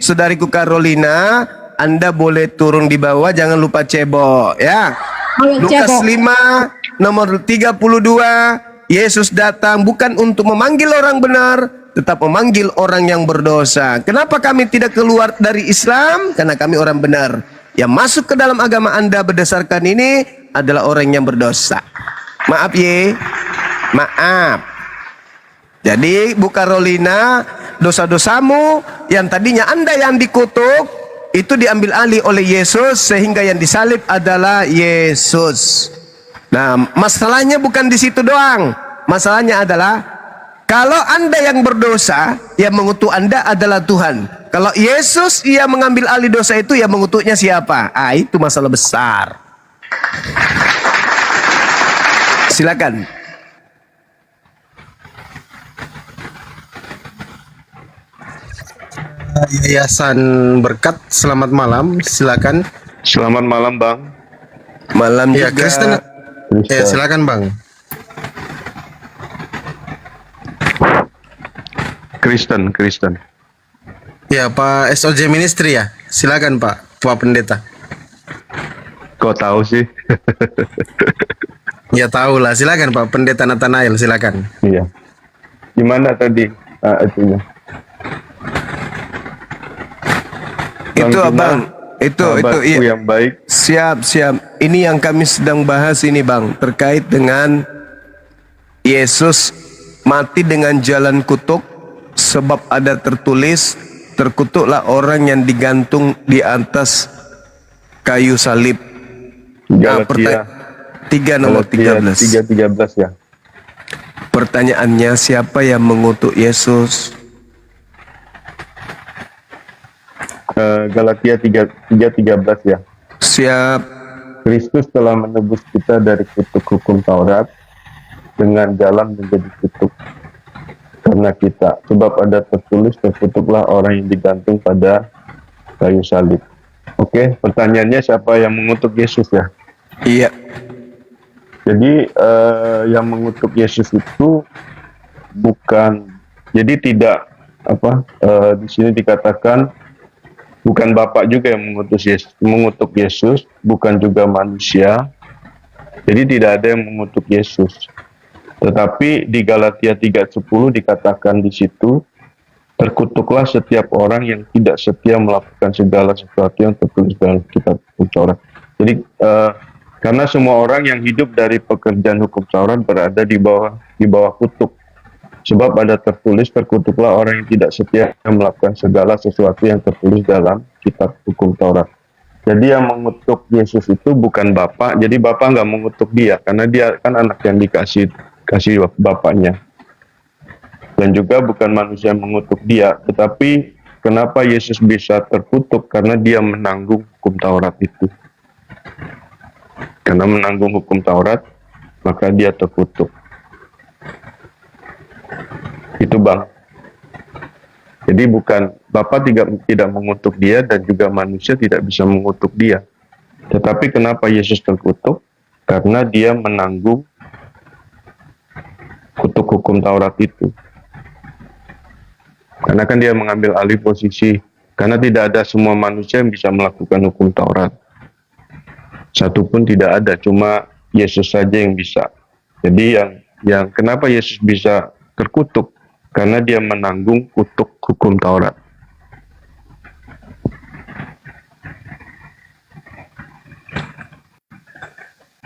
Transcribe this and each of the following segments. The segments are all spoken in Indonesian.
saudariku Carolina, Anda boleh turun di bawah, jangan lupa cebok ya. Lukas 5 nomor 32, Yesus datang bukan untuk memanggil orang benar, tetap memanggil orang yang berdosa. Kenapa kami tidak keluar dari Islam? Karena kami orang benar. Yang masuk ke dalam agama Anda berdasarkan ini adalah orang yang berdosa. Maaf ye, maaf. Jadi Bu Carolina, dosa-dosamu yang tadinya Anda yang dikutuk, itu diambil alih oleh Yesus, sehingga yang disalib adalah Yesus. Nah, masalahnya bukan di situ doang. Masalahnya adalah, kalau Anda yang berdosa, yang mengutuk Anda adalah Tuhan. Kalau Yesus ia mengambil alih dosa itu, yang mengutuknya siapa? Ah, itu masalah besar. Silakan. Yayasan Berkat, selamat malam, silakan. Selamat malam Bang. Malam Ya, juga. Kristen. Ya, silakan Bang. Kristen. Ya, Pak SOJ Ministry ya, silakan Pak Pendeta. Kok tahu sih? Ya tahu lah, silakan Pak Pendeta Nathanael, silakan. Iya. Gimana tadi itunya? Itu abang, itu iya. Yang baik. Siap. Ini yang kami sedang bahas ini bang, terkait dengan Yesus mati dengan jalan kutuk, sebab ada tertulis, terkutuklah orang yang digantung di atas kayu salib. Galatia 3 nomor 13. 3:13 ya. Pertanyaannya, siapa yang mengutuk Yesus? Galatia 3:13 ya. Siap. Kristus telah menebus kita dari kutuk hukum Taurat dengan jalan menjadi kutuk karena kita. Sebab ada tertulis, terkutuklah orang yang digantung pada kayu salib. Oke, pertanyaannya siapa yang mengutuk Yesus ya? Iya. Jadi yang mengutuk Yesus itu bukan, jadi tidak di sini dikatakan bukan Bapak juga yang mengutuk Yesus, bukan juga manusia. Jadi tidak ada yang mengutuk Yesus. Tetapi di Galatia 3:10 dikatakan di situ, terkutuklah setiap orang yang tidak setia melakukan segala sesuatu yang tertulis dalam kitab hukum Taurat. Jadi karena semua orang yang hidup dari pekerjaan hukum Taurat berada di bawah kutuk. Sebab ada tertulis, terkutuklah orang yang tidak setia melakukan segala sesuatu yang tertulis dalam kitab hukum Taurat. Jadi yang mengutuk Yesus itu bukan Bapak. Jadi Bapak nggak mengutuk dia, karena dia kan anak yang dikasih Bapaknya. Dan juga bukan manusia yang mengutuk dia. Tetapi kenapa Yesus bisa terkutuk? Karena dia menanggung hukum Taurat itu. Karena menanggung hukum Taurat, maka dia terkutuk. Itu Bang. Jadi bukan Bapa tidak mengutuk dia, dan juga manusia tidak bisa mengutuk dia. Tetapi kenapa Yesus terkutuk? Karena dia menanggung kutuk hukum Taurat itu. Karena kan dia mengambil alih posisi. Karena tidak ada semua manusia yang bisa melakukan hukum Taurat. Satu pun tidak ada, cuma Yesus saja yang bisa. Jadi yang kenapa Yesus bisa terkutuk? Karena dia menanggung kutuk hukum Taurat.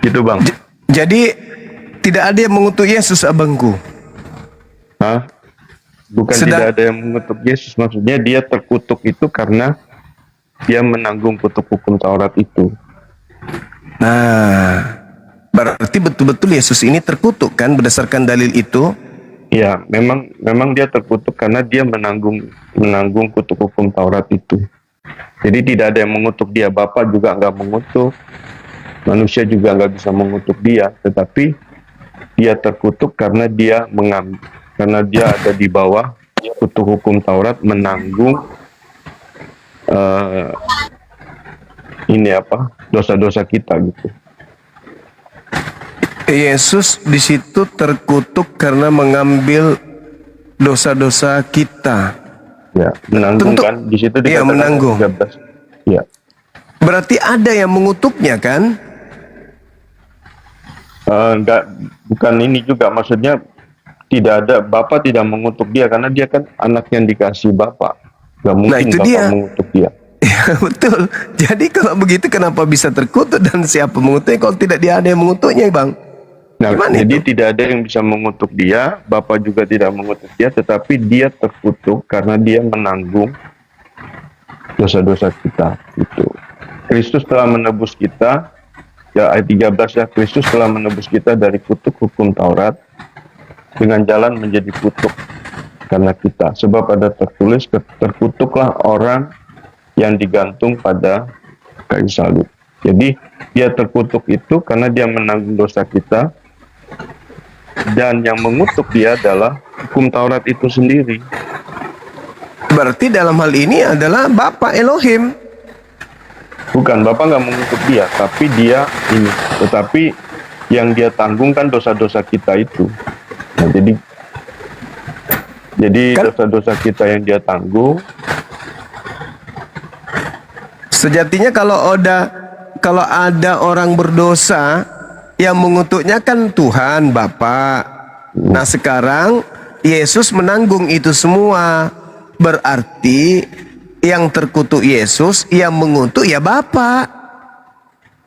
Gitu Bang. Jadi tidak ada yang mengutuk Yesus abangku. Hah? Bukan tidak ada yang mengutuk Yesus, maksudnya dia terkutuk itu karena dia menanggung kutuk hukum Taurat itu. Nah, berarti betul-betul Yesus ini terkutuk kan berdasarkan dalil itu? Ya, memang dia terkutuk karena dia menanggung kutuk hukum Taurat itu. Jadi tidak ada yang mengutuk dia. Bapa juga nggak mengutuk, manusia juga nggak bisa mengutuk dia. Tetapi dia terkutuk karena dia ada di bawah kutuk hukum Taurat, menanggung dosa-dosa kita gitu. Yesus di situ terkutuk karena mengambil dosa-dosa kita. Ya, menanggung Tentu. kan di situ Iya, dikatakan menanggung. 13. Ya. Berarti ada yang mengutuknya kan? Enggak, bukan ini juga, maksudnya tidak ada, Bapak tidak mengutuk dia karena dia kan anak yang dikasih Bapak. Nggak mungkin itu Bapak dia. mengutuk dia. Ya, betul. Jadi kalau begitu kenapa bisa terkutuk dan siapa mengutuknya kalau tidak dia ada yang mengutuknya, Bang? Nah, Gimana jadi itu? tidak ada yang bisa mengutuk dia, Bapak juga tidak mengutuk dia, tetapi dia terkutuk karena dia menanggung dosa-dosa kita. Itu. Kristus telah menebus kita, ya ayat 13 ya, Kristus telah menebus kita dari kutuk hukum Taurat dengan jalan menjadi kutuk karena kita. Sebab ada tertulis, terkutuklah orang yang digantung pada kayu salib. Jadi dia terkutuk itu karena dia menanggung dosa kita, dan yang mengutuk dia adalah hukum Taurat itu sendiri. Berarti dalam hal ini adalah Bapak Elohim. Bukan, Bapak nggak mengutuk dia, tapi dia ini. Tetapi yang dia tanggung kan dosa-dosa kita itu. Nah, jadi Kan- dosa-dosa kita yang dia tanggung. Sejatinya kalau ada orang berdosa yang mengutuknya kan Tuhan Bapa. Nah sekarang Yesus menanggung itu semua. Berarti yang terkutuk Yesus, yang mengutuk ya Bapa.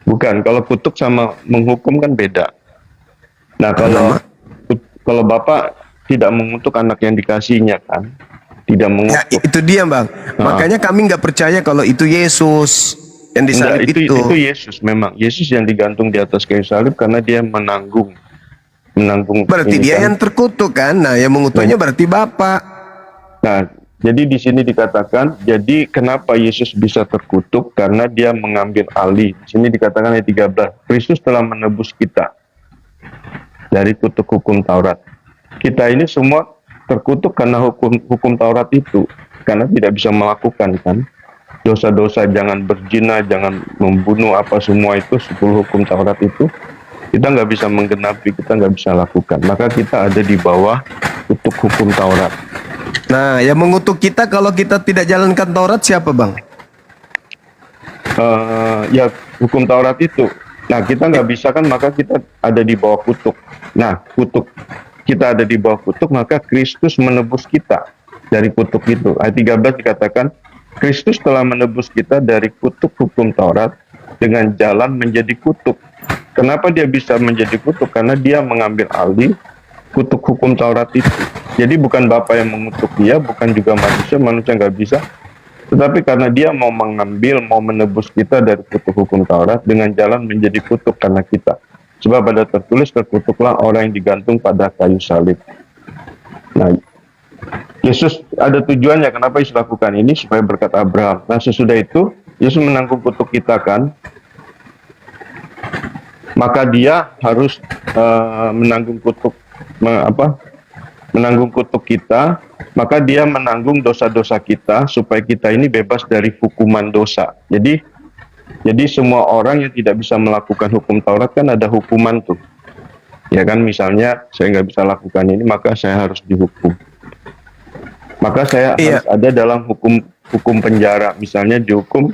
Bukan, kalau kutuk sama menghukum kan beda. Nah, kalau Bapak tidak mengutuk anak yang dikasihnya kan, tidak Ya mengutuk. itu dia Bang. Makanya kami nggak percaya kalau itu Yesus yang disalib Enggak, itu Yesus, memang Yesus yang digantung di atas kayu salib karena dia menanggung. Berarti ini dia kan. yang terkutuk kan. Nah yang mengutuknya berarti Bapak. Nah, jadi di sini dikatakan, jadi kenapa Yesus bisa terkutuk? Karena dia mengambil alih. Di sini dikatakan ayat 13, Kristus telah menebus kita dari kutuk hukum Taurat. Kita ini semua terkutuk karena hukum Taurat itu, karena tidak bisa melakukan kan. Dosa-dosa, jangan berzina, jangan membunuh, apa semua itu 10 hukum Taurat itu kita nggak bisa menggenapi, kita nggak bisa lakukan. Maka kita ada di bawah kutuk hukum Taurat. Nah yang mengutuk kita kalau kita tidak jalankan Taurat siapa Bang? Ya hukum Taurat itu. Nah kita nggak bisa kan, maka kita ada di bawah kutuk. Nah kutuk kita ada di bawah kutuk, maka Kristus menebus kita dari kutuk itu. Ayat 13 dikatakan Kristus telah menebus kita dari kutuk hukum Taurat dengan jalan menjadi kutuk. Kenapa dia bisa menjadi kutuk? Karena dia mengambil alih kutuk hukum Taurat itu. Jadi bukan Bapa yang mengutuk dia, bukan juga manusia nggak bisa. Tetapi karena dia mau mengambil, mau menebus kita dari kutuk hukum Taurat dengan jalan menjadi kutuk karena kita. Sebab ada tertulis, terkutuklah orang yang digantung pada kayu salib. Nah, Yesus ada tujuannya kenapa Yesus lakukan ini, supaya berkat Abraham. Nah sesudah itu Yesus menanggung kutuk kita kan, maka dia harus menanggung kutuk menanggung kutuk kita, maka dia menanggung dosa-dosa kita supaya kita ini bebas dari hukuman dosa. Jadi semua orang yang tidak bisa melakukan hukum Taurat kan ada hukuman tuh, ya kan. Misalnya saya nggak bisa lakukan ini, maka saya harus dihukum. Maka saya harus ada dalam hukum penjara. Misalnya dihukum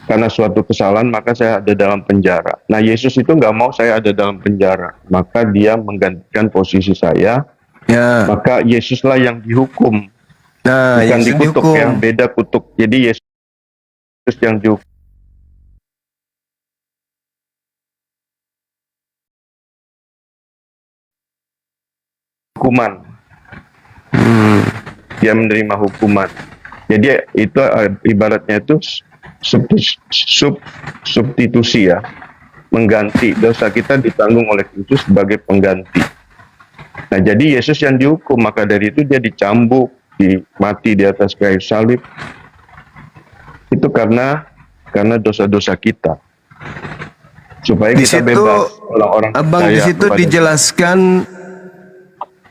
karena suatu kesalahan, maka saya ada dalam penjara. Nah Yesus itu nggak mau saya ada dalam penjara, maka dia menggantikan posisi saya. Ya. Maka Yesuslah yang dihukum, Nah, bukan Yesus dikutuk dihukum. ya, beda kutuk. Jadi Yesus yang dihukum. Hukuman. Dia menerima hukuman. Jadi itu ibaratnya itu substitusi ya, mengganti dosa kita ditanggung oleh Kristus sebagai pengganti. Nah jadi Yesus yang dihukum, maka dari itu dia dicambuk, mati di atas kayu salib. Itu karena dosa-dosa kita, supaya Di kita situ, bebas. Orang-orang Abang di percaya situ kepada dijelaskan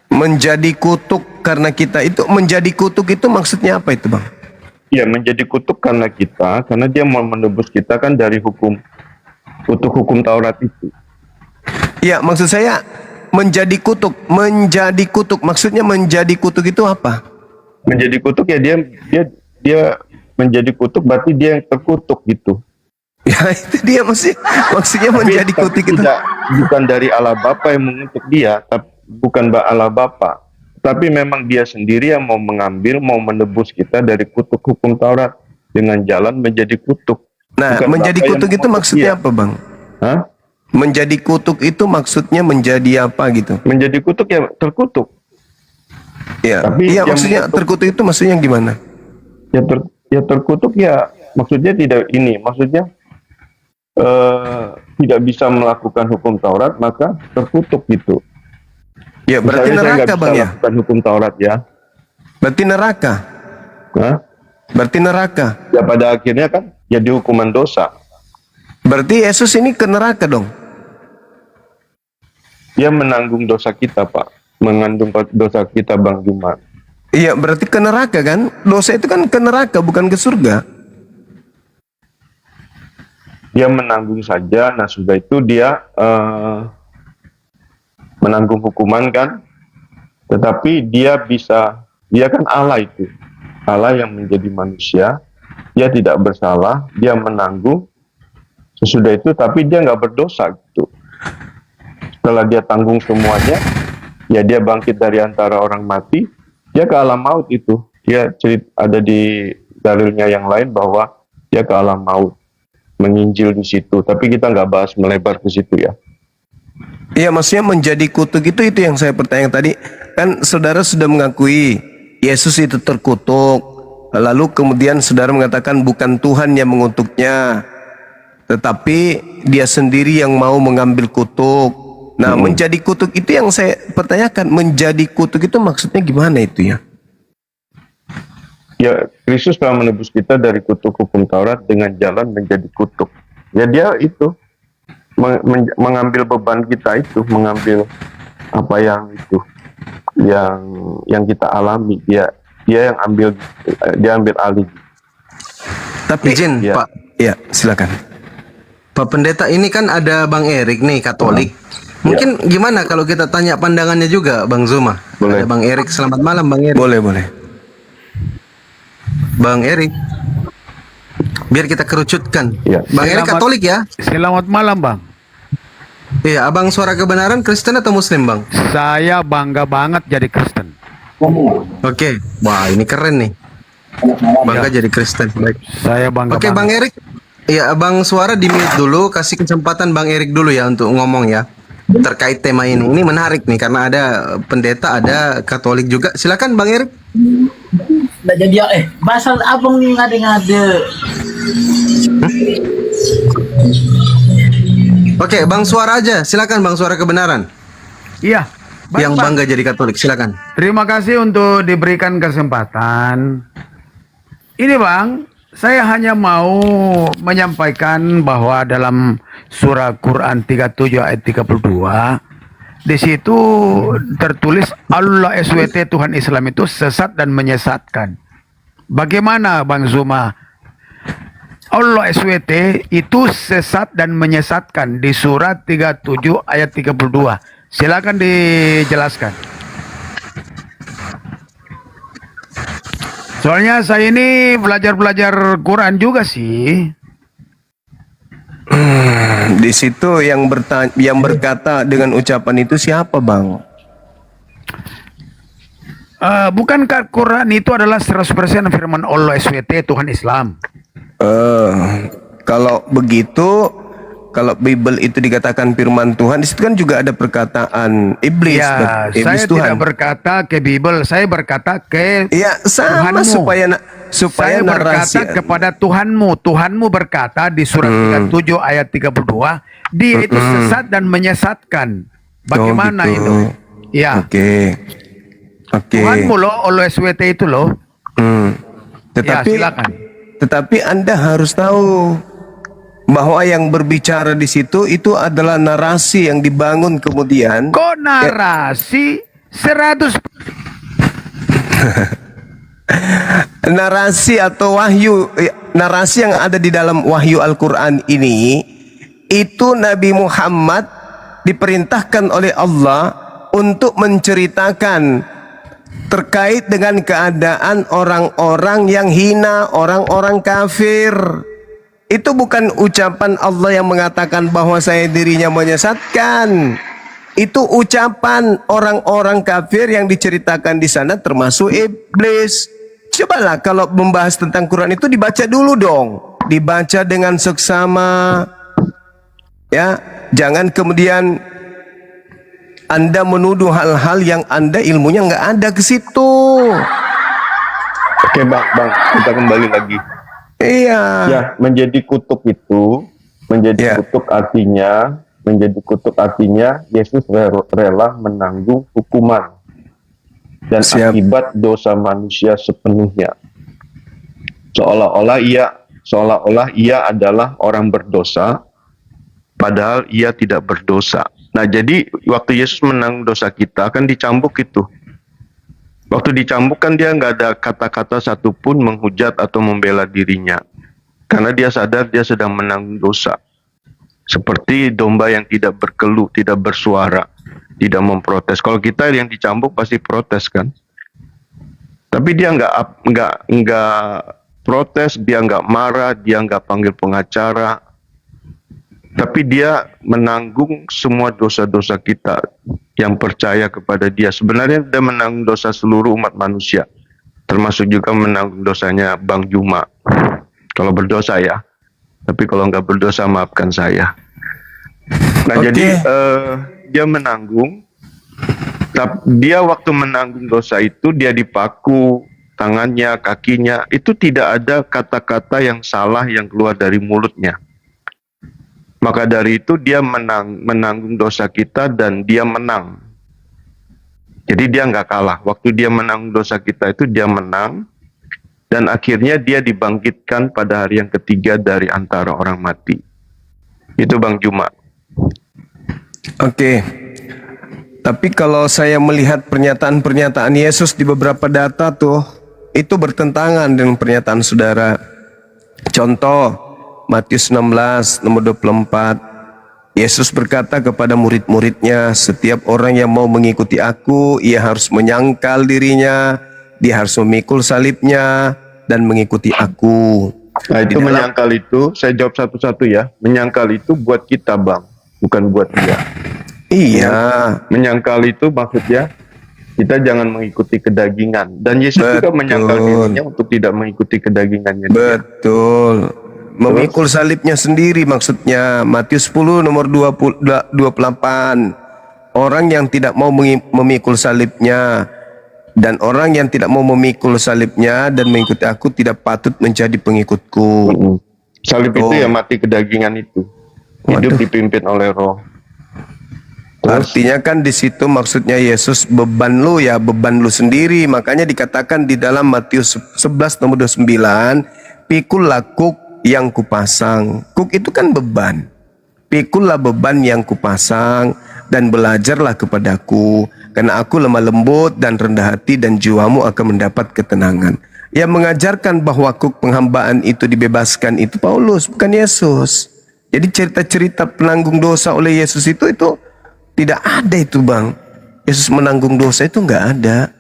menjadi kutuk karena kita. Itu menjadi kutuk itu maksudnya apa itu Bang? Ya, menjadi kutuk karena kita, karena dia mau menebus kita kan dari kutuk hukum Taurat itu. Ya maksud saya menjadi kutuk maksudnya menjadi kutuk itu apa? menjadi kutuk ya dia menjadi kutuk, berarti dia yang terkutuk gitu. Ya itu dia maksudnya menjadi Tapi kutuk itu. bukan dari Allah Bapa yang mengutuk dia, tapi bukan Allah Bapa, tapi memang dia sendiri yang mau mengambil, mau menebus kita dari kutuk hukum Taurat dengan jalan menjadi kutuk. Nah, Bukan menjadi Bapa yang kutuk itu mengutuk maksudnya dia. apa, Bang? Hah? Menjadi kutuk itu maksudnya menjadi apa gitu? Menjadi kutuk ya terkutuk. Ya, Tapi iya yang maksudnya mengutuk- terkutuk itu maksudnya gimana? Ya terkutuk ya maksudnya tidak ini, maksudnya tidak bisa melakukan hukum Taurat maka terkutuk gitu. Ya berarti Misalnya saya nggak neraka, bisa Bang ya? lakukan hukum Taurat ya. Berarti neraka. Hah? Berarti neraka. Ya pada akhirnya kan jadi hukuman dosa. Berarti Yesus ini ke neraka dong. Dia menanggung dosa kita, Pak. Mengandung dosa kita, Bang Jumat. Iya, berarti ke neraka kan? Dosa itu kan ke neraka, bukan ke surga. Dia menanggung saja, nah sudah itu dia menanggung hukuman kan. Tetapi dia kan Allah itu. Allah yang menjadi manusia, dia tidak bersalah, dia menanggung. Sesudah itu, tapi dia nggak berdosa gitu. Setelah dia tanggung semuanya, ya dia bangkit dari antara orang mati, dia ke alam maut itu. Dia ada di dalilnya yang lain bahwa dia ke alam maut, menginjil di situ. Tapi kita nggak bahas melebar ke situ ya. Iya, maksudnya menjadi kutuk itu yang saya pertanyaan tadi. Kan saudara sudah mengakui Yesus itu terkutuk. Lalu kemudian saudara mengatakan bukan Tuhan yang mengutuknya, tetapi dia sendiri yang mau mengambil kutuk. Nah, menjadi kutuk itu yang saya pertanyakan. Menjadi kutuk itu maksudnya gimana itu ya? Ya, Kristus telah menebus kita dari kutuk hukum Taurat dengan jalan menjadi kutuk. Ya dia itu mengambil beban kita itu, mengambil apa yang itu, yang kita alami. Dia yang ambil alih. Tapi Izin, Ya. Pak. ya, silakan. Pak Pendeta, ini kan ada Bang Erik nih, Katolik. Mungkin gimana kalau kita tanya pandangannya juga, Bang Zuma? Boleh. Ada Bang Erik. Selamat malam, Bang Erik. Boleh, boleh. Bang Erik. Biar kita kerucutkan. Ya. Bang Erik Katolik ya? Selamat malam, Bang. Iya, Abang Suara Kebenaran Kristen atau Muslim, Bang? Saya bangga banget jadi Kristen. Oke. Wah, ini keren nih. Bangga jadi Kristen. Baik. Saya bangga Oke, banget. Bang Erik. Iya, Abang Suara di-mute dulu. Kasih kesempatan Bang Erik dulu ya untuk ngomong ya. Terkait tema ini. Ini menarik nih karena ada pendeta, ada Katolik juga. Silakan Bang Erik. Nggak jadi basal abang nih ngade-ngade. Oke, Bang Suara aja. Silakan Bang Suara Kebenaran. Iya. baik, Yang Bang. bangga jadi Katolik. Silakan. Terima kasih untuk diberikan kesempatan. Ini Bang, saya hanya mau menyampaikan bahwa dalam surah Quran 37 ayat 32, di situ tertulis Allah SWT Tuhan Islam itu sesat dan menyesatkan. Bagaimana Bang Zuma? Allah SWT itu sesat dan menyesatkan di surat 37 ayat 32. Silakan dijelaskan. Soalnya saya ini belajar Quran juga sih. Di situ yang berkata dengan ucapan itu siapa, Bang? Bukankah Quran itu adalah 100% firman Allah SWT Tuhan Islam? Kalau begitu, kalau Bible itu dikatakan firman Tuhan, di situ kan juga ada perkataan iblis, Ya, iblis saya Tuhan. tidak berkata ke Bible, saya berkata ke Iya, sama Tuhanmu. supaya Saya narasi. berkata kepada Tuhanmu. Tuhanmu berkata di surat 37 ayat 32, dia itu sesat dan menyesatkan. Bagaimana gitu. itu? Ya, Oke. Tuhanmu loh, Allah SWT itu loh. Tetapi, Ya, silakan. tetapi Anda harus tahu bahwa yang berbicara di situ itu adalah narasi yang dibangun kemudian. Kok narasi 100 Narasi atau wahyu, narasi yang ada di dalam wahyu Al-Quran ini, itu Nabi Muhammad diperintahkan oleh Allah untuk menceritakan terkait dengan keadaan orang-orang yang hina, orang-orang kafir. Itu bukan ucapan Allah yang mengatakan bahwa saya dirinya menyesatkan. Itu ucapan orang-orang kafir yang diceritakan di sana termasuk iblis. Cobalah kalau membahas tentang Quran itu dibaca dulu dong. Dibaca dengan seksama. Ya, jangan kemudian Anda menuduh hal-hal yang Anda ilmunya nggak ada ke situ. Oke bang, kita kembali lagi. Iya. Ya, menjadi kutub itu, menjadi kutub artinya Yesus rela menanggung hukuman dan Siap. akibat dosa manusia sepenuhnya. Seolah-olah ia adalah orang berdosa, padahal ia tidak berdosa. Nah, jadi waktu Yesus menanggung dosa kita kan dicambuk itu. Waktu dicambuk kan dia nggak ada kata-kata satupun menghujat atau membela dirinya. Karena dia sadar dia sedang menanggung dosa. Seperti domba yang tidak berkeluh, tidak bersuara, tidak memprotes. Kalau kita yang dicambuk pasti protes kan. Tapi dia nggak protes, dia nggak marah, dia nggak panggil pengacara. Tapi dia menanggung semua dosa-dosa kita yang percaya kepada dia. Sebenarnya dia menanggung dosa seluruh umat manusia. Termasuk juga menanggung dosanya Bang Juma. Kalau berdosa ya. Tapi kalau nggak berdosa maafkan saya. Nah, jadi dia menanggung. Dia waktu menanggung dosa itu dia dipaku tangannya, kakinya. Itu tidak ada kata-kata yang salah yang keluar dari mulutnya. Maka dari itu dia menanggung dosa kita dan dia menang. Jadi dia nggak kalah. Waktu dia menanggung dosa kita itu dia menang. Dan akhirnya dia dibangkitkan pada hari yang ketiga dari antara orang mati. Itu Bang Juma. Oke. Tapi kalau saya melihat pernyataan-pernyataan Yesus di beberapa data tuh, itu bertentangan dengan pernyataan saudara. Contoh, Matius 16 nomor 24. Yesus berkata kepada murid-muridnya, setiap orang yang mau mengikuti aku, ia harus menyangkal dirinya, dia harus memikul salibnya dan mengikuti aku. Nah, itu menyangkal itu, saya jawab satu-satu ya. Menyangkal itu buat kita Bang, bukan buat dia. Iya. Menyangkal itu maksudnya kita jangan mengikuti kedagingan. Dan Yesus juga menyangkal dirinya untuk tidak mengikuti kedagingannya. Betul. Memikul salibnya sendiri maksudnya. Matius 10 nomor 28. Orang yang tidak mau memikul salibnya dan orang yang tidak mau memikul salibnya dan mengikuti aku tidak patut menjadi pengikutku. Salib itu ya mati kedagingan itu. Hidup dipimpin oleh Roh. Artinya kan di situ maksudnya Yesus beban lu ya, beban lu sendiri. Makanya dikatakan di dalam Matius 11 nomor 29, pikullah kuk yang kupasang. Kuk itu kan beban. Pikullah beban yang kupasang dan belajarlah kepadaku, karena aku lemah lembut dan rendah hati dan jiwamu akan mendapat ketenangan. Yang mengajarkan bahwa kuk penghambaan itu dibebaskan itu Paulus, bukan Yesus. Jadi cerita-cerita penanggung dosa oleh Yesus itu tidak ada itu Bang. Yesus menanggung dosa itu nggak ada.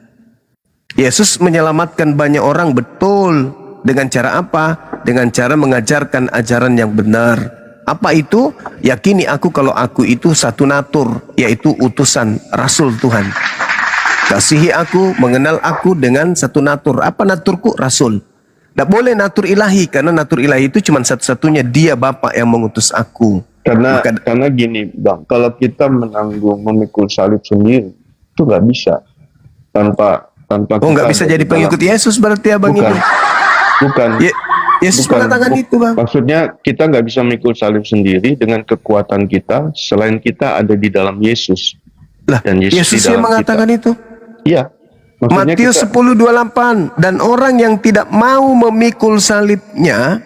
Yesus menyelamatkan banyak orang betul. Dengan cara apa? Dengan cara mengajarkan ajaran yang benar. Apa itu? Yakini aku kalau aku itu satu natur, yaitu utusan Rasul Tuhan. Kasihi aku, mengenal aku dengan satu natur. Apa naturku? Rasul. Tidak boleh natur ilahi, karena natur ilahi itu cuma satu-satunya dia Bapa yang mengutus aku. Karena gini Bang, kalau kita memikul salib sendiri itu nggak bisa tanpa nggak bisa jadi pengikut Yesus berarti Abang ini. Bukan. Yesus mengatakan itu Bang. Maksudnya kita nggak bisa memikul salib sendiri dengan kekuatan kita selain kita ada di dalam Yesus. Lah, dan Yesus yang mengatakan itu. Iya. Matius 10:28, dan orang yang tidak mau memikul salibnya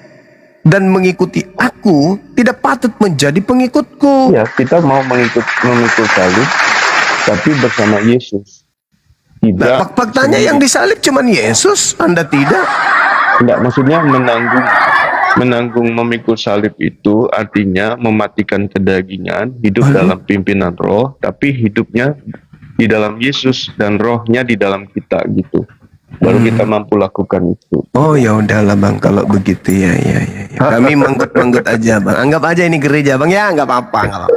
dan mengikuti aku tidak patut menjadi pengikutku. Ya, kita mau memikul salib tapi bersama Yesus. Tidak. Nah, faktanya yang disalib cuman Yesus, Anda tidak. Enggak, maksudnya menanggung memikul salib itu artinya mematikan kedagingan, hidup dalam pimpinan Roh, tapi hidupnya di dalam Yesus dan rohnya di dalam kita gitu. Baru kita mampu lakukan itu. Oh ya udahlah bang, kalau begitu ya. Kami manggut-manggut aja bang. Anggap aja ini gereja bang ya, nggak apa-apa.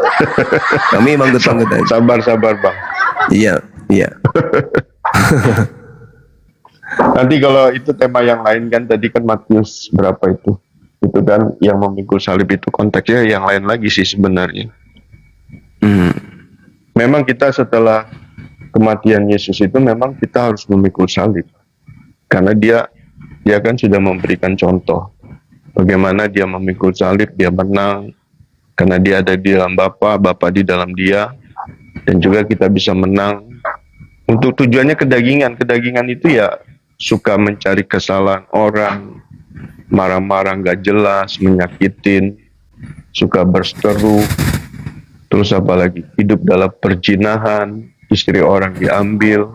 Kami manggut-manggut aja. Sabar bang. Iya. Nanti kalau itu tema yang lain kan, tadi kan Matius berapa itu kan yang memikul salib, itu konteksnya yang lain lagi sih sebenarnya. Memang kita setelah kematian Yesus itu memang kita harus memikul salib. Karena dia kan sudah memberikan contoh bagaimana dia memikul salib, dia menang karena dia ada di dalam Bapa di dalam dia, dan juga kita bisa menang untuk tujuannya kedagingan itu ya suka mencari kesalahan orang, marah-marah nggak jelas, menyakitin, suka berseteru, terus apalagi hidup dalam perjinahan, istri orang diambil,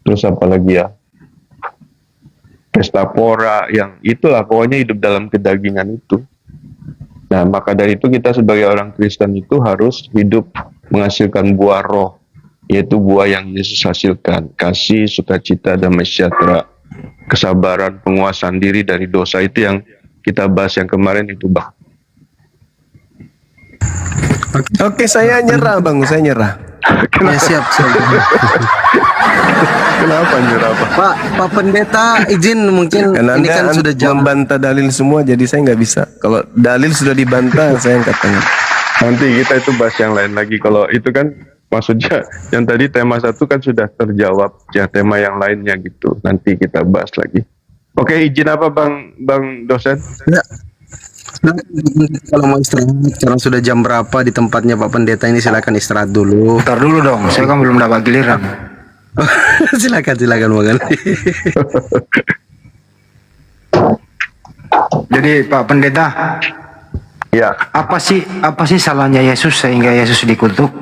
terus apa lagi ya, pesta pora, yang itulah pokoknya hidup dalam kedagingan itu. Nah maka dari itu kita sebagai orang Kristen itu harus hidup menghasilkan buah roh, yaitu buah yang Yesus hasilkan: kasih, sukacita, damai sejahtera, kesabaran, penguasaan diri dari dosa. Itu yang kita bahas yang kemarin itu bang. Oke, saya nyerah bang, saya nyerah. Ya, siap. Kenapa nyerah Pak? Pak Pendeta, izin mungkin Karena ini kan Anda sudah jam. membantah dalil semua, jadi saya nggak bisa. Kalau dalil sudah dibantah, saya angkat tangan. Nanti kita itu bahas yang lain lagi. Kalau itu kan maksudnya yang tadi tema 1 kan sudah terjawab, ya tema yang lainnya gitu. Nanti kita bahas lagi. Oke, izin apa bang dosen? Ya. Kalau mau istirahat, sekarang sudah jam berapa di tempatnya Pak Pendeta ini, silakan istirahat dulu. Ntar dulu dong, saya kan belum dapat giliran. silakan Bang. Jadi Pak Pendeta, Ya, apa sih salahnya Yesus sehingga Yesus dikutuk?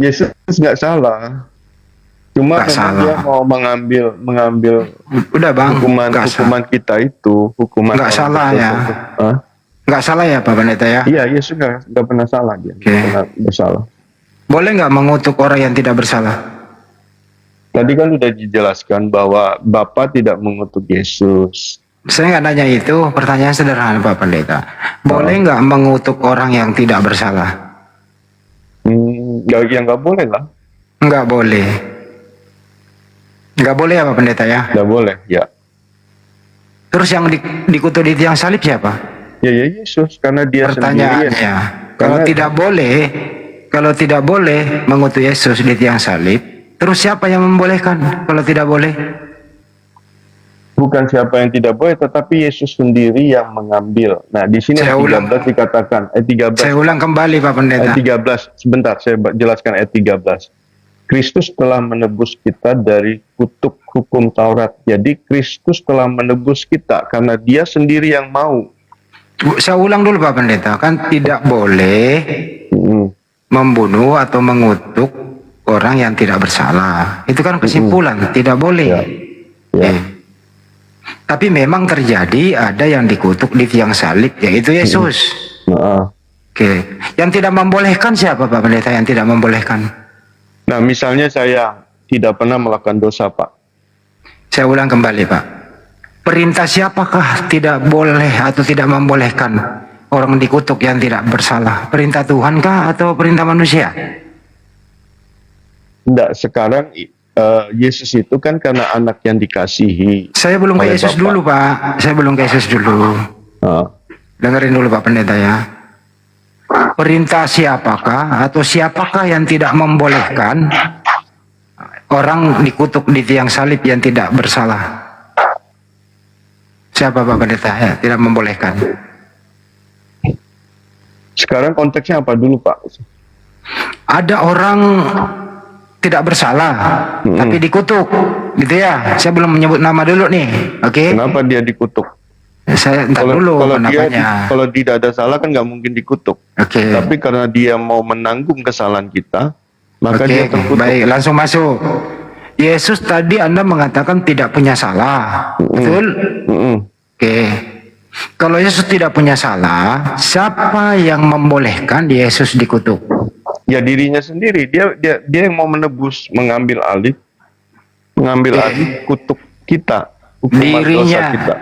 Yesus nggak salah. Cuma Nggak memang salah. dia mau mengambil Udah bang, hukuman kita itu, hukuman Nggak orang salah berdosa ya. itu. Hah? nggak salah ya Pak Pendeta ya? Iya, Yesus nggak pernah salah, dia Oke. nggak pernah bersalah. Boleh nggak mengutuk orang yang tidak bersalah? Tadi kan sudah dijelaskan bahwa Bapa tidak mengutuk Yesus. Saya nggak nanya itu, pertanyaan sederhana Pak Pendeta. Boleh nggak mengutuk orang yang tidak bersalah? Ya nggak boleh lah, Nggak boleh. Nggak boleh ya Pak Pendeta ya? nggak boleh. Ya, Terus yang dikutuk di tiang salib siapa? ya Yesus, karena dia sendiri. Pertanyaannya, kalau tidak boleh mengutuk Yesus di tiang salib, terus siapa yang membolehkan kalau tidak boleh? Bukan siapa yang tidak boleh, tetapi Yesus sendiri yang mengambil. Nah, di sini Saya ayat ulang. 13 dikatakan, ayat 13. Saya ulang kembali Pak Pendeta. Ayat 13, sebentar saya jelaskan ayat 13. Kristus telah menebus kita dari kutuk hukum Taurat. Jadi Kristus telah menebus kita karena dia sendiri yang mau. Saya ulang dulu Pak Pendeta, kan tidak boleh membunuh atau mengutuk orang yang tidak bersalah. Itu kan kesimpulan, tidak boleh. Ya. Ya. Tapi memang terjadi ada yang dikutuk di tiang salib, yaitu Yesus. Nah, Oke. Yang tidak membolehkan siapa Pak Pendeta yang tidak membolehkan? nah, misalnya saya tidak pernah melakukan dosa, Pak. Saya ulang kembali Pak. Perintah siapakah tidak boleh atau tidak membolehkan orang dikutuk yang tidak bersalah? Perintah Tuhan kah atau perintah manusia? Tidak, sekarang Yesus itu kan karena anak yang dikasihi. Saya belum ke oleh Yesus Bapa. dulu Pak. Saya belum ke Yesus dulu. Nah, Dengerin dulu Pak Pendeta ya. Perintah siapakah atau siapakah yang tidak membolehkan orang dikutuk di tiang salib yang tidak bersalah? Siapa Pak Pendeta ya, tidak membolehkan? sekarang konteksnya apa dulu, Pak? Ada orang tidak bersalah tapi dikutuk, gitu ya. Saya belum menyebut nama dulu nih, oke? Kenapa dia dikutuk? Saya entar dulu pendapatnya. Kalau tidak ada salah kan nggak mungkin dikutuk. Oke. Tapi karena dia mau menanggung kesalahan kita, maka dia Oke, terkutuk. baik, langsung masuk. Yesus tadi Anda mengatakan tidak punya salah, betul? Mm-mm. Oke. Kalau Yesus tidak punya salah, siapa yang membolehkan Yesus dikutuk? Ya dirinya sendiri. Dia yang mau menebus, mengambil alih kutuk kita, hukuman dosa Dirinya. kita.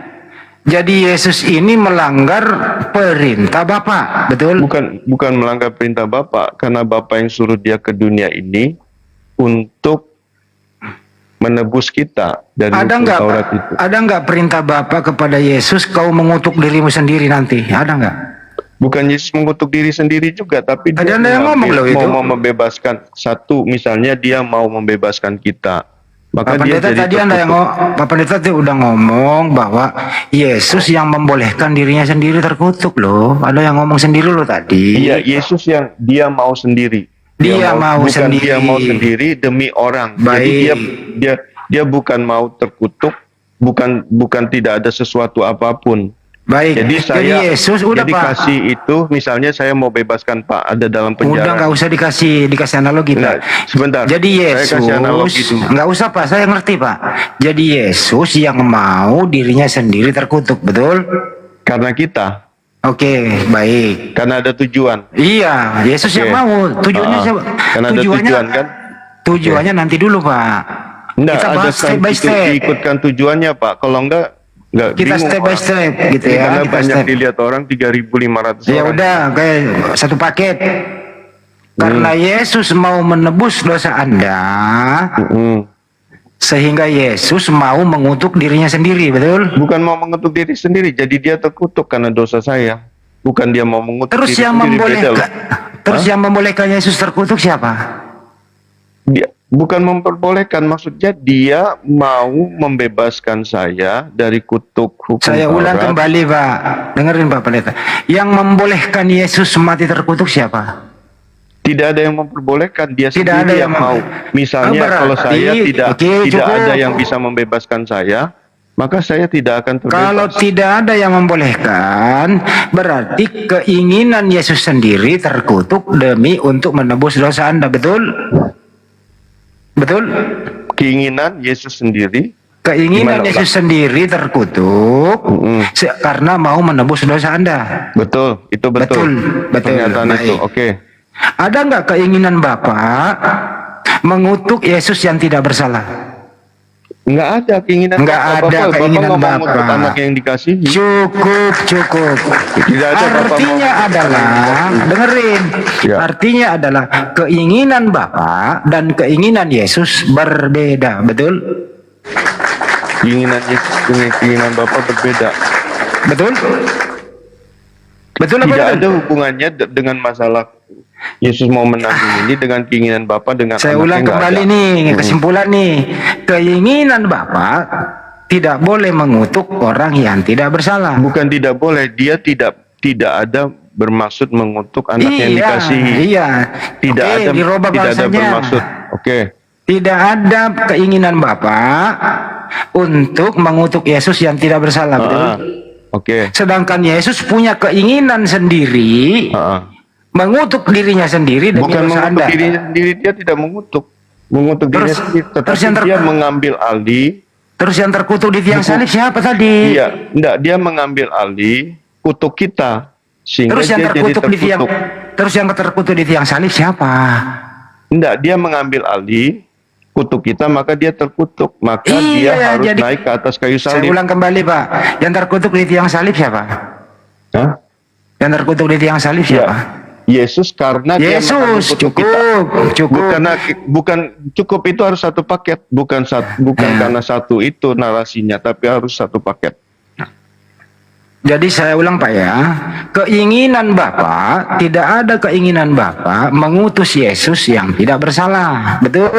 Jadi Yesus ini melanggar perintah Bapa, betul? Bukan melanggar perintah Bapa, karena Bapa yang suruh dia ke dunia ini untuk menebus kita dari hukum Taurat itu. Ada nggak perintah Bapa kepada Yesus, kau mengutuk dirimu sendiri nanti? Ada nggak? Bukan Yesus mengutuk diri sendiri juga, tapi dia Ada yang ngomong loh itu. mau membebaskan satu, misalnya dia mau membebaskan kita. Maka Pak dia Pendeta jadi tadi Pak Pendeta tadi udah ngomong bahwa Yesus yang membolehkan dirinya sendiri terkutuk loh. Ada yang ngomong sendiri loh tadi. Iya, Yesus yang dia mau sendiri. Dia mau bukan sendiri. Dia mau sendiri demi orang. Baik. Jadi dia bukan mau terkutuk, bukan tidak ada sesuatu apapun. Baik. Jadi Yesus udah jadi Pak. kasih itu, misalnya saya mau bebaskan Pak, ada dalam Udah penjara. nggak usah dikasih analogi Nah, Pak. sebentar. Jadi Saya kasih analogi Yesus dulu. nggak usah Pak, saya ngerti Pak. Jadi Yesus yang mau dirinya sendiri terkutuk, betul? Karena kita, Oke, baik. karena ada tujuan. Iya, Yesus Oke. yang mau. Tujuannya siapa? Karena ada tujuan kan? Tujuannya nanti dulu Pak. Enggak, Kita ada bahas step by step. diikutkan tujuannya Pak. Kalau enggak Kita bingung step by orang. step gitu Ini ya. Karena Kita banyak step. dilihat orang 3.500 Ya orang. udah, kayak satu paket. Karena Yesus mau menebus dosa Anda, Mm-mm. sehingga Yesus mau mengutuk dirinya sendiri, betul? Bukan mau mengutuk diri sendiri, jadi dia terkutuk karena dosa saya. Bukan dia mau mengutuk Terus diri yang sendiri, beda loh. yang membolehkan Yesus terkutuk siapa? Dia bukan memperbolehkan, maksudnya dia mau membebaskan saya dari kutuk hukum Saya ulang Taurat. kembali Pak, dengerin Pak Pendeta. Yang membolehkan Yesus mati terkutuk siapa? Tidak ada yang memperbolehkan, dia Tidak sendiri ada yang yang mau. Misalnya berarti- kalau saya tidak oke, tidak cukup. ada yang bisa membebaskan saya, maka saya tidak akan terbebas. Kalau tidak ada yang membolehkan, berarti keinginan Yesus sendiri terkutuk demi untuk menebus dosa Anda, betul? Betul? Keinginan Yesus sendiri, Keinginan Gimana, Yesus sendiri terkutuk karena mau menebus dosa Anda. betul, itu betul. Betul. Pernyataan Baik. itu, oke. Ada nggak keinginan Bapak mengutuk Yesus yang tidak bersalah? Nggak ada keinginan Nggak Bapak. ada Bapak keinginan nggak mau Bapak. mengutuk anak yang dikasihi. Cukup. Tidak ada Bapak Artinya mau- adalah, dengerin. Ya. Artinya adalah keinginan Bapak dan keinginan Yesus berbeda, betul? Keinginan Yesus dengan keinginan Bapak berbeda. Betul? Betul apa Tidak betul? ada hubungannya dengan masalah Yesus mau menanggung ini dengan keinginan Bapak dengan Saya anaknya, ulang nggak kembali ada. nih, kesimpulan nih. Keinginan Bapak tidak boleh mengutuk orang yang tidak bersalah. Bukan tidak boleh, dia tidak ada bermaksud mengutuk anak yang dikasihi. Iya. Tidak Oke, ada dirubah tidak ada bahasanya. bermaksud. Oke. Tidak ada keinginan Bapak untuk mengutuk Yesus yang tidak bersalah, betul? Oke. Sedangkan Yesus punya keinginan sendiri mengutuk dirinya sendiri demi Bukan dosa mengutuk Anda. dirinya sendiri, dia tidak mengutuk dirinya Terus- sendiri, terus tetapi yang dia mengambil alih. Terus yang terkutuk di tiang salib siapa tadi? Iya, enggak, dia mengambil alih kutuk kita sehingga Terus yang dia jadi terkutuk di tiang terkutuk. Terus yang terkutuk di tiang salib siapa? Enggak, dia mengambil alih kutuk kita, maka dia terkutuk, maka dia Iya, harus jadi- naik ke atas kayu Saya salib. ulang kembali, Pak. Yang terkutuk di tiang salib siapa? Hah? Yang terkutuk di tiang salib Ya, siapa? Yesus karena dia mengambil Yesus, kutuk kita. cukup. Bukan cukup, itu harus satu paket, bukan karena satu itu narasinya, tapi harus satu paket. Jadi saya ulang Pak ya, keinginan Bapak, tidak ada keinginan Bapak mengutus Yesus yang tidak bersalah, betul?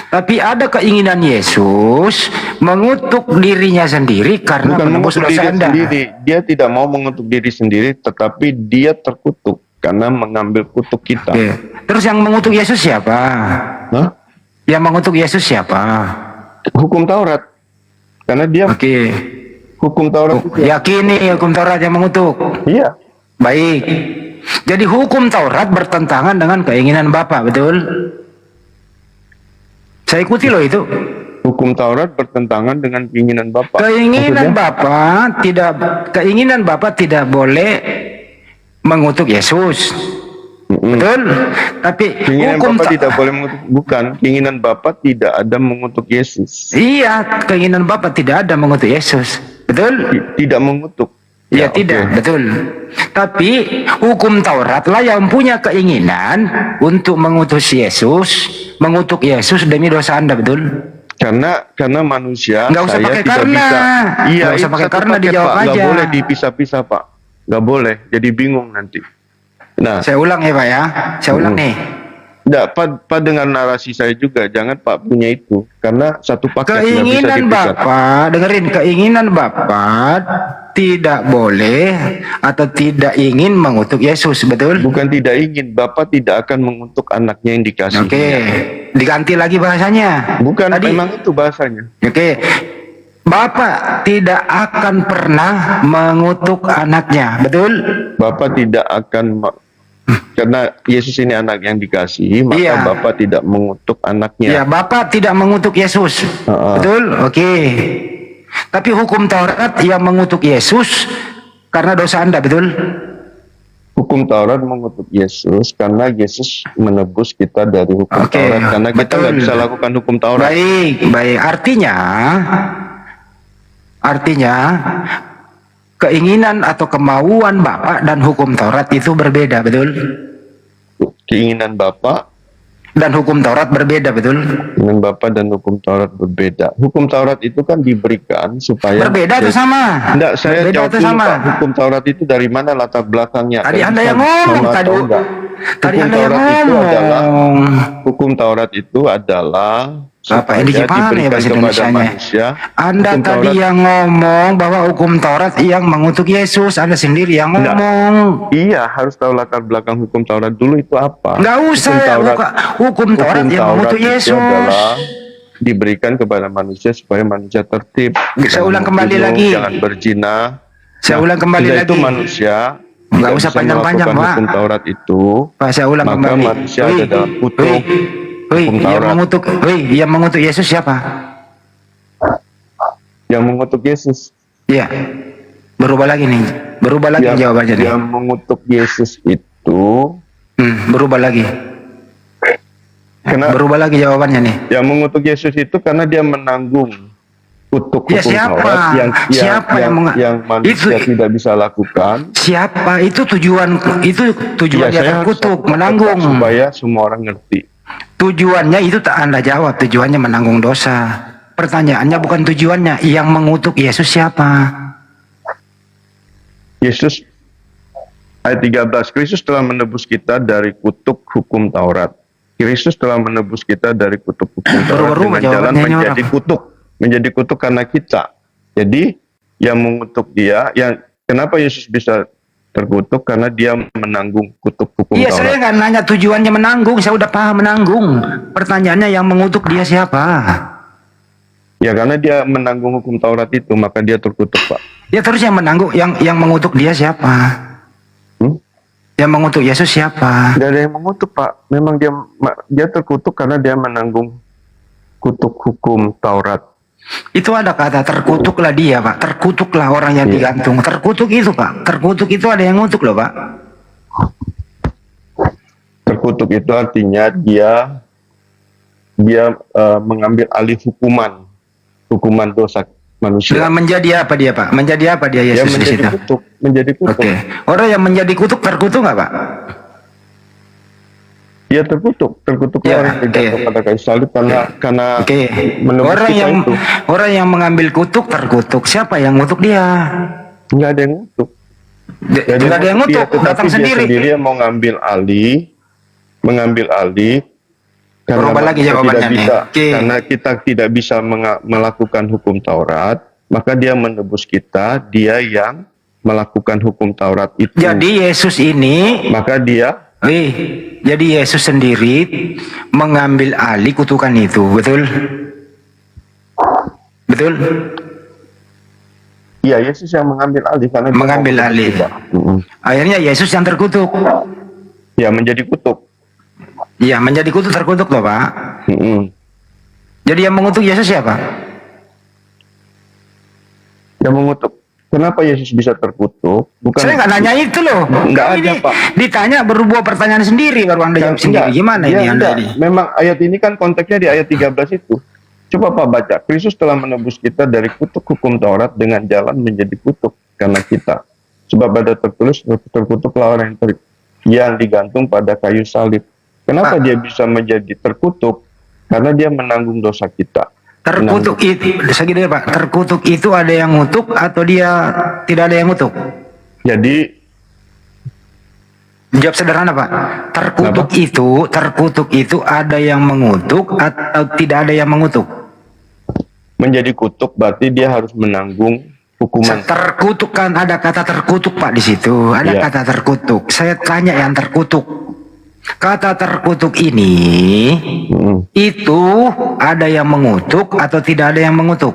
Tapi ada keinginan Yesus mengutuk dirinya sendiri karena Bukan menembus mengutuk dosa diri Anda. sendiri, dia tidak mau mengutuk diri sendiri, tetapi dia terkutuk karena mengambil kutuk kita. Oke. Terus yang mengutuk Yesus siapa? Hah? Yang mengutuk Yesus siapa? Hukum Taurat, karena dia Oke. hukum Taurat. itu- Yakini hukum Taurat yang mengutuk. Iya, Baik. Jadi hukum Taurat bertentangan dengan keinginan Bapak, betul? Saya ikuti loh itu. Hukum Taurat bertentangan dengan keinginan Bapa. Keinginan Maksudnya? Bapak tidak boleh mengutuk Yesus. Betul? Tapi Keinginan hukum Bapa tidak boleh mengutuk, bukan. Keinginan Bapa tidak ada mengutuk Yesus. Iya, keinginan Bapak tidak ada mengutuk Yesus. Betul? Tidak mengutuk. Ya, oke. tidak, betul. Tapi hukum Taurat lah yang punya keinginan untuk mengutus Yesus, mengutuk Yesus demi dosa Anda, betul? Karena manusia Nggak usah saya pakai tidak karena. bisa. Iya, Nggak usah itu pakai satu karena, paket, dijawab Pak. aja. Nggak boleh dipisah-pisah, Pak. Nggak boleh, jadi bingung nanti. Nah, Saya ulang ya, Pak ya. Saya ulang nih. enggak, Pak dengan narasi saya juga, jangan Pak punya itu. Karena satu paket nggak bisa Keinginan dipisah. Bapak, dengerin, keinginan Bapak tidak boleh atau tidak ingin mengutuk Yesus, betul? Bukan tidak ingin, Bapak tidak akan mengutuk anaknya yang dikasih. Oke, diganti lagi bahasanya. Bukan, Tadi. memang itu bahasanya. Oke, Bapak tidak akan pernah mengutuk anaknya, betul? Bapak tidak akan karena Yesus ini anak yang dikasihi, maka Iya. Bapak tidak mengutuk anaknya. Ya, Bapak tidak mengutuk Yesus, betul? Oke. Tapi hukum Taurat yang mengutuk Yesus karena dosa Anda, betul? Hukum Taurat mengutuk Yesus karena Yesus menebus kita dari hukum Oke, Taurat. Karena kita betul. nggak bisa lakukan hukum Taurat. Baik. Artinya keinginan atau kemauan Bapak dan hukum Taurat itu berbeda, betul? Keinginan Bapak Dan hukum Taurat berbeda, betul? dengan Bapak dan hukum Taurat berbeda. Hukum Taurat itu kan diberikan supaya Berbeda atau sama? Enggak, saya Berbeda jawab atau dulu sama? Pak. Hukum Taurat itu dari mana latar belakangnya? Tadi Kan Anda bisa yang ngomong sama tadi. atau enggak? Tadi Hukum Anda yang Taurat itu adalah ngomong. Hukum Taurat itu adalah Apa supaya ini gimana ya diberikan bahasa kepada Indonesianya? manusia. Anda Hukum tadi Taurat- yang ngomong bahwa hukum Taurat yang mengutuk Yesus, Anda sendiri yang Enggak. ngomong. Iya, harus tahu latar belakang hukum Taurat dulu itu apa. Nggak usah ya, hukum Taurat yang mengutuk itu Yesus. adalah diberikan kepada manusia supaya manusia tertib. Saya Jangan ulang kembali membunuh, lagi. Jangan berzina. Saya ulang kembali sudah lagi. itu manusia Nggak tidak usah bisa panjang-panjang, melakukan Pak. hukum Taurat itu. Pak, saya ulang Maka kembali. manusia ada dalam kutuk hukum Taurat. Yang mengutuk Yesus siapa? Yang mengutuk Yesus. Iya. Berubah lagi nih. Berubah lagi jawabannya nih. Yang mengutuk Yesus itu Berubah lagi. karena Berubah lagi jawabannya nih. yang mengutuk Yesus itu karena dia menanggung kutuk Ya, hukum siapa? Taurat Siapa yang yang manusia itu- tidak bisa lakukan. Siapa itu tujuan Ya, dia saya harus terkutuk, lakukan menanggung. supaya semua orang ngerti. Tujuannya itu tak Anda jawab, tujuannya menanggung dosa. Pertanyaannya bukan tujuannya, yang mengutuk Yesus siapa? Yesus ayat 13, Kristus telah menebus kita dari kutuk hukum Taurat. Kristus telah menebus kita dari kutuk hukum Taurat Berubah-ubah dengan jalan jawabannya ini menjadi kutuk. Menjadi kutuk karena kita. Jadi yang mengutuk dia, yang kenapa Yesus bisa terkutuk? Karena dia menanggung kutuk hukum Iya, Taurat. saya nggak nanya tujuannya menanggung, saya udah paham menanggung. Pertanyaannya yang mengutuk dia siapa? Ya karena dia menanggung hukum Taurat itu, maka dia terkutuk, Pak. Ya terus yang menanggung, yang mengutuk dia siapa? Yang mengutuk Yesus siapa? Tidak ada yang mengutuk, Pak. Memang dia terkutuk karena dia menanggung kutuk hukum Taurat. Itu ada kata terkutuklah dia, Pak. Terkutuklah orang yang digantung. Terkutuk itu, Pak. Terkutuk itu ada yang ngutuk loh, Pak. Terkutuk itu artinya dia mengambil alih hukuman dosa manusia. Dengan menjadi apa dia, Pak? Menjadi apa dia Dia Yesus di situ? menjadi kutuk. Oke. Orang yang menjadi kutuk terkutuk nggak, Pak? Dia terkutuk Ya, orang yang tergantung pada kayu salib karena Oke. menebus kita itu. Orang yang mengambil kutuk terkutuk. Siapa yang ngutuk dia? Nggak ada yang ngutuk. Tidak ada yang ngutuk, tetapi datang dia sendiri. sendiri yang mau mengambil alih karena Berubah lagi manusia jawabannya tidak nih. bisa, Oke. karena kita tidak bisa melakukan hukum Taurat, maka dia menebus kita, dia yang melakukan hukum Taurat itu. Jadi Yesus ini, jadi Yesus sendiri mengambil alih kutukan itu, betul? Betul? Iya, Yesus yang mengambil alih karena dia Mengambil mau menebus alih. kita. Akhirnya Yesus yang terkutuk. Ya, menjadi kutuk. Iya, menjadi kutuk terkutuk loh, Pak. Jadi yang mengutuk Yesus siapa? Yang mengutuk. Kenapa Yesus bisa terkutuk? Bukan. Saya nggak nanya itu loh. Enggak Kamu ada, ini Pak. ditanya berbuah pertanyaan sendiri baru Anda jawab sendiri. Gimana Ya, ini Anda enggak. ini? Memang ayat ini kan konteksnya di ayat 13 itu. Coba Pak baca. Kristus telah menebus kita dari kutuk hukum Taurat dengan jalan menjadi kutuk karena kita. Sebab ada tertulis terkutuklah orang yang digantung pada kayu salib. Kenapa Pak. dia bisa menjadi terkutuk? Karena dia menanggung dosa kita. Terkutuk itu, segini Pak. Terkutuk itu ada yang ngutuk atau dia tidak ada yang ngutuk? Jadi Jawab sederhana Pak. Terkutuk itu ada yang mengutuk atau tidak ada yang mengutuk? menjadi kutuk berarti dia harus menanggung hukuman. Terkutuk kan ada kata terkutuk Pak di situ. Ada Iya. kata terkutuk. Saya tanya yang terkutuk. Kata terkutuk ini itu ada yang mengutuk atau tidak ada yang mengutuk?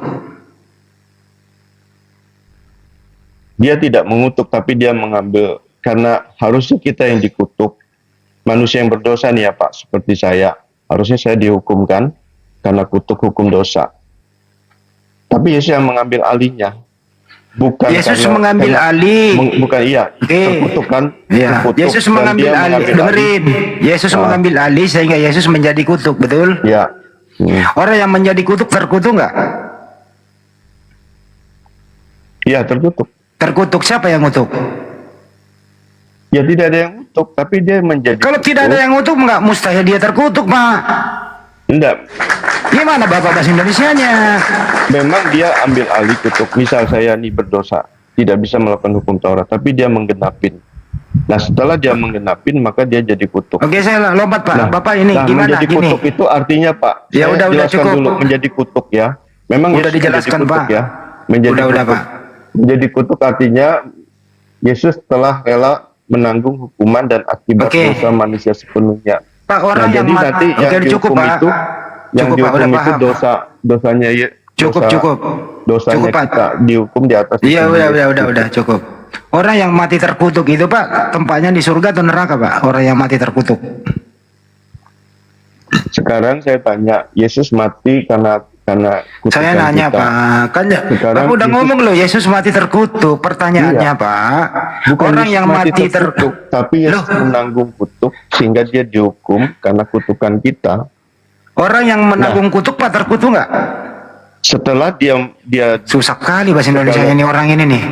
Dia tidak mengutuk tapi dia mengambil, karena harusnya kita yang dikutuk. Manusia yang berdosa nih ya Pak, seperti saya. Harusnya saya dihukumkan karena kutuk hukum dosa. Tapi Yesus yang mengambil alihnya. Bukan Yesus karena- mengambil karena- alih. bukan iya, Oke. terkutuk kan? Ya, Terkutuk, Yesus dan mengambil dia alih. Dengerin. Yesus Ah. mengambil alih sehingga Yesus menjadi kutuk, betul? Ya. Orang yang menjadi kutuk terkutuk nggak? Iya, terkutuk. Terkutuk siapa yang ngutuk? Ya tidak ada yang kutuk, tapi dia menjadi Kalau tidak ada kutuk. yang ngutuk nggak mustahil dia terkutuk, Pak. Enggak. Gimana Bapak bahasa Indonesianya? Memang dia ambil alih kutuk. Misal saya nih berdosa, tidak bisa melakukan hukum Taurat, tapi dia menggenapin. Nah, setelah dia menggenapin, maka dia jadi kutuk. Oke, saya lompat Pak. Nah, Bapak ini nah, gimana menjadi gini? kutuk itu artinya Pak. Ya, saya udah, jelaskan cukup. dulu menjadi kutuk ya. Memang Udah Yesus dijelaskan, menjadi kutuk Pak. ya. Menjadi Udah, kutuk. Pak. Menjadi kutuk artinya Yesus telah rela menanggung hukuman dan akibat Oke. dosa manusia sepenuhnya. Pak, orang yang jadi nanti Oke, yang cukup, dihukum Pak. itu, yang Cukup, Pak, dihukum udah itu paham. dosanya Cukup, cukup. dosanya Cukup, Pak. kita dihukum di atas. Iya, itu. udah, cukup. Orang yang mati terkutuk itu Pak, tempatnya di surga atau neraka Pak? Orang yang mati terkutuk. Sekarang saya tanya, Yesus mati karena kutukan Saya nanya kita. Pak, kan Sekarang Bapak udah Yesus- ngomong loh Yesus mati terkutuk. Pertanyaannya Iya. Pak, Bukan orang Yesus yang mati terkutuk, tapi Yesus menanggung kutuk sehingga dia dihukum karena kutukan kita. orang yang menanggung Nah. kutuk Pak terkutuk nggak? Setelah dia Susah kali bahasa Indonesia ini orang ini nih.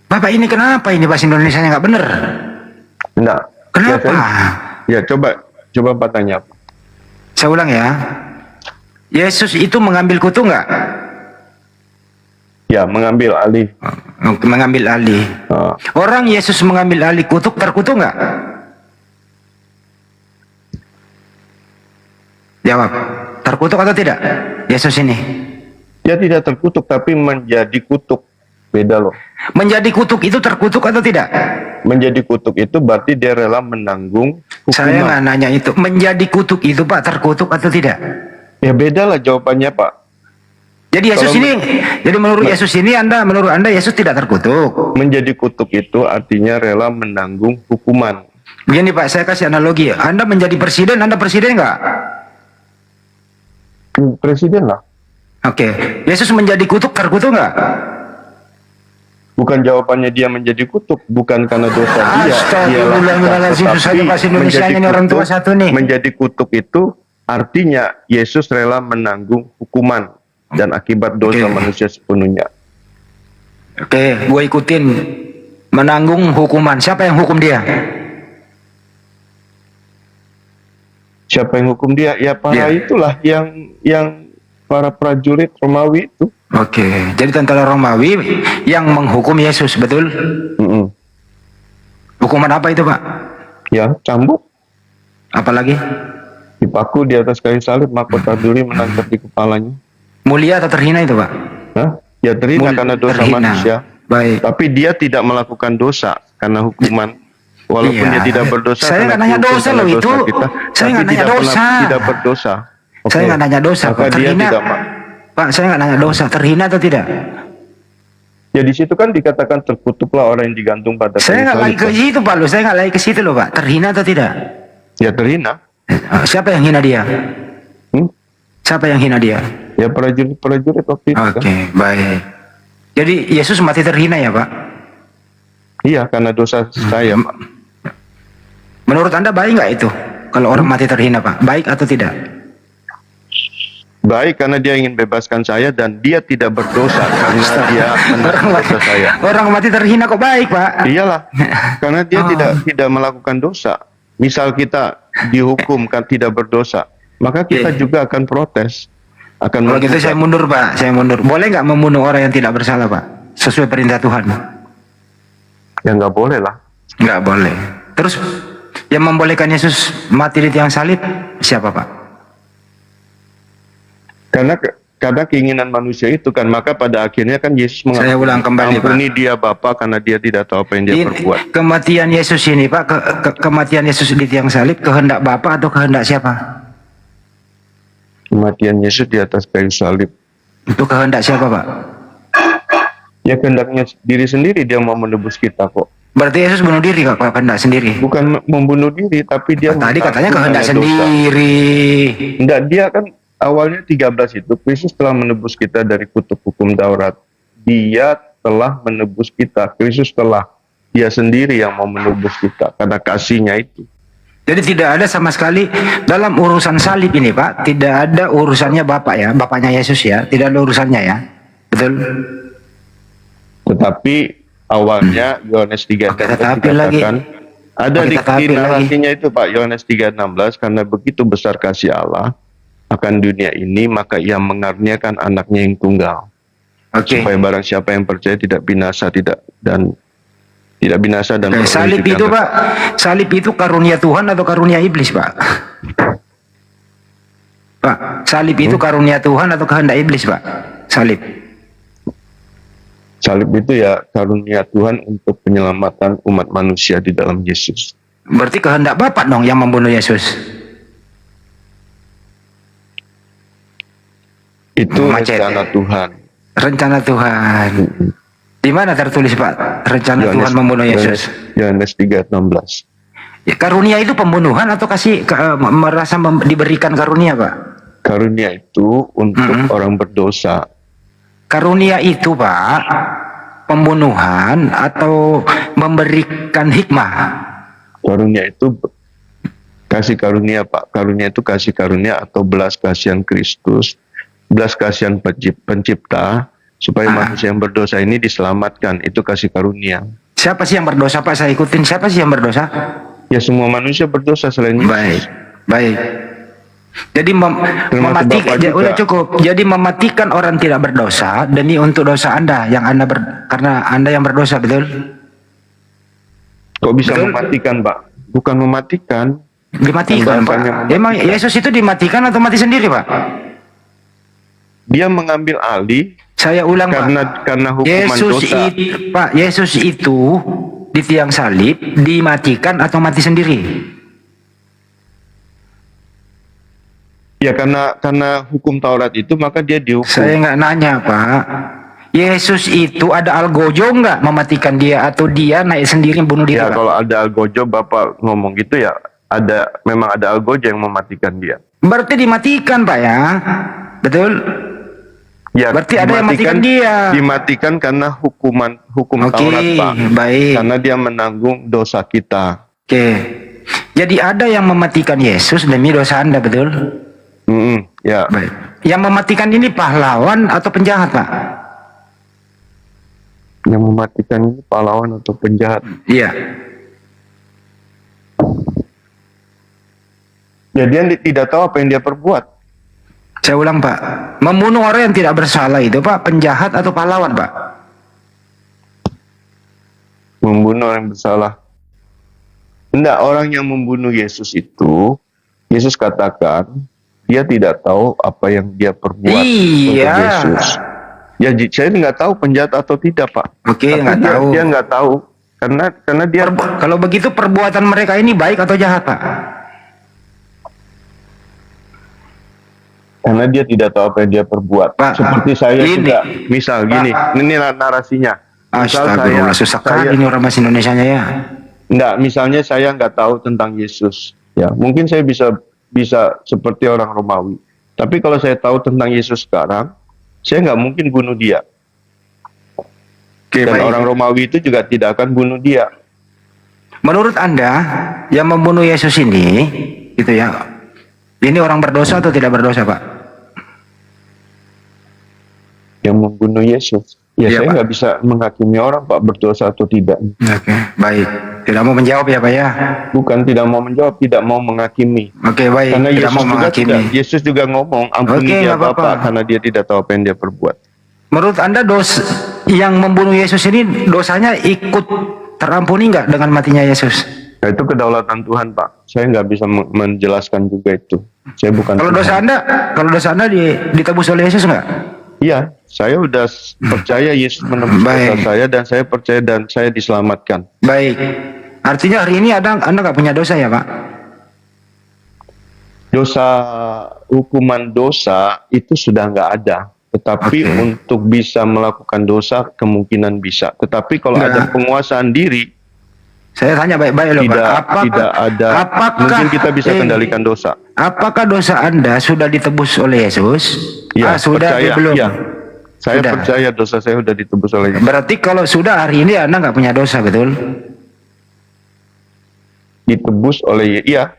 Bapak ini kenapa ini bahasa Indonesia nggak bener? enggak. Kenapa? Ya coba Pak tanya. Saya ulang ya. Yesus itu mengambil kutuk nggak? Ya, mengambil alih. Mengambil alih. Ah, Orang Yesus mengambil alih kutuk terkutuk nggak? Jawab. Terkutuk atau tidak? Yesus ini. dia tidak terkutuk tapi menjadi kutuk. Beda loh. Menjadi kutuk itu terkutuk atau tidak? Menjadi kutuk itu berarti dia rela menanggung Saya hukuman. nggak nanya itu. Menjadi kutuk itu Pak terkutuk atau tidak? Ya beda lah jawabannya Pak. Jadi Yesus Kalau- ini, jadi menurut Yesus ini menurut Anda Yesus tidak terkutuk. Menjadi kutuk itu artinya rela menanggung hukuman. Begini Pak, saya kasih analogi. Anda menjadi presiden, Anda presiden nggak? Presiden lah. Oke. Yesus menjadi kutuk terkutuk nggak? Bukan jawabannya dia menjadi kutuk, bukan karena dosa dia. Astagfirullahaladzim, susah Tetapi bahasa Indonesia menjadi ini orang tua kutuk- satu nih. Menjadi kutuk itu artinya Yesus rela menanggung hukuman dan akibat dosa Oke. manusia sepenuhnya. Oke, gue ikutin. Menanggung hukuman. Siapa yang hukum dia? Siapa yang hukum dia? Ya para Dia. itulah yang para prajurit Romawi itu. Oke, jadi tentara Romawi yang menghukum Yesus, betul? Mm-mm. Hukuman apa itu Pak? Ya, cambuk, Apalagi? dipaku di atas kayu salib, mahkota duri menangkap di kepalanya. Mulia atau terhina itu Pak? Hah? Ya terhina karena dosa terhina. manusia. Baik. Tapi dia tidak melakukan dosa karena hukuman. Walaupun Iya. dia tidak berdosa. Saya karena nggak nanya dihukum dosa karena loh itu. kita, Saya tapi nggak nanya tidak pernah- dosa. Tidak berdosa. Saya Oke. nggak nanya dosa Maka Pak. dia Terhina. tidak Pak, saya nggak nanya dosa. Terhina atau tidak? Ya di situ kan dikatakan terkutuklah orang yang digantung pada Saya kayu nggak lagi salib, ke Pak. situ Pak loh. Saya nggak lagi ke situ loh Pak. Terhina atau tidak? Ya terhina. Siapa yang hina dia? Hmm? Siapa yang hina dia? Ya prajurit-prajurit waktu itu Oke, kan. baik. Jadi Yesus mati terhina ya, Pak? Iya, karena dosa saya, Pak. Menurut Anda baik nggak itu? Kalau orang mati terhina, Pak, baik atau tidak? Baik, karena dia ingin bebaskan saya dan dia tidak berdosa karena dia menanggung dosa saya. Orang mati terhina kok baik, Pak? Iyalah, karena dia tidak melakukan dosa. Misal kita dihukum kan tidak berdosa, maka kita Iya. juga akan protes. Akan Kalau gitu menggugat. saya mundur, Pak. Saya mundur. Boleh nggak membunuh orang yang tidak bersalah, Pak? Sesuai perintah Tuhan? Ya nggak boleh lah. Nggak boleh. Terus yang membolehkan Yesus mati di tiang salib siapa, Pak? Karena keinginan manusia itu kan, maka pada akhirnya kan Yesus Saya ulang kembali, Pak. ampuni dia Bapa karena dia tidak tahu apa yang dia perbuat. Kematian Yesus ini, Pak, kematian Yesus di tiang salib kehendak Bapa atau kehendak siapa? Kematian Yesus di atas kayu salib. Itu kehendak siapa, Pak? Ya kehendaknya diri sendiri, dia mau menebus kita kok. Berarti Yesus bunuh diri, Kak, kehendak sendiri. Bukan membunuh diri, tapi dia Tadi katanya mengaku kehendak hanya dosa. sendiri. Enggak, dia kan awalnya 13 itu Kristus telah menebus kita dari kutuk hukum Taurat. Dia telah menebus kita. Kristus telah, dia sendiri yang mau menebus kita karena kasihnya itu. Jadi tidak ada sama sekali dalam urusan salib ini, Pak, tidak ada urusannya Bapak ya, Bapaknya Yesus ya, tidak ada urusannya ya. Betul? Tetapi awalnya Yohanes 3 Oke, tetapi lagi. ada Oke, di tetapi narasinya itu Pak, Yohanes 3:16, karena begitu besar kasih Allah akan dunia ini, maka ia mengaruniakan anaknya yang tunggal. Oke. Supaya barang siapa yang percaya tidak binasa tidak binasa dan Oke, beroleh salib hidup itu, yang Pak, salib itu karunia Tuhan atau karunia iblis, Pak? Pak, salib itu karunia Tuhan atau kehendak iblis, Pak? Salib. Salib itu ya karunia Tuhan untuk penyelamatan umat manusia di dalam Yesus. Berarti kehendak Bapak dong yang membunuh Yesus. Itu Macet. rencana Tuhan. Rencana Tuhan. Di mana tertulis, Pak, rencana Tuhan membunuh Yesus? Yohanes 3:16. Ya, karunia itu pembunuhan atau merasa diberikan karunia, Pak? Karunia itu untuk orang berdosa. Karunia itu, Pak, pembunuhan atau memberikan hikmah? Karunia itu kasih karunia, Pak. Karunia itu kasih karunia atau belas kasihan Kristus, belas kasihan pencipta, supaya manusia yang berdosa ini diselamatkan. Itu kasih karunia. Siapa sih yang berdosa, Pak? Saya ikutin. Siapa sih yang berdosa? Ya semua manusia berdosa selain Yesus. Baik, baik. Jadi mematikan, Bapak juga. udah cukup. Jadi mematikan orang tidak berdosa demi untuk dosa Anda yang karena Anda yang berdosa, betul? Kok bisa Betul. mematikan, Pak? Bukan mematikan. Dimatikan, Pak. Bahasanya mematikan. Emang Yesus itu dimatikan atau mati sendiri, Pak? Dia mengambil alih Saya ulang, Pak. karena hukuman Yesus dosa. Pak, Yesus itu di tiang salib dimatikan atau mati sendiri? Ya karena hukum Taurat itu maka dia dihukum. Saya nggak nanya, Pak. Yesus itu ada algojo nggak mematikan dia atau dia naik sendiri bunuh diri, Ya Pak? kalau ada algojo Bapak ngomong gitu ya memang ada algojo yang mematikan dia. Berarti dimatikan, Pak ya? Betul? Ya, Berarti ada yang matikan dia. Dimatikan karena hukum Oke, Taurat, Pak. baik. Karena dia menanggung dosa kita. Oke. Jadi ada yang mematikan Yesus demi dosa Anda, betul? Ya. Baik. Yang mematikan ini pahlawan atau penjahat, Pak? Yang mematikan ini pahlawan atau penjahat. Iya. Ya dia tidak tahu apa yang dia perbuat. Saya ulang, Pak. Membunuh orang yang tidak bersalah itu, Pak, penjahat atau pahlawan, Pak? Membunuh orang yang bersalah. Enggak, orang yang membunuh Yesus itu, Yesus katakan, dia tidak tahu apa yang dia perbuat untuk Iya. Yesus. Ya, saya nggak tahu penjahat atau tidak, Pak. Oke, Tapi nggak tahu. Dia nggak tahu karena dia Kalau begitu perbuatan mereka ini baik atau jahat, Pak? karena dia tidak tahu apa yang dia perbuat. Pak, Seperti saya ini. juga. Misal Pak. gini, ini narasinya. Misal Astagfirullah, susah kali ini orang bahasa Indonesianya ya. misalnya saya nggak tahu tentang Yesus. Ya, mungkin saya bisa seperti orang Romawi. Tapi kalau saya tahu tentang Yesus sekarang, saya nggak mungkin bunuh dia. Oke, Dan baik. orang Romawi itu juga tidak akan bunuh dia. Menurut Anda yang membunuh Yesus ini, gitu ya, ini orang berdosa atau tidak berdosa, Pak? Yang membunuh Yesus. Ya, Iya, saya Pak. nggak bisa menghakimi orang, Pak, berdosa atau tidak. Oke, baik. Tidak mau menjawab ya, Pak ya? Bukan tidak mau menjawab, tidak mau menghakimi. Oke, baik. Karena Tidak Yesus mau juga menghakimi. Yesus juga ngomong, ampuni Oke, dia nggak apa-apa. Bapa, karena dia tidak tahu apa yang dia perbuat. Menurut Anda yang membunuh Yesus ini dosanya ikut terampuni nggak dengan matinya Yesus? Nah, itu kedaulatan Tuhan, Pak. Saya nggak bisa menjelaskan juga itu. Saya bukan Kalau Tuhan. kalau dosa Anda ditebus oleh Yesus nggak? Iya, saya udah percaya Yesus menebus dosa Baik. saya, dan saya percaya dan saya diselamatkan. Baik. Artinya hari ini Anda nggak punya dosa ya, Pak? Hukuman dosa itu sudah nggak ada. Tetapi Oke. untuk bisa melakukan dosa kemungkinan bisa. Tetapi kalau Nggak. ada penguasaan diri, Saya tanya baik-baik loh, Pak. tidak ada. Mungkin kita bisa kendalikan dosa. Apakah dosa Anda sudah ditebus oleh Yesus? Ya, Sudah percaya. atau belum? Ya. Saya Sudah. percaya dosa saya sudah ditebus oleh Yesus. Berarti kalau sudah hari ini Anda nggak punya dosa, betul? Ditebus oleh iya.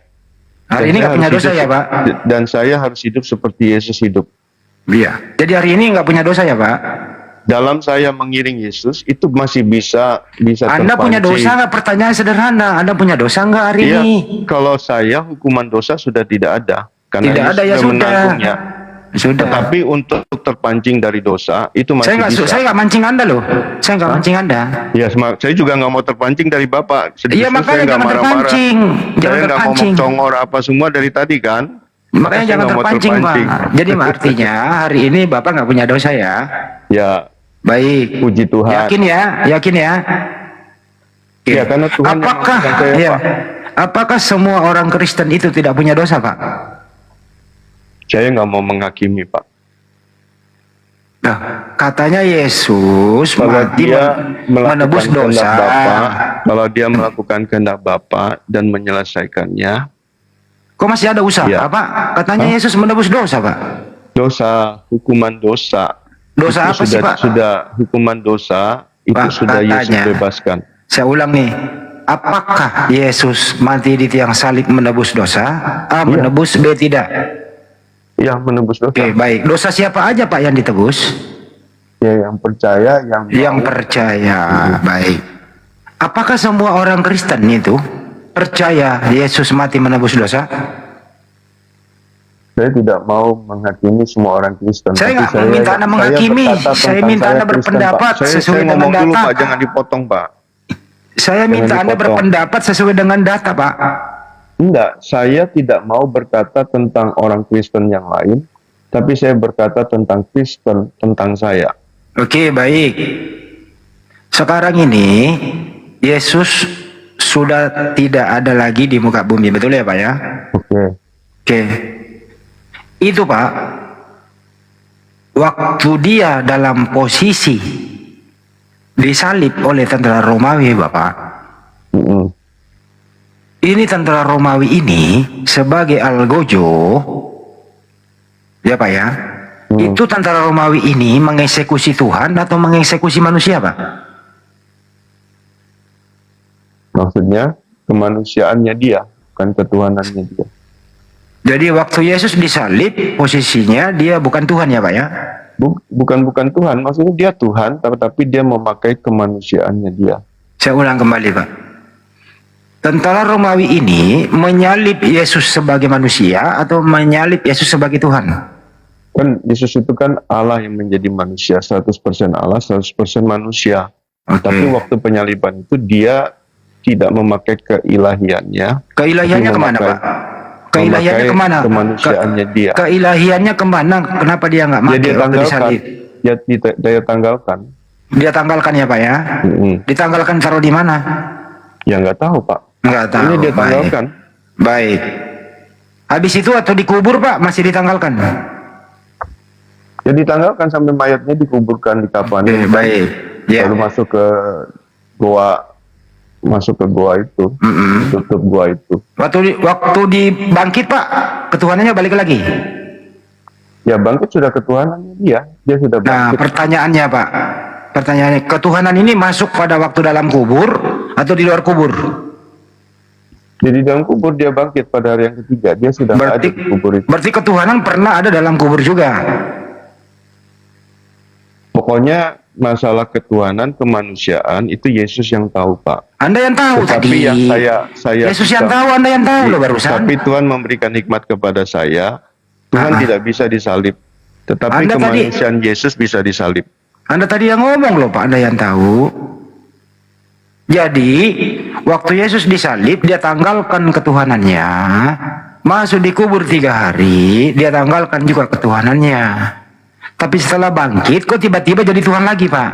Hari Dan ini saya nggak punya harus dosa hidup ya, Pak? Dan saya harus hidup seperti Yesus hidup. Iya. Jadi hari ini nggak punya dosa ya, Pak? Dalam saya mengiring Yesus itu masih bisa Anda punya terpancing. dosa nggak? Pertanyaan sederhana. Anda punya dosa nggak hari Iya, ini? kalau saya hukuman dosa sudah tidak ada karena Tidak Yesus ada ya, sudah. menanggungnya. Sudah. Tetapi untuk terpancing dari dosa itu masih bisa. Saya nggak mancing Anda loh. Saya nggak mancing Anda. Ya, saya juga nggak mau terpancing dari Bapak. Iya, makanya saya nggak jangan marah-marah. terpancing. Jangan Saya nggak ngomong terpancing. congor apa semua dari tadi kan. Makanya Saya jangan nggak mau terpancing, Pak. Jadi artinya hari ini Bapak nggak punya dosa ya? Ya, Baik. puji Tuhan. Yakin ya? Yakin ya? Oke. Ya, karena Tuhan yang Apakah mampukan saya, ya, Pak. apakah semua orang Kristen itu tidak punya dosa, Pak? Saya nggak mau menghakimi, Pak. Nah, katanya Yesus Kalau mati dia menebus melakukan dosa. kehendak Bapa, kalau dia melakukan kehendak Bapa dan menyelesaikannya, Kok masih ada usaha, Iya. Pak? Katanya Yesus menebus dosa, Pak. hukuman dosa. Dosa itu apa sih, Pak? Sudah hukuman dosa itu Pak, sudah Yesus katanya. bebaskan. Saya ulang nih. Apakah Yesus mati di tiang salib menebus dosa? A. Menebus, B. Tidak. Ya, menebus dosa. Oke, baik. Dosa siapa aja, Pak, yang ditebus? Ya, yang percaya, Yang percaya. Baik. Apakah semua orang Kristen itu percaya Yesus mati menebus dosa? Saya tidak mau menghakimi semua orang Kristen. Saya tapi nggak minta Anda menghakimi. berkata Saya tentang minta Anda Kristen, berpendapat Pak. Saya sesuai dengan ngomong dulu, data. Pak, jangan dipotong, Pak. Saya Jangan minta Anda dipotong. berpendapat sesuai dengan data, Pak. Enggak, saya tidak mau berkata tentang orang Kristen yang lain, tapi saya berkata tentang Kristen, tentang saya. Oke, baik. Sekarang ini Yesus sudah tidak ada lagi di muka bumi, betul ya, Pak ya? Oke. Oke. Itu, Pak, waktu dia dalam posisi disalib oleh tentara Romawi, Bapak. Mm-mm. Ini tentara Romawi ini sebagai algojo, ya Pak ya, itu tentara Romawi ini mengeksekusi Tuhan atau mengeksekusi manusia, Pak? Maksudnya kemanusiaannya dia, bukan ketuhanannya dia. Jadi waktu Yesus disalib, posisinya dia bukan Tuhan ya Pak ya? Bukan Tuhan, maksudnya dia Tuhan, tapi dia memakai kemanusiaannya dia. Saya ulang kembali, Pak. Tentara Romawi ini menyalib Yesus sebagai manusia atau menyalib Yesus sebagai Tuhan? Kan Yesus itu kan Allah yang menjadi manusia, 100% Allah, 100% manusia. Oke. Tapi waktu penyaliban itu dia tidak memakai keilahiannya. Keilahiannya tapi kemana, memakai- Pak? Keilahiannya memakai kemana? Kemanusiaannya dia. Keilahiannya kemana? Kenapa dia nggak Ya mati dia waktu tanggalkan. disalib? Dia tanggalkan. Dia tanggalkan ya Pak ya? Ditanggalkan taruh di mana? Ya nggak tahu, Pak. Nggak tahu. Ini dia Baik. tanggalkan. Baik. Habis itu atau dikubur, Pak? Masih ditanggalkan? Ya ditanggalkan sampai mayatnya dikuburkan di kafan. Oke, baik. Ya. Lalu masuk ke gua itu, tutup gua itu. Waktu dibangkit, Pak, ketuhanannya balik lagi. Ya bangkit sudah ketuhanannya dia. Dia sudah Nah, bangkit. pertanyaannya Pak, pertanyaannya ketuhanan ini masuk pada waktu dalam kubur atau di luar kubur? Jadi dalam kubur dia bangkit pada hari yang ketiga. Dia sudah nggak ada Berarti, di kubur itu. berarti ketuhanan pernah ada dalam kubur juga. Pokoknya masalah ketuhanan, kemanusiaan itu Yesus yang tahu, Pak. Anda yang tahu Tetapi tadi. yang saya Yesus yang bisa- tahu, Anda yang tahu loh barusan. Tapi Tuhan memberikan hikmat kepada saya. Tuhan tidak bisa disalib. Tetapi Anda tadi- kemanusiaan Yesus bisa disalib. Anda tadi yang ngomong loh Pak, Anda yang tahu. Jadi, waktu Yesus disalib, dia tanggalkan ketuhanannya. Masuk di kubur 3 hari, dia tanggalkan juga ketuhanannya. Tapi setelah bangkit, kok tiba-tiba jadi Tuhan lagi Pak?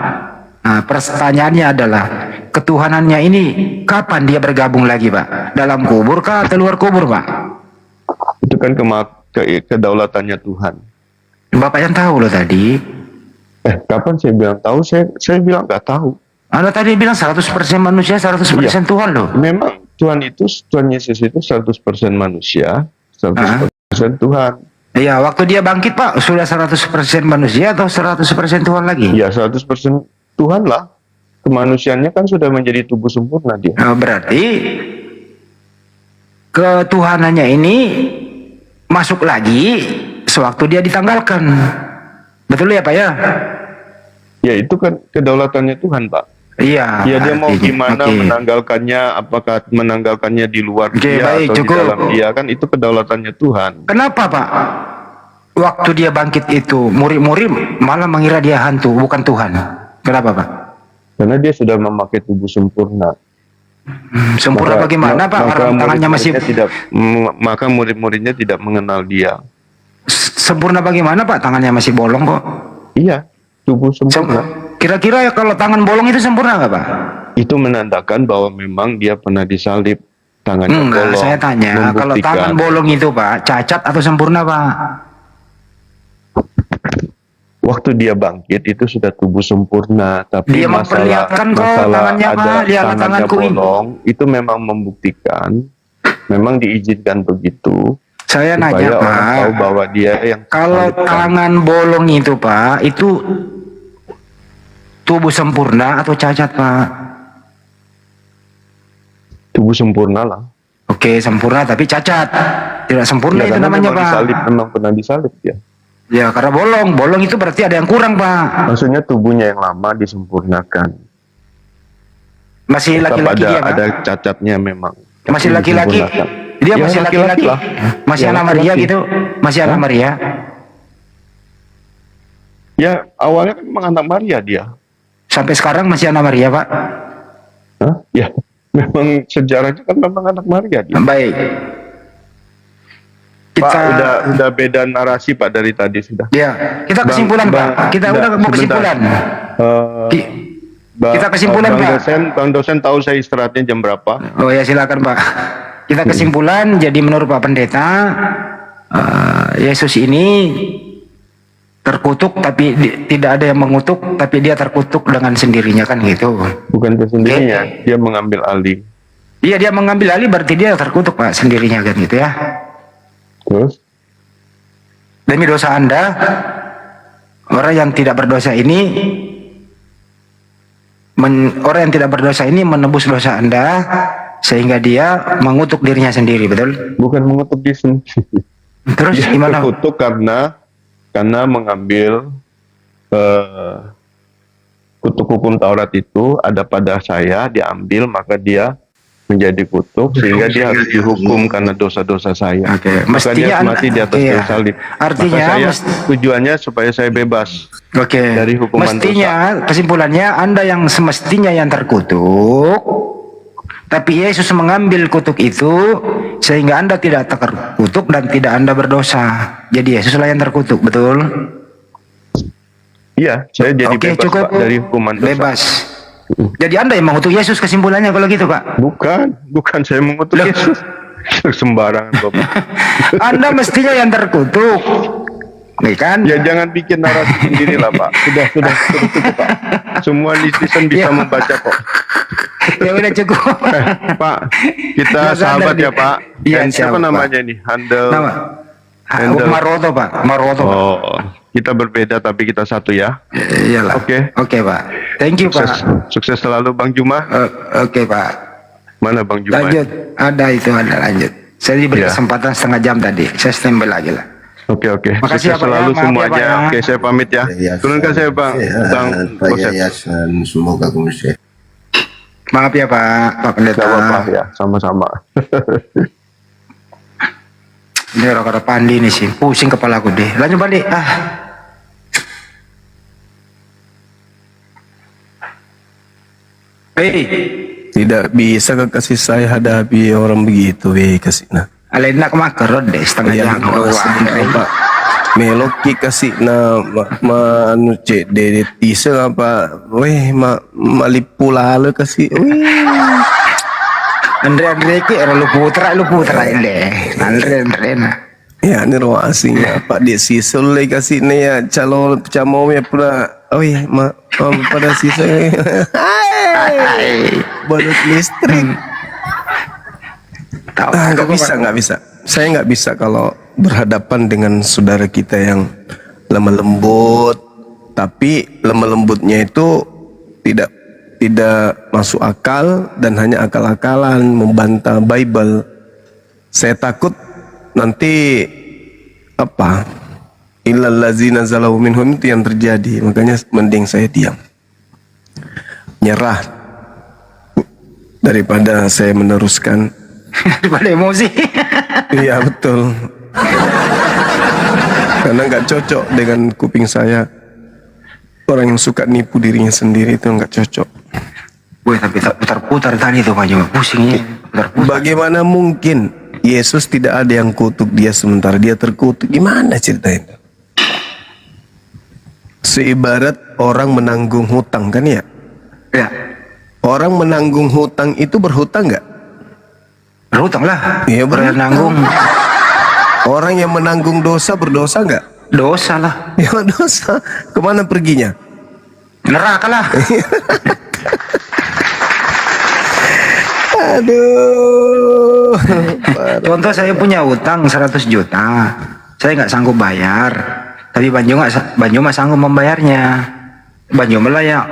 Nah, pertanyaannya adalah, ketuhanannya ini kapan dia bergabung lagi Pak? Dalam kubur kah atau luar kubur Pak? Itu kan kedaulatannya Tuhan. Bapak yang tahu loh tadi. Kapan saya bilang tahu? Saya bilang nggak tahu. Anda tadi bilang 100% manusia, 100% Tuhan loh. Memang Tuhan Yesus itu 100% manusia, 100% Tuhan. Iya, waktu dia bangkit Pak, sudah 100% manusia atau 100% Tuhan lagi? Ya 100% Tuhan lah. Kemanusiaannya kan sudah menjadi tubuh sempurna dia. Nah, berarti ketuhanannya ini masuk lagi sewaktu dia ditanggalkan. Betul ya Pak ya? Ya itu kan kedaulatannya Tuhan, Pak. Iya. Ya dia mau artinya- gimana oke. menanggalkannya, apakah menanggalkannya di luar Oke, dia baik, atau cukup. di dalam dia, kan itu kedaulatannya Tuhan. Kenapa Pak? Waktu dia bangkit itu, murid-murid malah mengira dia hantu, bukan Tuhan. Kenapa Pak? Karena dia sudah memakai tubuh sempurna. Sempurna bagaimana Pak? Orang tangannya masih maka murid-muridnya tidak mengenal dia. sempurna bagaimana Pak? Tangannya masih bolong kok. Iya, tubuh sempurna. Kira-kira ya kalau tangan bolong itu sempurna nggak Pak? Itu menandakan bahwa memang dia pernah disalib, tangannya Enggak, bolong. saya tanya, kalau membuktikan. tangan bolong itu Pak, cacat atau sempurna Pak? Waktu dia bangkit itu sudah tubuh sempurna, tapi Dia memperlihatkan kok tangannya, Pak. ada Lihatlah tangannya tanganku ini. bolong, itu memang membuktikan, memang diizinkan begitu. Saya Supaya nanya orang Pak, tahu bahwa dia yang kalau disalibkan. tangan bolong itu Pak, itu tubuh sempurna atau cacat Pak? Tubuh sempurna lah. Oke, sempurna tapi cacat. Tidak sempurna itu karena namanya memang Pak. disalib, memang pernah disalib dia. Ya karena bolong itu berarti ada yang kurang Pak. Maksudnya tubuhnya yang lama disempurnakan. Masih Tetap laki-laki dia Pak? ada cacatnya memang. Masih Tapi laki-laki? disempurnakan. Dia Ya, masih laki-laki? lah. Masih Ya, anak Maria laki-laki. gitu? Masih anak Hah? Maria? Ya awalnya kan memang anak Maria dia. Sampai sekarang masih anak Maria Pak? Hah? Ya memang sejarahnya kan memang anak Maria dia. Baik. Kita Pak udah beda narasi Pak dari tadi sudah. ya, kita kesimpulan Pak. Kita udah mau sebentar. kesimpulan. Eh, kita kesimpulan, Pak. Bang dosen tahu saya istirahatnya jam berapa? Oh ya silakan Pak. Kita kesimpulan jadi menurut Pak Pendeta Yesus ini terkutuk tapi tidak ada yang mengutuk tapi dia terkutuk dengan sendirinya kan gitu. Bukan sendirinya, dia mengambil alih. Iya dia mengambil alih berarti dia terkutuk Pak sendirinya kan gitu ya. Terus Demi dosa Anda, orang yang tidak berdosa ini orang yang tidak berdosa ini menebus dosa Anda sehingga dia mengutuk dirinya sendiri, betul? bukan mengutuk dia sendiri. Terus Dia gimana? terkutuk karena mengambil kutuk hukum Taurat itu ada pada saya, diambil, maka dia menjadi kutuk sehingga dia harus dihukum karena dosa-dosa saya. Oke, Maka dia mestinya harus mati di atas iya. kayu salib. Artinya Maka saya tujuannya supaya saya bebas. Oke. dari hukuman Mestinya kesimpulannya Anda yang semestinya yang terkutuk, tapi Yesus mengambil kutuk itu sehingga Anda tidak terkutuk dan tidak Anda berdosa. Jadi Yesuslah yang terkutuk, betul? Iya, saya jadi Oke, bebas cukup. Pak, dari hukuman dosa. Bebas. Jadi Anda yang mengutuk Yesus kesimpulannya kalau gitu, Pak. Bukan saya mengutuk Loh. Yesus. Sembarangan Bapak. Anda mestinya yang terkutuk. Nih kan? Ya jangan bikin narasi sendiri lah Pak. Sudah cukup Pak. Semua netizen bisa Ya. membaca kok. Ya udah cukup. Pak, kita Ya, sahabat sadar ya nih. Pak. Iya, Dan siapa siapa, namanya ini? Handle Nama Handle. Maroto Pak, Maroto Pak. Oh, kita berbeda tapi kita satu ya. Iyalah. Oke. Oke Pak. Thank you Sukses, Pak. sukses selalu Bang Juma. Oke Pak. Mana Bang Juma? Lanjut. Ada itu ada lanjut. Saya diberi Ya. kesempatan setengah jam tadi. Saya standby lagi lah. Oke. Makasih ya, Sukses Pak, ya. selalu Maaf ya, semuanya. Pak, ya. Oke, saya pamit ya. Turunkan saya Bang. Bang Bosep. Semoga kondusif. Maaf ya Pak, Pak Pendeta. Gak apa-apa ya, sama-sama. Ini orang-orang Pandi nih sih, pusing kepala aku deh. Lanjut balik. Hei, Tidak bisa kasih saya hadapi orang begitu, kasih nah. alena kemakerot deh setengah Ya, jam doang. Pak. Meloki kasih na anu cek de tisa apa, malipula kasih, Andre ki era lu putra deh. Andre nah. ya ini ruang asingnya Pak dia sisul lagi kasih nih ya calon pecamau ya pula, pada sisa, balut listrik. Tahu Nggak bisa. Saya nggak bisa kalau berhadapan dengan saudara kita yang lemah lembut, tapi lemah lembutnya itu tidak masuk akal dan hanya akal-akalan membantah Bible. Saya takut nanti apa? Illal ladzina zalau minhum itu yang terjadi. Makanya mending saya diam. Nyerah daripada saya meneruskan. Daripada emosi. Iya betul. Karena nggak cocok dengan kuping saya. Orang yang suka nipu dirinya sendiri itu nggak cocok. Wih, tapi tak putar-putar tadi tuh Pak Juma, pusingnya. Putar-putar. Bagaimana mungkin Yesus tidak ada yang kutuk dia sementara dia terkutuk? Gimana ceritanya? Seibarat orang menanggung hutang kan ya? Ya, Orang menanggung hutang itu berhutang nggak? berhutang lah. Iya, Orang berhutang. nanggung Orang yang menanggung dosa berdosa nggak? dosa lah. Ya dosa. Kemana perginya? Neraka lah. Aduh. Contoh saya punya utang 100 juta. Saya nggak sanggup bayar. Tapi Banjuma sanggup membayarnya. Banjuma lah yang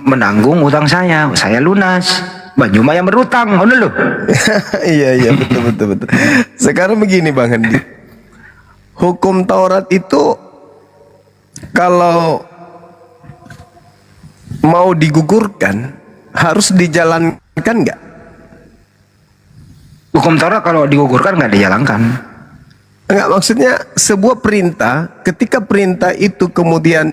menanggung utang saya. Saya lunas. Banjuma yang berutang. Mana lu? Iya betul. Sekarang begini Bang Handi. Hukum Taurat itu kalau mau digugurkan harus dijalankan nggak? Hukum Taurat kalau digugurkan nggak dijalankan. Enggak, maksudnya sebuah perintah, ketika perintah itu kemudian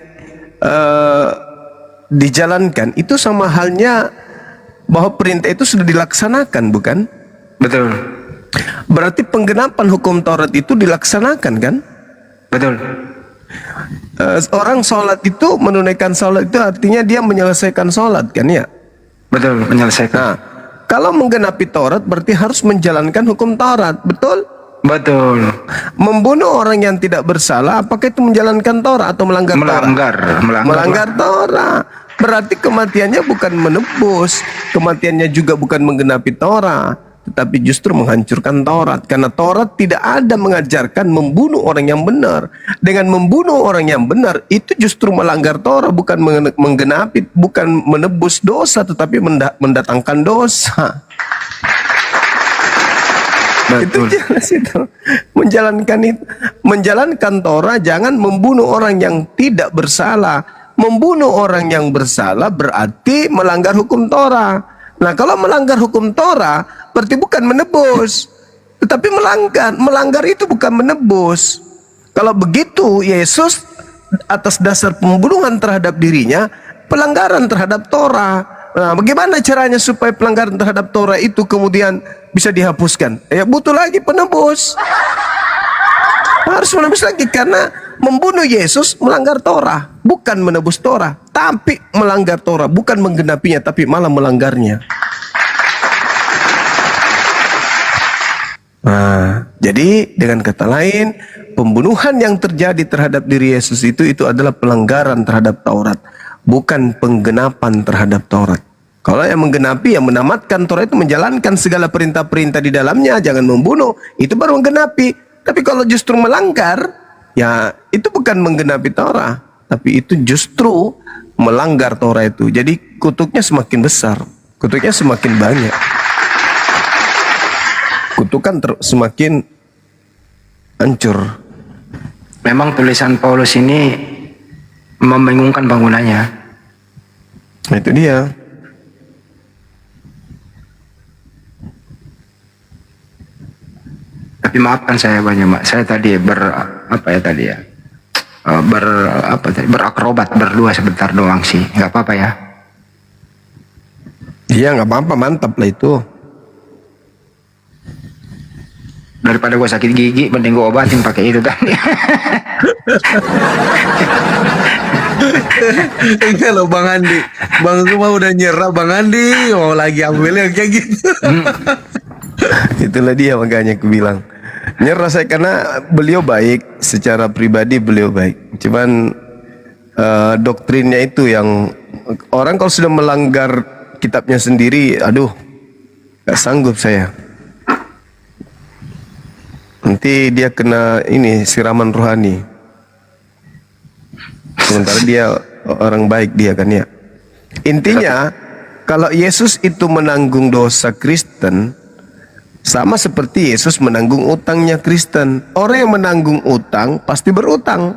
dijalankan, itu sama halnya bahwa perintah itu sudah dilaksanakan, bukan? Betul. Berarti penggenapan hukum Taurat itu dilaksanakan, kan? Betul. Orang sholat itu, menunaikan sholat itu artinya dia menyelesaikan sholat, kan ya? Betul, menyelesaikan. Nah, kalau menggenapi Taurat berarti harus menjalankan hukum Taurat, betul? Betul. Membunuh orang yang tidak bersalah, apakah itu menjalankan Taurat atau melanggar Taurat? Melanggar Taurat. Berarti kematiannya bukan menebus, kematiannya juga bukan menggenapi Taurat, tetapi justru menghancurkan Taurat. Karena Taurat tidak ada mengajarkan membunuh orang yang benar. Dengan membunuh orang yang benar itu justru melanggar Taurat, bukan menggenapi, bukan menebus dosa, tetapi mendatangkan dosa. Itu jelas itu. Menjalankan Torah, jangan membunuh orang yang tidak bersalah. Membunuh orang yang bersalah berarti melanggar hukum Torah. Nah, kalau melanggar hukum Torah berarti bukan menebus, tetapi melanggar. Melanggar itu bukan menebus. Kalau begitu Yesus atas dasar pembunuhan terhadap dirinya, pelanggaran terhadap Torah. Nah, bagaimana caranya supaya pelanggaran terhadap Torah itu kemudian bisa dihapuskan? Ya butuh lagi penebus. Harus menebus lagi karena membunuh Yesus melanggar Torah, bukan menebus Torah, tapi melanggar Torah, bukan menggenapinya, tapi malah melanggarnya. Nah, jadi dengan kata lain, pembunuhan yang terjadi terhadap diri Yesus itu adalah pelanggaran terhadap Taurat, bukan penggenapan terhadap Taurat. Kalau yang menggenapi, yang menamatkan Taurat itu menjalankan segala perintah-perintah di dalamnya, jangan membunuh, itu baru menggenapi. Tapi kalau justru melanggar, ya itu bukan menggenapi Torah, tapi itu justru melanggar Torah itu. Jadi kutuknya semakin besar, kutuknya semakin banyak, kutukan semakin hancur. Memang tulisan Paulus ini membingungkan bangunannya. Nah, itu dia. Tapi maafkan saya banyak, Mak. Saya tadi berakrobat berdua sebentar doang sih. Nggak apa-apa ya. Iya, nggak apa-apa, mantap lah itu. Daripada gue sakit gigi, mending gue obatin pakai itu tadi. Kalau Bang Andi, Bang semua udah nyerah, Bang Andi mau lagi ambil yang kayak gitu. Itulah dia makanya aku bilang nyerah saya, karena beliau baik secara pribadi, beliau baik. Cuman doktrinnya itu yang orang kalau sudah melanggar kitabnya sendiri, aduh, gak sanggup saya. Nanti dia kena ini siraman rohani. Sementara dia orang baik dia kan ya. Intinya kalau Yesus itu menanggung dosa Kristen, sama seperti Yesus menanggung utangnya Kristen. Orang yang menanggung utang pasti berutang.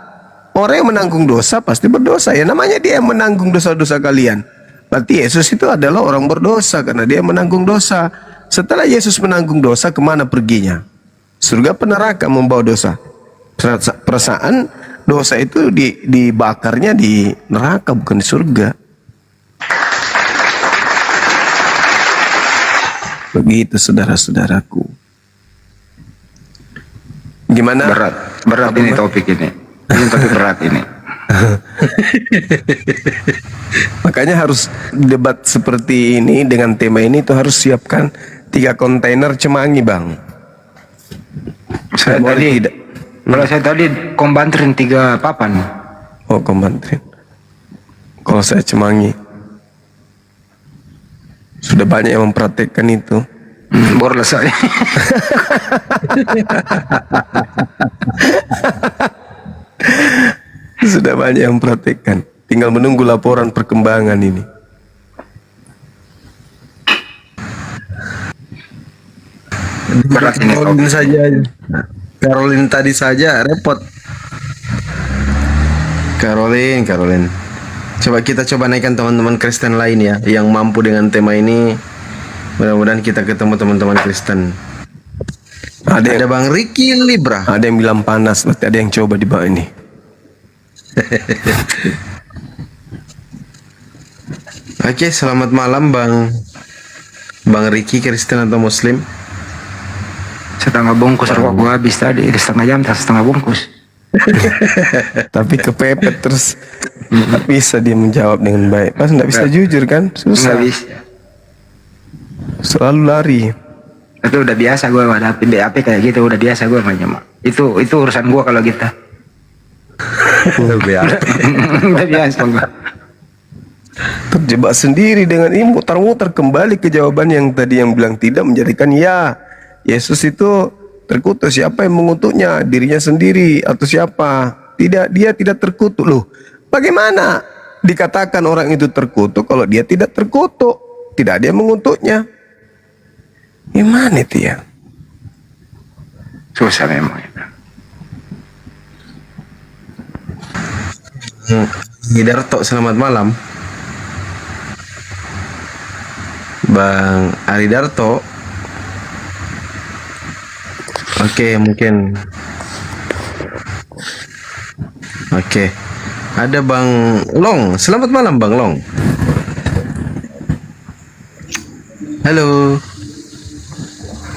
Orang yang menanggung dosa pasti berdosa. Ya namanya dia yang menanggung dosa-dosa kalian. Berarti Yesus itu adalah orang berdosa karena dia menanggung dosa. Setelah Yesus menanggung dosa, kemana perginya? Surga, neraka, membawa dosa. Perasaan dosa itu dibakarnya di neraka, bukan di surga. Begitu saudara-saudaraku. Gimana? Berat ini topik ini. Ini topik berat ini. Makanya harus debat seperti ini dengan tema ini tuh harus siapkan 3 kontainer cemangi, Bang. Saya tadi kombantrin 3 papan. Oh, kombantrin. Kalau saya cemangi. Sudah banyak yang mempraktekkan itu. Baru selesai. Sudah banyak yang mempraktekkan. Tinggal menunggu laporan perkembangan ini. Berat ini Caroline saja. Caroline tadi saja repot. Caroline. Coba kita naikkan teman-teman Kristen lain ya yang mampu dengan tema ini. Mudah-mudahan kita ketemu teman-teman Kristen. Ada Bang Ricky Libra. Ada yang bilang panas, berarti ada yang coba di bawah ini. Oke, selamat malam Bang Ricky, Kristen atau Muslim? Setengah bungkus rokok gua habis tadi, setengah jam setengah bungkus. Tapi kepepet terus nggak bisa dia menjawab dengan baik. Pas nggak bisa jujur kan, susah. Nggak bisa. Selalu lari. Itu udah biasa gue ada BAP kayak gitu, udah biasa gue mainnya. Itu urusan gue kalau kita. Udah biasa gue. Terjebak sendiri dengan ini, muter-muter kembali ke jawaban yang tadi yang bilang tidak, menjadikan ya. Yesus itu terkutuk, siapa yang mengutuknya? Dirinya sendiri atau siapa? Tidak, dia tidak terkutuk. Loh, bagaimana dikatakan orang itu terkutuk kalau dia tidak terkutuk? Tidak ada yang mengutuknya. Gimana itu ya? Susah memang itu. Gidarto, selamat malam. Bang Aridarto. Oke, mungkin. Oke. Ada Bang Long. Selamat malam Bang Long. Halo.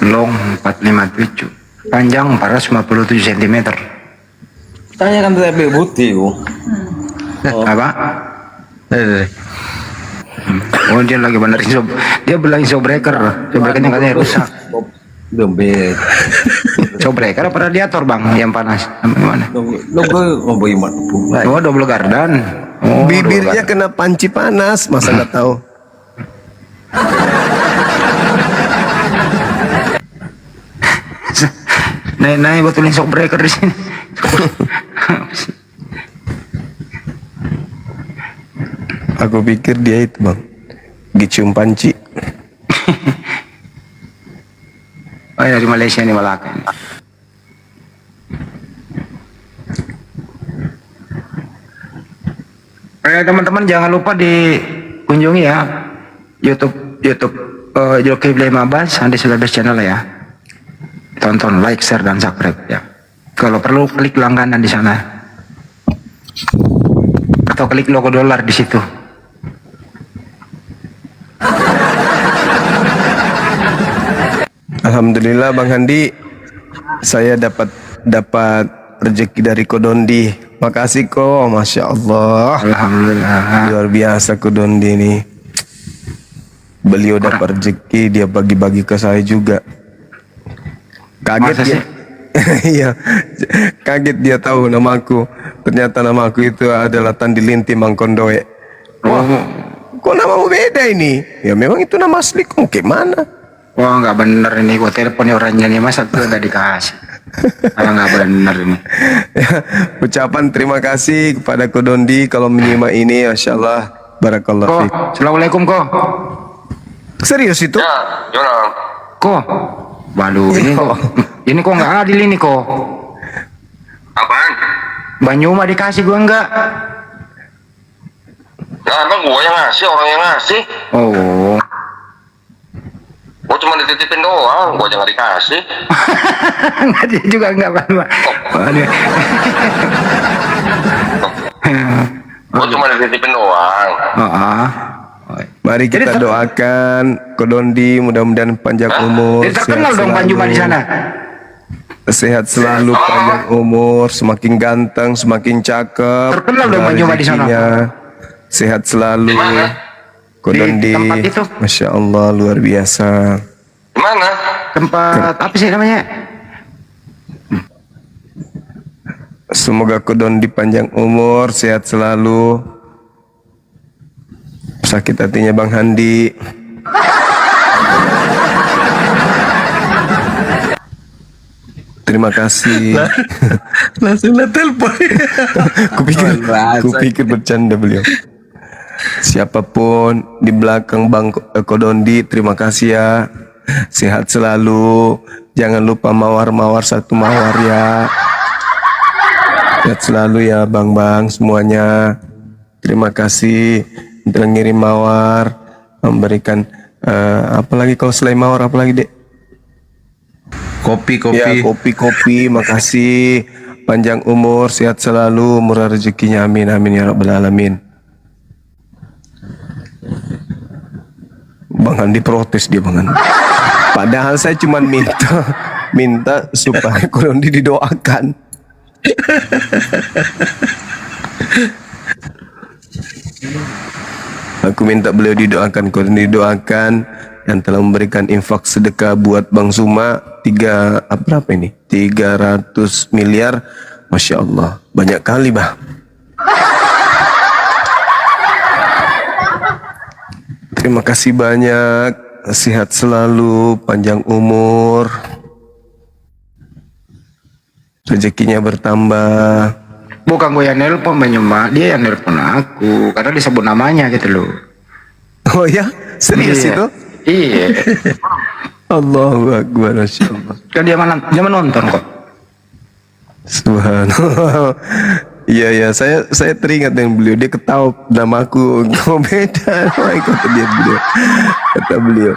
Long 457, panjang 457 cm. Tanya kan tadi putih kok. Apa? Deh. Oh, dia lagi benerin dia bilangin showbreaker. Showbreakernya katanya rusak. Dompet. Showbreaker apa radiator bang yang panas? Gimana? Lo gue ngomongin mana? Oh, double gardan. Oh, Bibirnya kena panci panas, masa nggak tahu? Naik betulin shock breaker di sini. Aku pikir dia itu bang, Gicium Panci. Oh ya, dari Malaysia nih Malaka. Teman-teman jangan lupa dikunjungi ya YouTube Joki Blay Mabas, Andi Sulabes channel ya. Tonton, like, share dan subscribe ya. Kalau perlu klik langganan di sana. Atau klik logo dolar di situ. Alhamdulillah Bang Handi, saya dapat rezeki dari Kodondi. Makasih kok, masya Allah. Alhamdulillah. Luar biasa Kodondi ini. Beliau dapat rezeki, dia bagi-bagi ke saya juga. Kaget Masa dia. sih? Iya, kaget dia tahu namaku. Ternyata namaku itu adalah Tandi Linti Mangkondoe. Wah, kok namamu beda ini? Ya memang itu nama asliku, gimana? Wah nggak bener ini, gua teleponnya orangnya nih masa tuh udah dikasih. Kalau nggak bener ini. Ya, ucapan terima kasih kepada Kodondi kalau menyimak ini, Masya Allah, Barakallah Ko, fiik. assalamualaikum ko. Serius itu? Ko, waduh ini kok nggak adil ini ko. Apaan? Banyuma dikasih gua enggak. Nah, emang gua yang ngasih, orang yang ngasih. Oh. Gua cuma dititipin doang, gua aja nggak dikasih. Enggak, dia juga enggak Banyuma. Waduh. Gua cuma dititipin doang. Oh. Mari kita doakan Kodondi mudah-mudahan panjang umur, Jadi terkenal sehat dong Banyuma di sana. Sehat selalu, panjang umur, semakin ganteng, semakin cakep. Terkenal dong Banyuma di sana. Rezekinya sehat selalu. Kodondi, Di tempat itu. Masya Allah, luar biasa. Gimana? Tempat apa sih namanya? Semoga Kodondi panjang umur, sehat selalu. Sakit hatinya Bang Handi. Terima kasih. Langsung lah telepon. kupikir bercanda beliau. Siapapun di belakang Bang Kodondi, terima kasih ya. Sehat selalu. Jangan lupa mawar satu mawar ya. Sehat selalu ya bang semuanya. Terima kasih telah ngirim mawar, memberikan apalagi kalau selain mawar apalagi dek? Kopi. Ya, kopi, makasih. Panjang umur, sehat selalu, murah rezekinya, amin ya rabbal alamin. Bang Andi protes dia Bang Andi. Padahal saya cuma minta supaya Kodondi didoakan. Aku minta beliau didoakan, Kodondi didoakan yang telah memberikan infak sedekah buat Bang Suma 300 miliar. Masya Allah, banyak kali bah. Terima kasih banyak, sehat selalu, panjang umur, rezekinya bertambah. Bukan gue yang nelpon Banyuma, dia yang nelpon aku karena disebut namanya gitu loh. Oh ya, serius Iya. itu? Iya. Allahu Akbar, Masya Allah. Kan dia menonton kok. Subhanallah. Iya, saya teringat dengan beliau. Dia ketawa nama aku. Kau beda. Kata dia beliau. Kata beliau.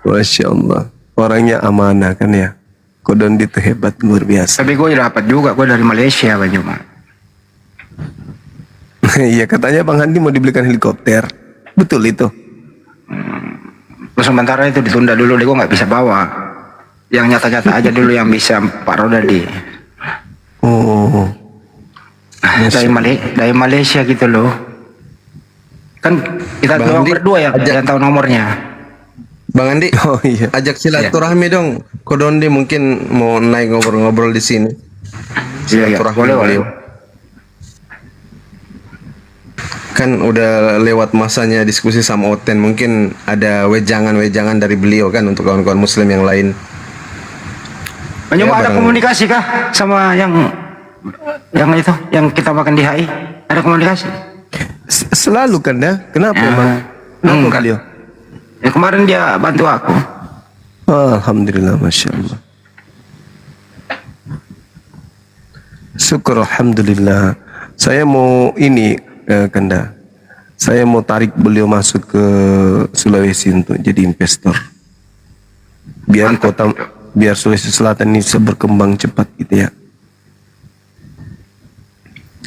Masya Allah. Orangnya amanah kan ya. Kodondi itu hebat, luar biasa. Tapi gue dapat juga, gue dari Malaysia Banyuma. Iya, katanya Bang Handi mau dibelikan helikopter. Betul itu. Terus sementara itu ditunda dulu, gue nggak bisa bawa. Yang nyata-nyata aja dulu yang bisa Pak Roda di. Oh. Dari Malaysia gitu loh. Kan kita Bang doang Andi, berdua yang tahu nomornya. Bang Andi, Oh iya. ajak silaturahmi dong. Kodondi mungkin mau naik ngobrol-ngobrol di sini. Iya, Silaturahmi boleh. beliau. Kan udah lewat masanya diskusi sama Oten, mungkin ada wejangan-wejangan dari beliau kan untuk kawan-kawan muslim yang lain. Mencoba ada barang- komunikasi kah sama yang itu yang kita makan di HI? Ada komunikasi? Selalu kan ya? Kenapa emang? Kenapa Enggak. beliau? Ya kemarin dia bantu aku. Alhamdulillah, Masya Allah. Syukur Alhamdulillah. Saya mau ini, Kanda. Saya mau tarik beliau masuk ke Sulawesi untuk jadi investor. Biar biar Sulawesi Selatan ini bisa berkembang cepat gitu ya.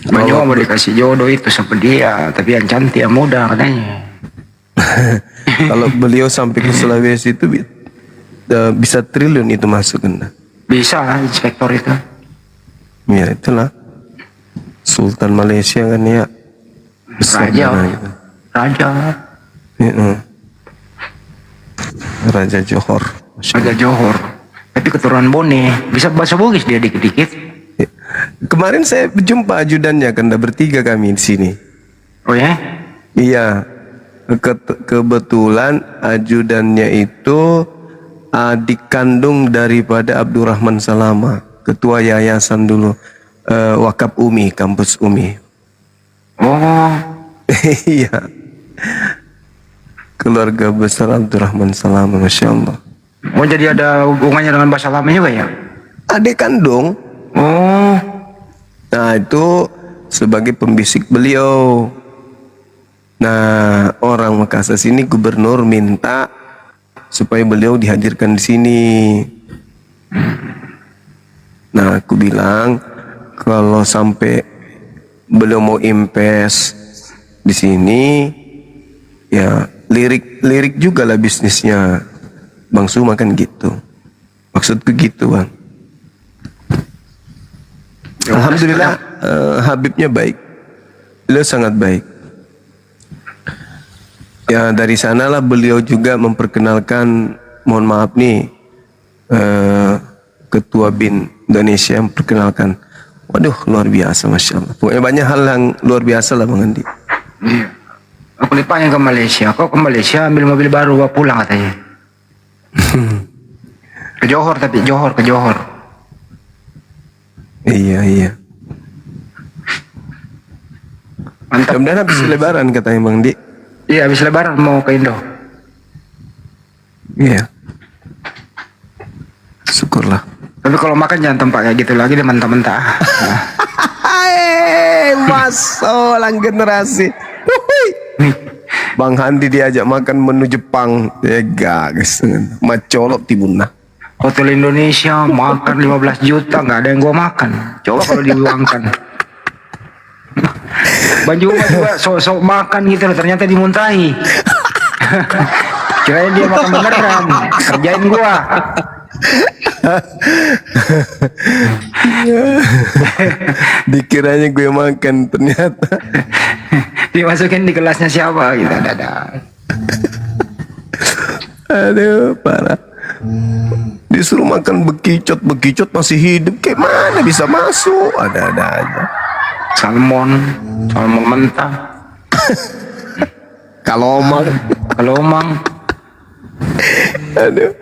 Mencoba mau dikasih jodoh itu sama dia, tapi yang cantik, yang muda katanya. Kalau beliau sampai ke Sulawesi itu bisa triliun itu masuk, Kanda. Bisa inspektor itu. Ya itulah. Sultan Malaysia kan ya. Besar Raja. dana gitu. Raja. Iya. Raja Johor. Masya Raja Johor. Tapi keturunan Bone. Bisa bahasa Bugis dia dikit-dikit. Allah. Kemarin saya berjumpa ajudannya, Kanda, bertiga kami di sini. Oh ya? Iya. Kebetulan ajudannya itu adik kandung daripada Abdurrahman Salama, ketua yayasan dulu, Wakaf Umi, kampus Umi. Oh. Iya. Keluarga besar Abdurrahman Salama, Masya Allah. Oh jadi ada hubungannya dengan bahasa lama juga ya? Adik kandung. Oh. Nah itu sebagai pembisik beliau. Nah orang Makassar sini gubernur minta supaya beliau dihadirkan di sini. Nah aku bilang kalau sampai beliau mau invest di sini, ya lirik juga lah bisnisnya. Bang Suma kan gitu. Maksudku gitu, Bang. Alhamdulillah Habibnya baik. Beliau sangat baik. Ya dari sanalah beliau juga memperkenalkan, mohon maaf nih, Ketua BIN Indonesia memperkenalkan. Waduh, luar biasa, Masya Allah. Pokoknya banyak hal yang luar biasa lah, Bang Andi. Iya. Aku ditanya ke Malaysia. Kok ke Malaysia ambil mobil baru bawa pulang katanya. Ke Johor tapi ke Johor. Iya. Mantap. Mudah-mudahan habis lebaran katanya Bang Di. Iya habis lebaran mau ke Indo. Iya. Syukurlah. Tapi kalau makan jangan tempat kayak gitu lagi deh, mentah-mentah. Nah. Hai, masuk lang generasi. Wuhui. Bang Handi diajak makan menu Jepang. Ya guys, macolok tibunah. Hotel Indonesia makan 15 juta nggak ada yang gua makan. Coba kalau diuangkan. Baju juga sok-sok makan gitu loh, ternyata dimuntahi. Kirain dia makan beneran, kerjain gua. Dikiranya gue makan, ternyata Dimasukin di gelasnya siapa gitu, ada. aduh parah. Disuruh makan bekicot masih hidup, kayak mana bisa masuk? Ada aja. Salmon mentah. Kalau Kalomang. aduh.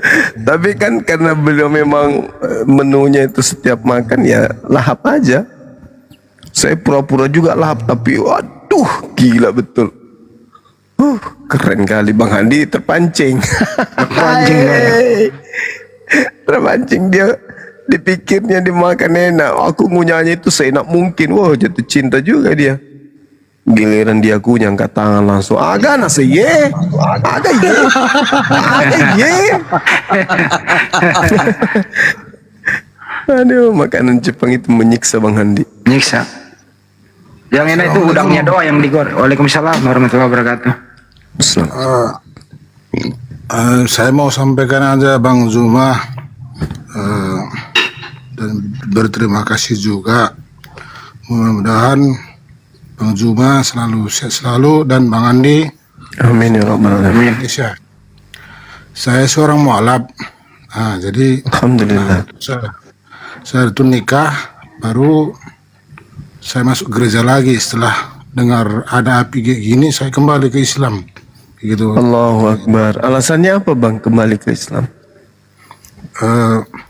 Tapi kan karena beliau memang menunya itu setiap makan ya lahap aja. Saya pura-pura juga lahap, tapi waduh gila betul. Keren kali Bang Handi, terpancing. Terpancing dia, dipikirnya dimakan enak. Aku ngunyahnya itu seenak mungkin. Wah, jatuh cinta juga dia. Giliran dia kunyah, angkat tangan langsung. Aga nasi ye, aga ye. Aduh, makanan Jepang itu menyiksa Bang Handi. Nyiksa. Yang enak itu udangnya doang yang digoreng. Waalaikumsalam warahmatullahi wabarakatuh. Saya mau sampaikan aja Bang Zuma dan berterima kasih juga. Mudah-mudahan Bang Zuma selalu sehat selalu dan Bang Andi Amin ya rabbal alamin. Indonesia. Saya seorang mualaf, jadi Alhamdulillah. saya itu nikah baru saya masuk gereja lagi setelah dengar ada api kayak gini, saya kembali ke Islam gitu. Allahu Akbar. Alasannya apa Bang kembali ke Islam?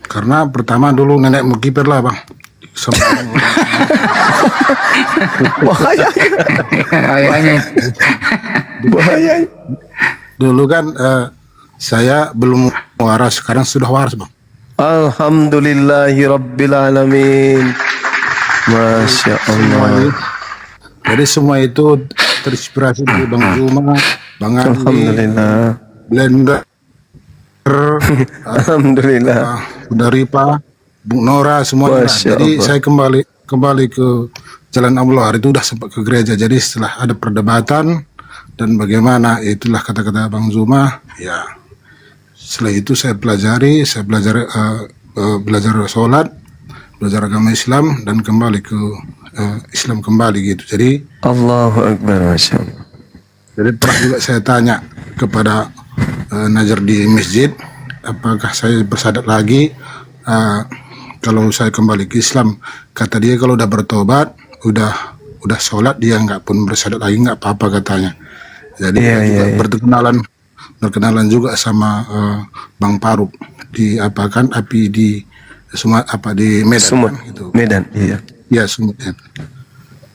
Karena pertama dulu nenekmu kiper lah bang. Bahaya. Kayaknya. Bahaya. Dulu kan saya belum waras, sekarang sudah waras bang. Alhamdulillahi Rabbil Alamin. Masya Allah. Jadi semua itu terinspirasi dari Bang Zuma, Bang Andi, Alhamdulillah. Blender, Alhamdulillah. Bunda Ripa, Bung Nora, semuanya. Masya Jadi Allah. saya kembali ke jalan Allah. Hari itu udah sempat ke gereja. Jadi setelah ada perdebatan dan bagaimana, itulah kata-kata Bang Zuma. Ya, setelah itu saya belajar belajar sholat, belajar agama Islam, dan kembali ke Islam kembali gitu. Jadi Allahu Akbar. Masya Allah. Jadi pernah juga saya tanya kepada Najar di masjid, apakah saya bersadat lagi kalau saya kembali ke Islam. Kata dia kalau udah bertobat, udah sholat, dia nggak pun bersadat lagi, nggak apa-apa katanya. Jadi dia juga berkenalan juga sama Bang Paruk di api di Medan. Sumut. Kan, gitu. Medan. Iya. Ya, Sumut. Ya.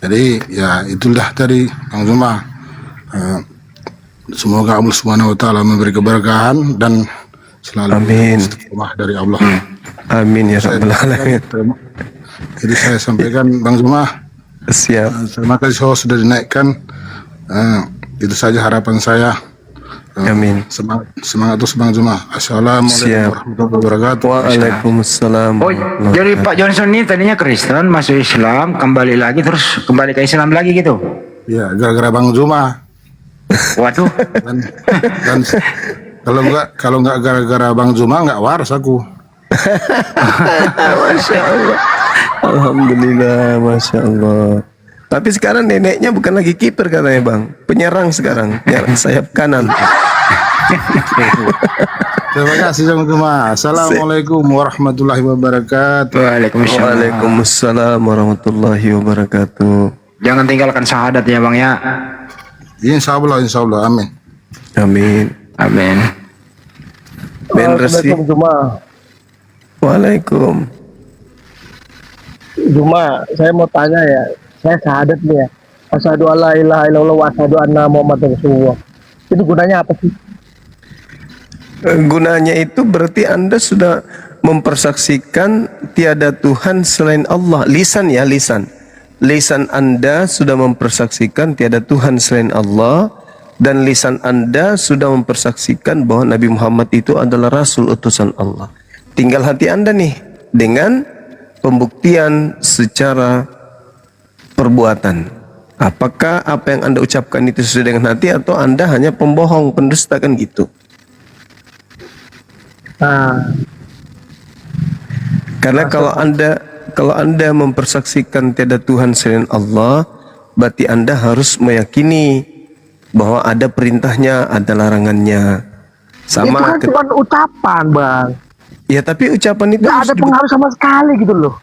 Jadi ya itulah tadi Bang Zuma. Semoga Allah Subhanahu wa taala memberi keberkahan dan selalu Amin. istiqomah dari Allah. Amin ya Rabbal Alamin. Jadi saya sampaikan Bang Zuma, Siap. terima kasih sudah dinaikkan. Itu saja harapan saya. Amin. Semangat terus Bang Zuma. Assalamualaikum Siap. warahmatullahi wabarakatuh. Waalaikumsalam. Oh, jadi Pak Johnson ini tadinya Kristen, masuk Islam, kembali lagi, terus kembali ke Islam lagi gitu. Ya, gara-gara Bang Zuma. Waduh. Dan kalau nggak gara-gara Bang Zuma nggak waras aku. Masya Allah. Alhamdulillah. Masya Allah. Tapi sekarang neneknya bukan lagi kiper katanya bang, penyerang sekarang, penyerang sayap kanan. Terima kasih Bang Zuma. Assalamualaikum warahmatullahi wabarakatuh. Waalaikumsalam. Waalaikumsalam warahmatullahi wabarakatuh. Jangan tinggalkan syahadat ya Bang ya. Insya Allah, amin. Amin. Amin. Ben Resi. Cuma Waalaikum. Cuma saya mau tanya ya, saya syahadat nih ya. Asyhadu alla ilaha illallah wa asyhadu anna Muhammadar Rasulullah. Itu gunanya apa sih? Gunanya itu berarti Anda sudah mempersaksikan tiada Tuhan selain Allah. Lisan ya, lisan. Lisan Anda sudah mempersaksikan tiada Tuhan selain Allah, dan lisan Anda sudah mempersaksikan bahwa Nabi Muhammad itu adalah Rasul utusan Allah. Tinggal hati Anda nih dengan pembuktian secara perbuatan. Apakah apa yang Anda ucapkan itu sesuai dengan hati atau Anda hanya pembohong, pendusta kan gitu. Nah, Karena kalau Anda mempersaksikan tiada Tuhan selain Allah, berarti Anda harus meyakini bahwa ada perintahnya, ada larangannya. itu Sama kan cuma ucapan, Bang. ya, tapi ucapan itu Nggak harus ada pengaruh sama sekali gitu loh.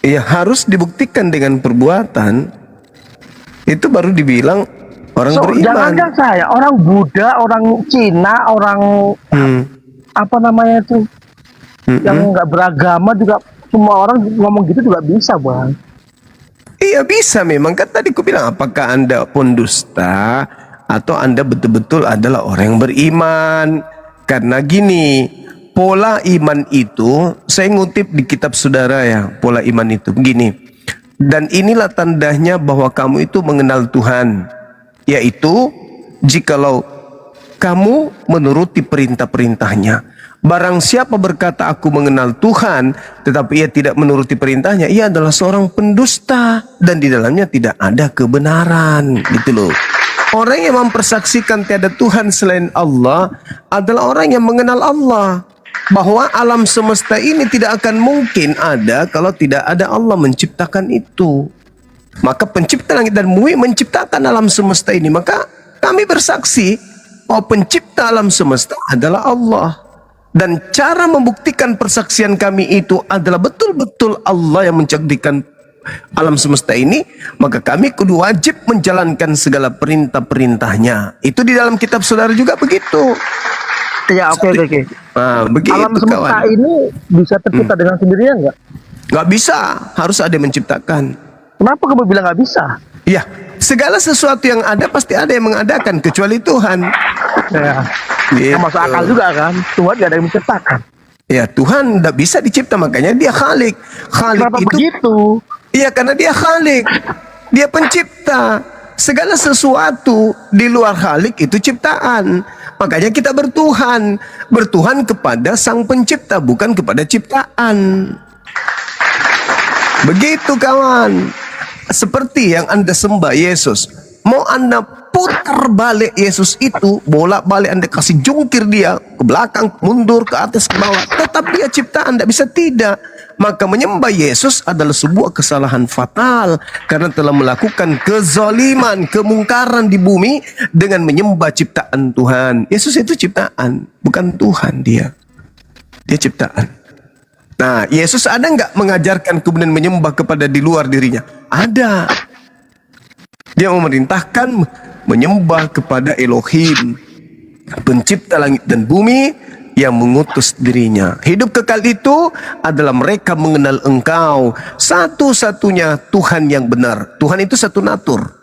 ya harus dibuktikan dengan perbuatan. Itu baru dibilang orang beriman. Jangankan saya, orang Buddha, orang Cina, orang apa namanya itu, yang nggak beragama juga, semua orang ngomong gitu juga bisa, Bang. Iya bisa memang, kan tadi aku bilang apakah Anda pendusta atau Anda betul-betul adalah orang yang beriman. Karena gini, pola iman itu, saya ngutip di kitab saudara ya, pola iman itu begini. Dan inilah tandanya bahwa kamu itu mengenal Tuhan, yaitu jikalau kamu menuruti perintah-perintahnya. Barang siapa berkata aku mengenal Tuhan tetapi ia tidak menuruti perintahnya, ia adalah seorang pendusta dan di dalamnya tidak ada kebenaran, gitu loh. Orang yang mempersaksikan tiada Tuhan selain Allah adalah orang yang mengenal Allah, bahwa alam semesta ini tidak akan mungkin ada kalau tidak ada Allah menciptakan itu. Maka pencipta langit dan bumi menciptakan alam semesta ini. Maka kami bersaksi bahwa pencipta alam semesta adalah Allah. Dan cara membuktikan persaksian kami itu adalah betul-betul Allah yang menciptakan alam semesta ini. Maka kami kudu wajib menjalankan segala perintah-perintahnya. Itu di dalam kitab saudara juga begitu. Ya, oke. Nah, begitu Alam semesta kawan. ini bisa tercipta dengan sendirinya nggak? Nggak bisa, harus ada yang menciptakan. Kenapa kamu bilang nggak bisa? Ya, segala sesuatu yang ada pasti ada yang mengadakan kecuali Tuhan. Ya, Gitu. masuk akal juga kan. Tuhan nggak ada yang menciptakan. Ya, Tuhan tidak bisa dicipta, makanya dia Khalik. Khalik Kenapa itu begitu? iya, karena dia Khalik. Dia pencipta. Segala sesuatu di luar Khalik itu ciptaan. Makanya kita bertuhan. Bertuhan kepada Sang Pencipta, bukan kepada ciptaan. Begitu kawan. Seperti yang Anda sembah Yesus. Mau Anda putar balik Yesus itu, bolak-balik Anda kasih jungkir dia ke belakang, mundur, ke atas, ke bawah, tetap dia ciptaan, tidak bisa tidak. Maka menyembah Yesus adalah sebuah kesalahan fatal karena telah melakukan kezaliman, kemungkaran di bumi dengan menyembah ciptaan Tuhan. Yesus itu ciptaan, bukan Tuhan dia. Dia ciptaan. Nah, Yesus ada nggak mengajarkan kemudian menyembah kepada di luar dirinya? Ada. Dia memerintahkan menyembah kepada Elohim, pencipta langit dan bumi yang mengutus dirinya. Hidup kekal itu adalah mereka mengenal Engkau, satu-satunya Tuhan yang benar. Tuhan itu satu natur.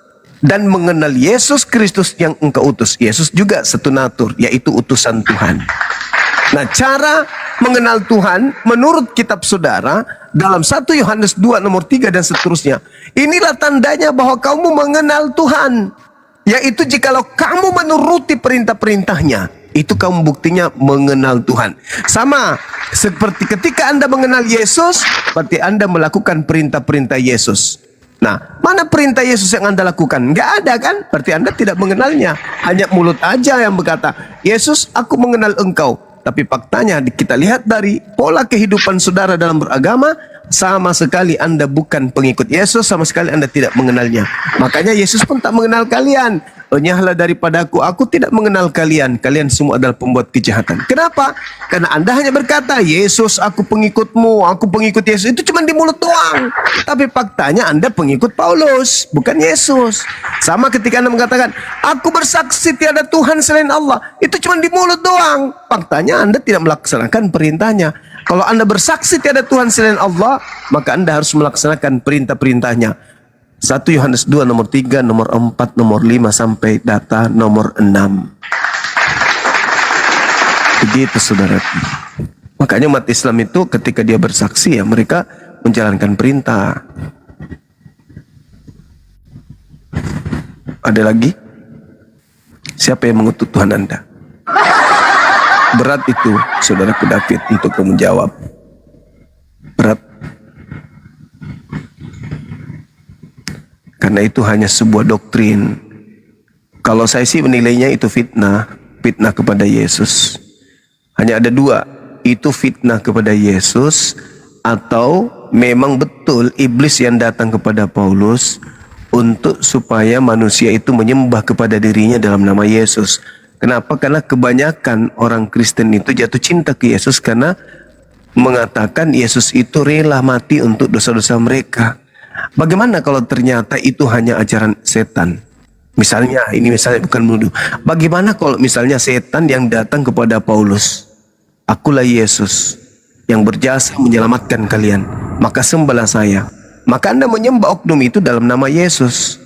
Dan mengenal Yesus Kristus yang Engkau utus. Yesus juga satu natur, yaitu utusan Tuhan. Nah, cara mengenal Tuhan menurut kitab saudara dalam 1 Yohanes 2 nomor 3 dan seterusnya. Inilah tandanya bahwa kamu mengenal Tuhan, yaitu jikalau kamu menuruti perintah-perintahnya. Itu kamu buktinya mengenal Tuhan. Sama seperti ketika Anda mengenal Yesus, berarti Anda melakukan perintah-perintah Yesus. Nah, mana perintah Yesus yang Anda lakukan? Nggak ada kan? Berarti Anda tidak mengenalnya. Hanya mulut aja yang berkata, Yesus, aku mengenal Engkau. Tapi faktanya kita lihat dari pola kehidupan saudara dalam beragama, sama sekali Anda bukan pengikut Yesus, sama sekali Anda tidak mengenalnya. Makanya Yesus pun tak mengenal kalian. Enyahlah daripadaku, aku tidak mengenal kalian. Kalian semua adalah pembuat kejahatan. Kenapa? Karena Anda hanya berkata, Yesus, aku pengikutmu, aku pengikut Yesus. Itu cuma di mulut doang. Tapi faktanya Anda pengikut Paulus, bukan Yesus. Sama ketika Anda mengatakan, aku bersaksi tiada Tuhan selain Allah. Itu cuma di mulut doang. Faktanya Anda tidak melaksanakan perintahnya. Kalau Anda bersaksi tiada Tuhan selain Allah, maka Anda harus melaksanakan perintah-perintahnya. 1 Yohanes 2 nomor 3, nomor 4, nomor 5 sampai data nomor 6. Begitu saudara. Makanya umat Islam itu ketika dia bersaksi ya mereka menjalankan perintah. Ada lagi? Siapa yang mengutuk Tuhan Anda? Berat itu saudaraku David untuk menjawab. Berat. Karena itu hanya sebuah doktrin. Kalau saya sih menilainya itu fitnah. Fitnah kepada Yesus. Hanya ada dua. Itu fitnah kepada Yesus. Atau memang betul iblis yang datang kepada Paulus. Untuk supaya manusia itu menyembah kepada dirinya dalam nama Yesus. Kenapa? Karena kebanyakan orang Kristen itu jatuh cinta ke Yesus. Karena mengatakan Yesus itu rela mati untuk dosa-dosa mereka. Bagaimana kalau ternyata itu hanya ajaran setan? Misalnya, ini misalnya bukan menuduh. Bagaimana kalau misalnya setan yang datang kepada Paulus? Akulah Yesus yang berjasa menyelamatkan kalian. Maka sembahlah saya. Maka Anda menyembah oknum itu dalam nama Yesus.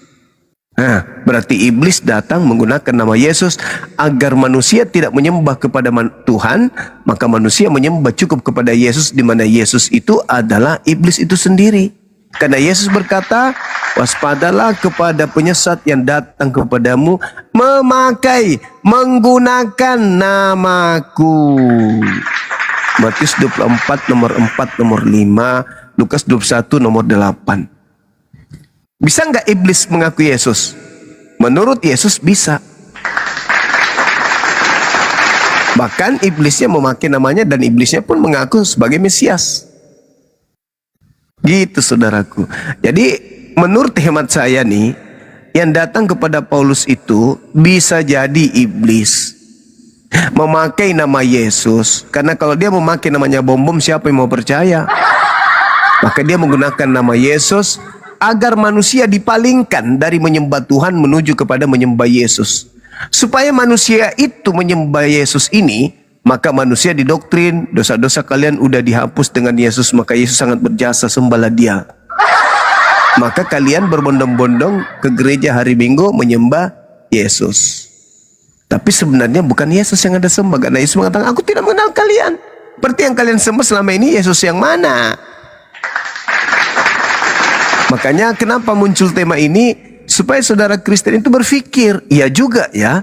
Nah, berarti iblis datang menggunakan nama Yesus agar manusia tidak menyembah kepada Tuhan. Maka manusia menyembah cukup kepada Yesus, di mana Yesus itu adalah iblis itu sendiri. Karena Yesus berkata, waspadalah kepada penyesat yang datang kepadamu menggunakan namaku. Matius 24 nomor 4 nomor 5, Lukas 21 nomor 8. Bisa nggak iblis mengaku Yesus? Menurut Yesus bisa. Bahkan iblisnya memakai namanya dan iblisnya pun mengaku sebagai Mesias. Gitu saudaraku. Jadi menurut hemat saya nih, yang datang kepada Paulus itu bisa jadi iblis. Memakai nama Yesus. Karena kalau dia memakai namanya bom-bom, siapa yang mau percaya? Maka dia menggunakan nama Yesus agar manusia dipalingkan dari menyembah Tuhan menuju kepada menyembah Yesus. Supaya manusia itu menyembah Yesus ini Maka manusia didoktrin, dosa-dosa kalian udah dihapus dengan Yesus, maka Yesus sangat berjasa, sembahlah dia. Maka kalian berbondong-bondong ke gereja hari Minggu menyembah Yesus. Tapi sebenarnya bukan Yesus yang Anda sembah, karena Yesus mengatakan, aku tidak mengenal kalian. Berarti yang kalian sembah selama ini Yesus yang mana? Makanya kenapa muncul tema ini? Supaya saudara Kristen itu berpikir, iya juga ya,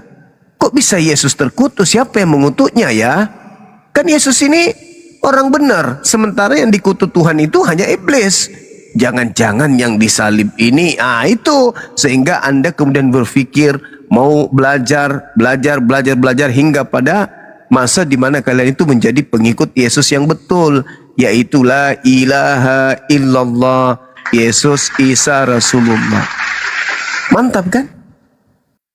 kok bisa Yesus terkutuk? Siapa yang mengutuknya ya? Kan Yesus ini orang benar, sementara yang dikutuk Tuhan itu hanya iblis. Jangan-jangan yang disalib ini, itu. Sehingga Anda kemudian berpikir, mau belajar hingga pada masa di mana kalian itu menjadi pengikut Yesus yang betul, yaitu la ilaha illallah, Yesus Isa Rasulullah. Mantap kan?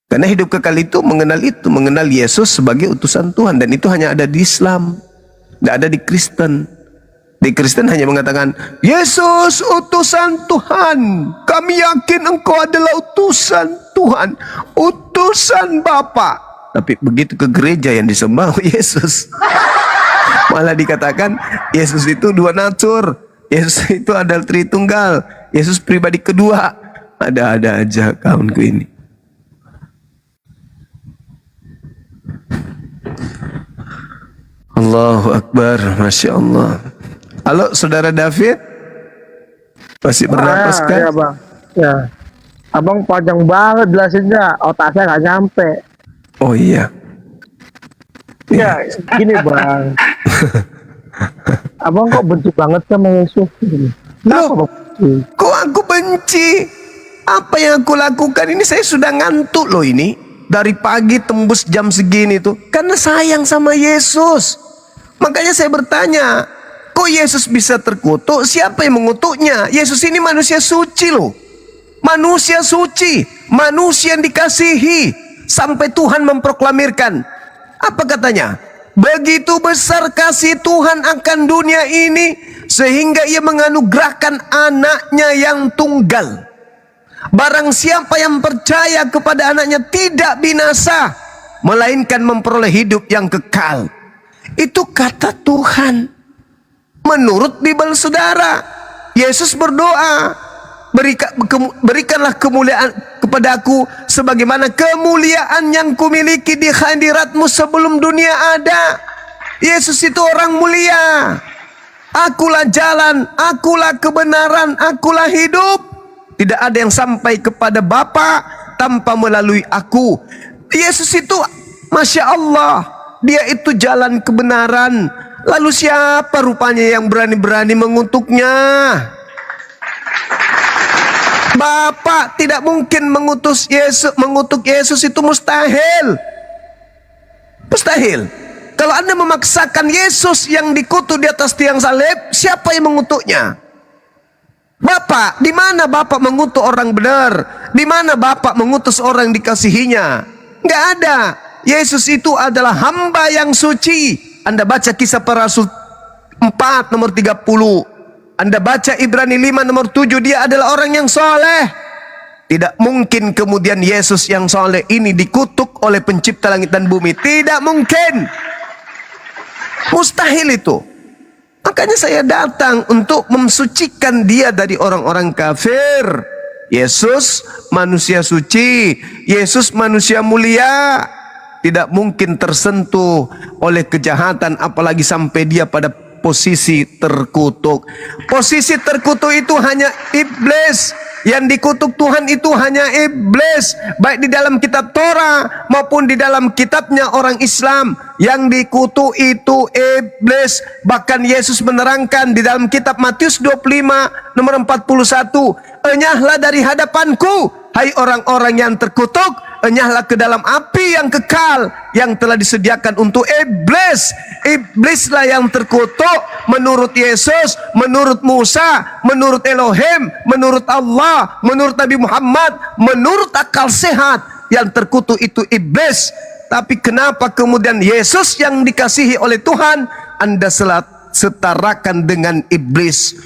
Karena hidup kekal itu, mengenal Yesus sebagai utusan Tuhan, dan itu hanya ada di Islam, tidak ada di Kristen. Di Kristen hanya mengatakan, Yesus utusan Tuhan, kami yakin engkau adalah utusan Tuhan, utusan Bapa. Tapi begitu ke gereja yang disembah Yesus, malah dikatakan Yesus itu dua natur, Yesus itu adalah Tritunggal, Yesus pribadi kedua. Ada-ada aja kawanku ini. Allahu Akbar, Masya Allah. Halo saudara David, masih bernapas kan? Ya bang, ya. Abang panjang banget jelasinnya, otak saya nggak nyampe. Oh iya. Ya, gini bang. Abang kok benci banget sama Yesus? Loh, kok aku benci? Apa yang aku lakukan ini? Saya sudah ngantuk loh ini. Dari pagi tembus jam segini tuh, karena sayang sama Yesus. Makanya saya bertanya, kok Yesus bisa terkutuk? Siapa yang mengutuknya? Yesus ini manusia suci loh. Manusia suci, manusia yang dikasihi. Sampai Tuhan memproklamirkan, apa katanya? Begitu besar kasih Tuhan akan dunia ini, sehingga ia menganugerahkan anaknya yang tunggal. Barang siapa yang percaya kepada anaknya tidak binasa, melainkan memperoleh hidup yang kekal. Itu kata Tuhan. Menurut Bible saudara, Yesus berdoa, berikanlah kemuliaan kepadaku sebagaimana kemuliaan yang kumiliki di hadiratmu sebelum dunia ada. Yesus itu orang mulia. Akulah jalan, akulah kebenaran, akulah hidup. Tidak ada yang sampai kepada Bapa tanpa melalui aku. Yesus itu, Masya Allah, dia itu jalan kebenaran. Lalu siapa rupanya yang berani-berani mengutuknya? Bapa tidak mungkin mengutuk Yesus, itu mustahil. Mustahil. Kalau Anda memaksakan Yesus yang dikutuk di atas tiang salib, siapa yang mengutuknya? Bapak, di mana Bapak mengutuk orang benar? Di mana Bapak mengutus orang yang dikasihinya? Nggak ada. Yesus itu adalah hamba yang suci. Anda baca Kisah Para Rasul 4 nomor 30. Anda baca Ibrani 5 nomor 7, dia adalah orang yang soleh. Tidak mungkin kemudian Yesus yang soleh ini dikutuk oleh pencipta langit dan bumi. Tidak mungkin. Mustahil itu. Makanya saya datang untuk mensucikan dia dari orang-orang kafir. Yesus manusia suci, Yesus manusia mulia, tidak mungkin tersentuh oleh kejahatan, apalagi sampai dia pada posisi terkutuk. Posisi terkutuk itu hanya iblis. Yang dikutuk Tuhan itu hanya iblis, baik di dalam kitab Torah maupun di dalam kitabnya orang Islam. Yang dikutuk itu iblis. Bahkan Yesus menerangkan di dalam kitab Matius 25 nomor 41, enyahlah dari hadapanku, hai orang-orang yang terkutuk, enyahlah ke dalam api yang kekal yang telah disediakan untuk iblis. Iblislah yang terkutuk menurut Yesus, menurut Musa, menurut Elohim, menurut Allah, menurut Nabi Muhammad, menurut akal sehat. Yang terkutuk itu iblis. Tapi kenapa kemudian Yesus yang dikasihi oleh Tuhan Anda setarakan dengan iblis?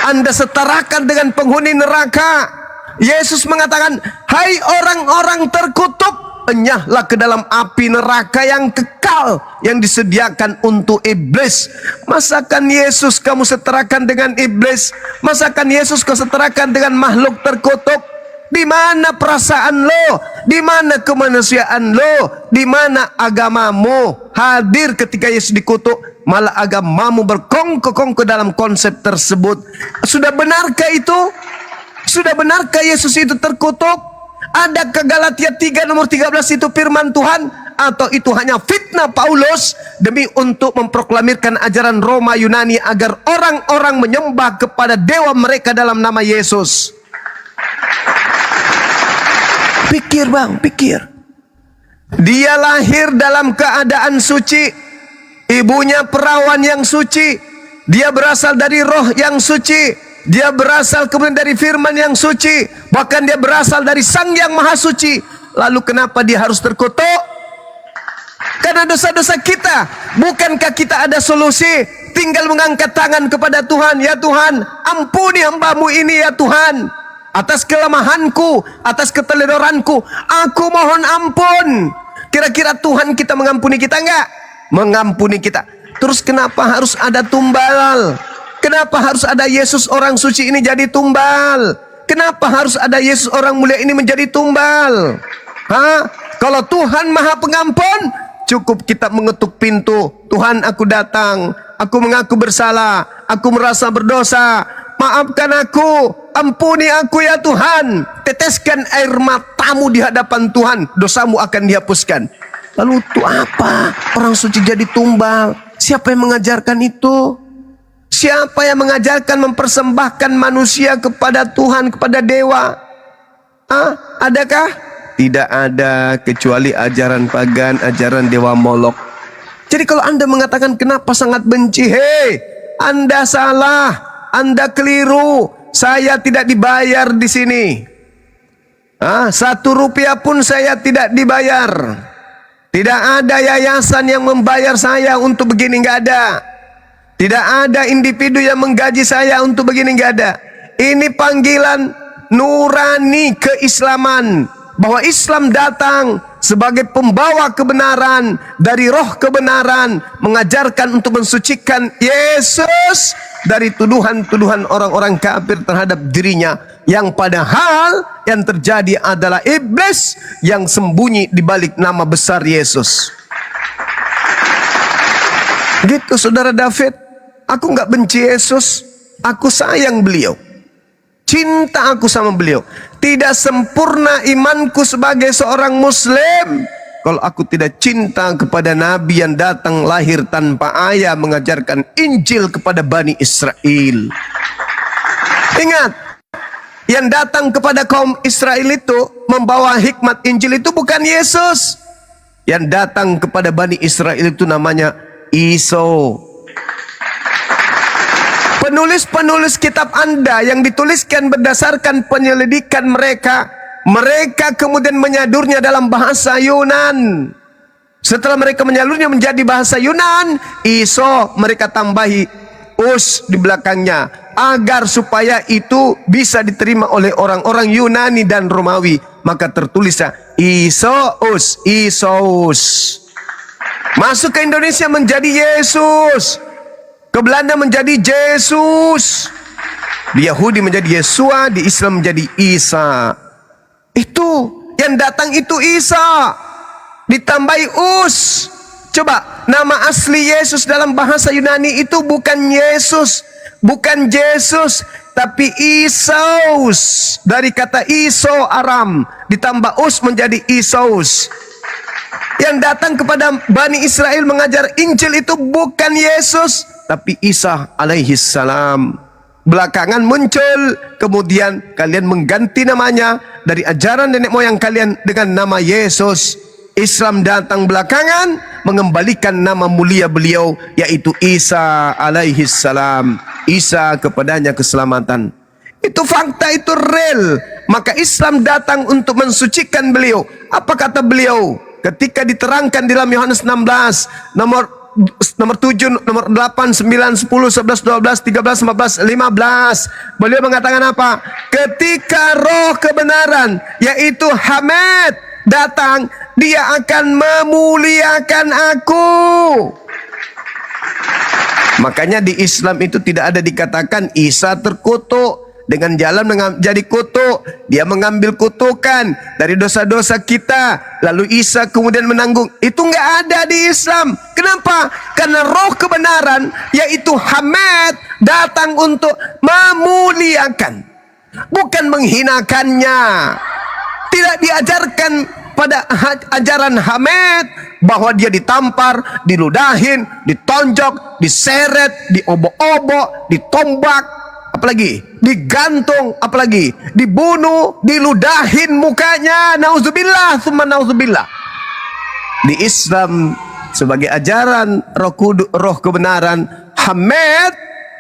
Anda setarakan dengan penghuni neraka. Yesus mengatakan, hai orang-orang terkutuk, enyahlah ke dalam api neraka yang kekal yang disediakan untuk iblis. Masakan Yesus kamu setarakan dengan iblis? Masakan Yesus kau setarakan dengan makhluk terkutuk? Di mana perasaan lo? Di mana kemanusiaan lo? Di mana agamamu hadir ketika Yesus dikutuk? Malah agamamu berkongkong dalam konsep tersebut. Sudah benarkah itu? Sudah benarkah Yesus itu terkutuk? Adakah Galatia 3 nomor 13 itu firman Tuhan? Atau itu hanya fitnah Paulus demi untuk memproklamirkan ajaran Roma Yunani agar orang-orang menyembah kepada dewa mereka dalam nama Yesus? Pikir bang, pikir. Dia lahir dalam keadaan suci. Ibunya perawan yang suci. Dia berasal dari roh yang suci. Dia berasal kemudian dari firman yang suci. Bahkan dia berasal dari Sang Yang Maha Suci. Lalu kenapa dia harus terkutuk? Karena dosa-dosa kita. Bukankah kita ada solusi? Tinggal mengangkat tangan kepada Tuhan. Ya Tuhan, ampuni hambamu ini ya Tuhan. Atas kelemahanku, atas keteledoranku, aku mohon ampun. Kira-kira Tuhan kita mengampuni kita enggak? Mengampuni kita. Terus kenapa harus ada tumbal? Kenapa harus ada Yesus orang suci ini jadi tumbal? Kenapa harus ada Yesus orang mulia ini menjadi tumbal? Hah? Kalau Tuhan Maha Pengampun, cukup kita mengetuk pintu. Tuhan, aku datang. Aku mengaku bersalah. Aku merasa berdosa. Maafkan aku, ampuni aku ya Tuhan. Teteskan air matamu di hadapan Tuhan, dosamu akan dihapuskan. Lalu itu apa? Orang suci jadi tumbal. Siapa yang mengajarkan itu? Siapa yang mengajarkan mempersembahkan manusia kepada Tuhan, kepada dewa? Adakah? Tidak ada, kecuali ajaran pagan, ajaran dewa Molok. Jadi kalau Anda mengatakan kenapa sangat benci, hei, Anda salah. Anda keliru. Saya tidak dibayar di sini. 1 rupiah pun saya tidak dibayar. Tidak ada yayasan yang membayar saya untuk begini, nggak ada. Tidak ada individu yang menggaji saya untuk begini, nggak ada. Ini panggilan nurani keislaman. Bahwa Islam datang sebagai pembawa kebenaran dari roh kebenaran, mengajarkan untuk mensucikan Yesus dari tuduhan-tuduhan orang-orang kafir terhadap dirinya, yang padahal yang terjadi adalah iblis yang sembunyi di balik nama besar Yesus. Gitu saudara David, aku nggak benci Yesus, aku sayang beliau. Cinta aku sama beliau. Tidak sempurna imanku sebagai seorang muslim kalau aku tidak cinta kepada Nabi yang datang lahir tanpa ayah mengajarkan Injil kepada Bani Israel. Ingat, yang datang kepada kaum Israel itu membawa hikmat Injil itu bukan Yesus. Yang datang kepada Bani Israel itu namanya Iso. Penulis-penulis kitab Anda yang dituliskan berdasarkan penyelidikan mereka, mereka kemudian menyadurnya dalam bahasa Yunan. Setelah mereka menyalurnya menjadi bahasa Yunan, Iso mereka tambahi us di belakangnya, agar supaya itu bisa diterima oleh orang-orang Yunani dan Romawi. Maka tertulisnya Isos, Isos. Masuk ke Indonesia menjadi Yesus. Ke Belanda menjadi Yesus. Di Yahudi menjadi Yesua, di Islam menjadi Isa. Itu yang datang itu Isa. Ditambahi us. Coba, nama asli Yesus dalam bahasa Yunani itu bukan Yesus, bukan Yesus, tapi Isos. Dari kata Iso Aram ditambah us menjadi Isos. Yang datang kepada Bani Israel mengajar Injil itu bukan Yesus, tapi Isa alaihi salam. Belakangan muncul, kemudian kalian mengganti namanya dari ajaran nenek moyang kalian dengan nama Yesus. Islam datang belakangan mengembalikan nama mulia beliau, yaitu Isa alaihi salam. Isa, kepadanya keselamatan. Itu fakta, itu real. Maka Islam datang untuk mensucikan beliau. Apa kata beliau ketika diterangkan di dalam Yohanes 16 nomor 7, nomor 8, 9, 10, 11, 12, 13, 14, 15. Beliau mengatakan apa? Ketika roh kebenaran, yaitu Hamad, datang, Dia akan memuliakan aku. Makanya di Islam itu tidak ada dikatakan Isa terkutuk. Dengan jalan jadi kutuk, dia mengambil kutukan dari dosa-dosa kita, lalu Isa kemudian menanggung. Itu nggak ada di Islam. Kenapa? Karena roh kebenaran, yaitu Hamad, datang untuk memuliakan, bukan menghinakannya. Tidak diajarkan pada ajaran Hamad bahwa dia ditampar, diludahin, ditonjok, diseret, diobok-obok, ditombak, apalagi digantung, apalagi dibunuh, diludahin mukanya. Nauzubillah, summa nauzubillah. Di Islam sebagai ajaran roh kebenaran Hamad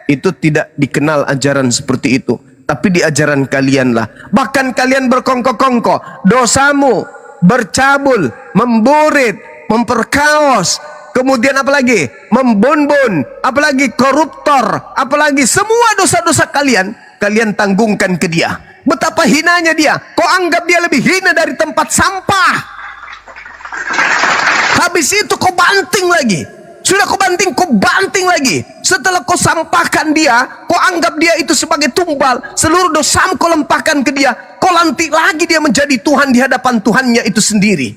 itu tidak dikenal ajaran seperti itu. Tapi di ajaran kalianlah. Bahkan kalian berkongkok-kongkok, dosamu bercabul, memburit, memperkaos, kemudian apalagi membunbun, apalagi koruptor, apalagi semua dosa-dosa kalian tanggungkan ke dia. Betapa hinanya dia. Kau anggap dia lebih hina dari tempat sampah. Habis itu kau banting lagi. Sudah kau banting lagi. Setelah kau sampahkan dia, kau anggap dia itu sebagai tumbal. Seluruh dosamu kau lempahkan ke dia. Kau lantik lagi dia menjadi Tuhan di hadapan Tuhannya itu sendiri.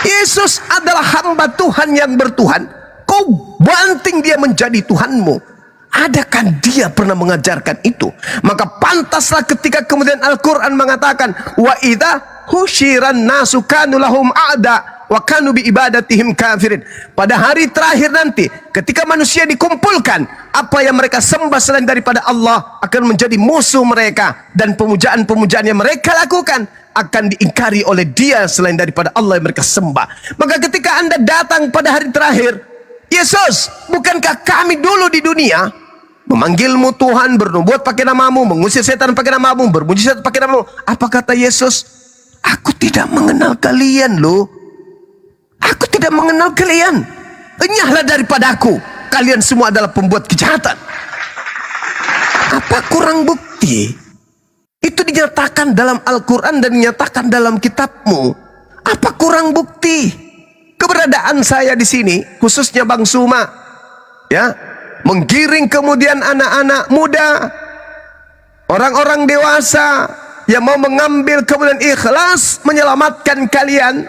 Yesus adalah hamba Tuhan yang bertuhan. Kau banting dia menjadi Tuhanmu. Adakah dia pernah mengajarkan itu? Maka pantaslah ketika kemudian Al-Quran mengatakan, wa idza husyiran nasu kanu lahum a'da wa kanu bi ibadatihim kafirin. Pada hari terakhir nanti, ketika manusia dikumpulkan, apa yang mereka sembah selain daripada Allah akan menjadi musuh mereka, dan pemujaan-pemujaan yang mereka lakukan akan diingkari oleh dia selain daripada Allah yang mereka sembah. Maka ketika Anda datang pada hari terakhir, Yesus, bukankah kami dulu di dunia memanggilmu Tuhan, bernubuat pakai namamu, mengusir setan pakai namamu, bermujizat pakai namamu? Apa kata Yesus? Aku tidak mengenal kalian loh. Aku tidak mengenal kalian. Enyahlah daripada aku. Kalian semua adalah pembuat kejahatan. Apa kurang bukti? Itu dinyatakan dalam Al-Quran dan dinyatakan dalam kitabmu. Apa kurang bukti? Keberadaan saya di sini, khususnya Bang Suma, ya, menggiring kemudian anak-anak muda, orang-orang dewasa yang mau mengambil kemudian ikhlas menyelamatkan kalian.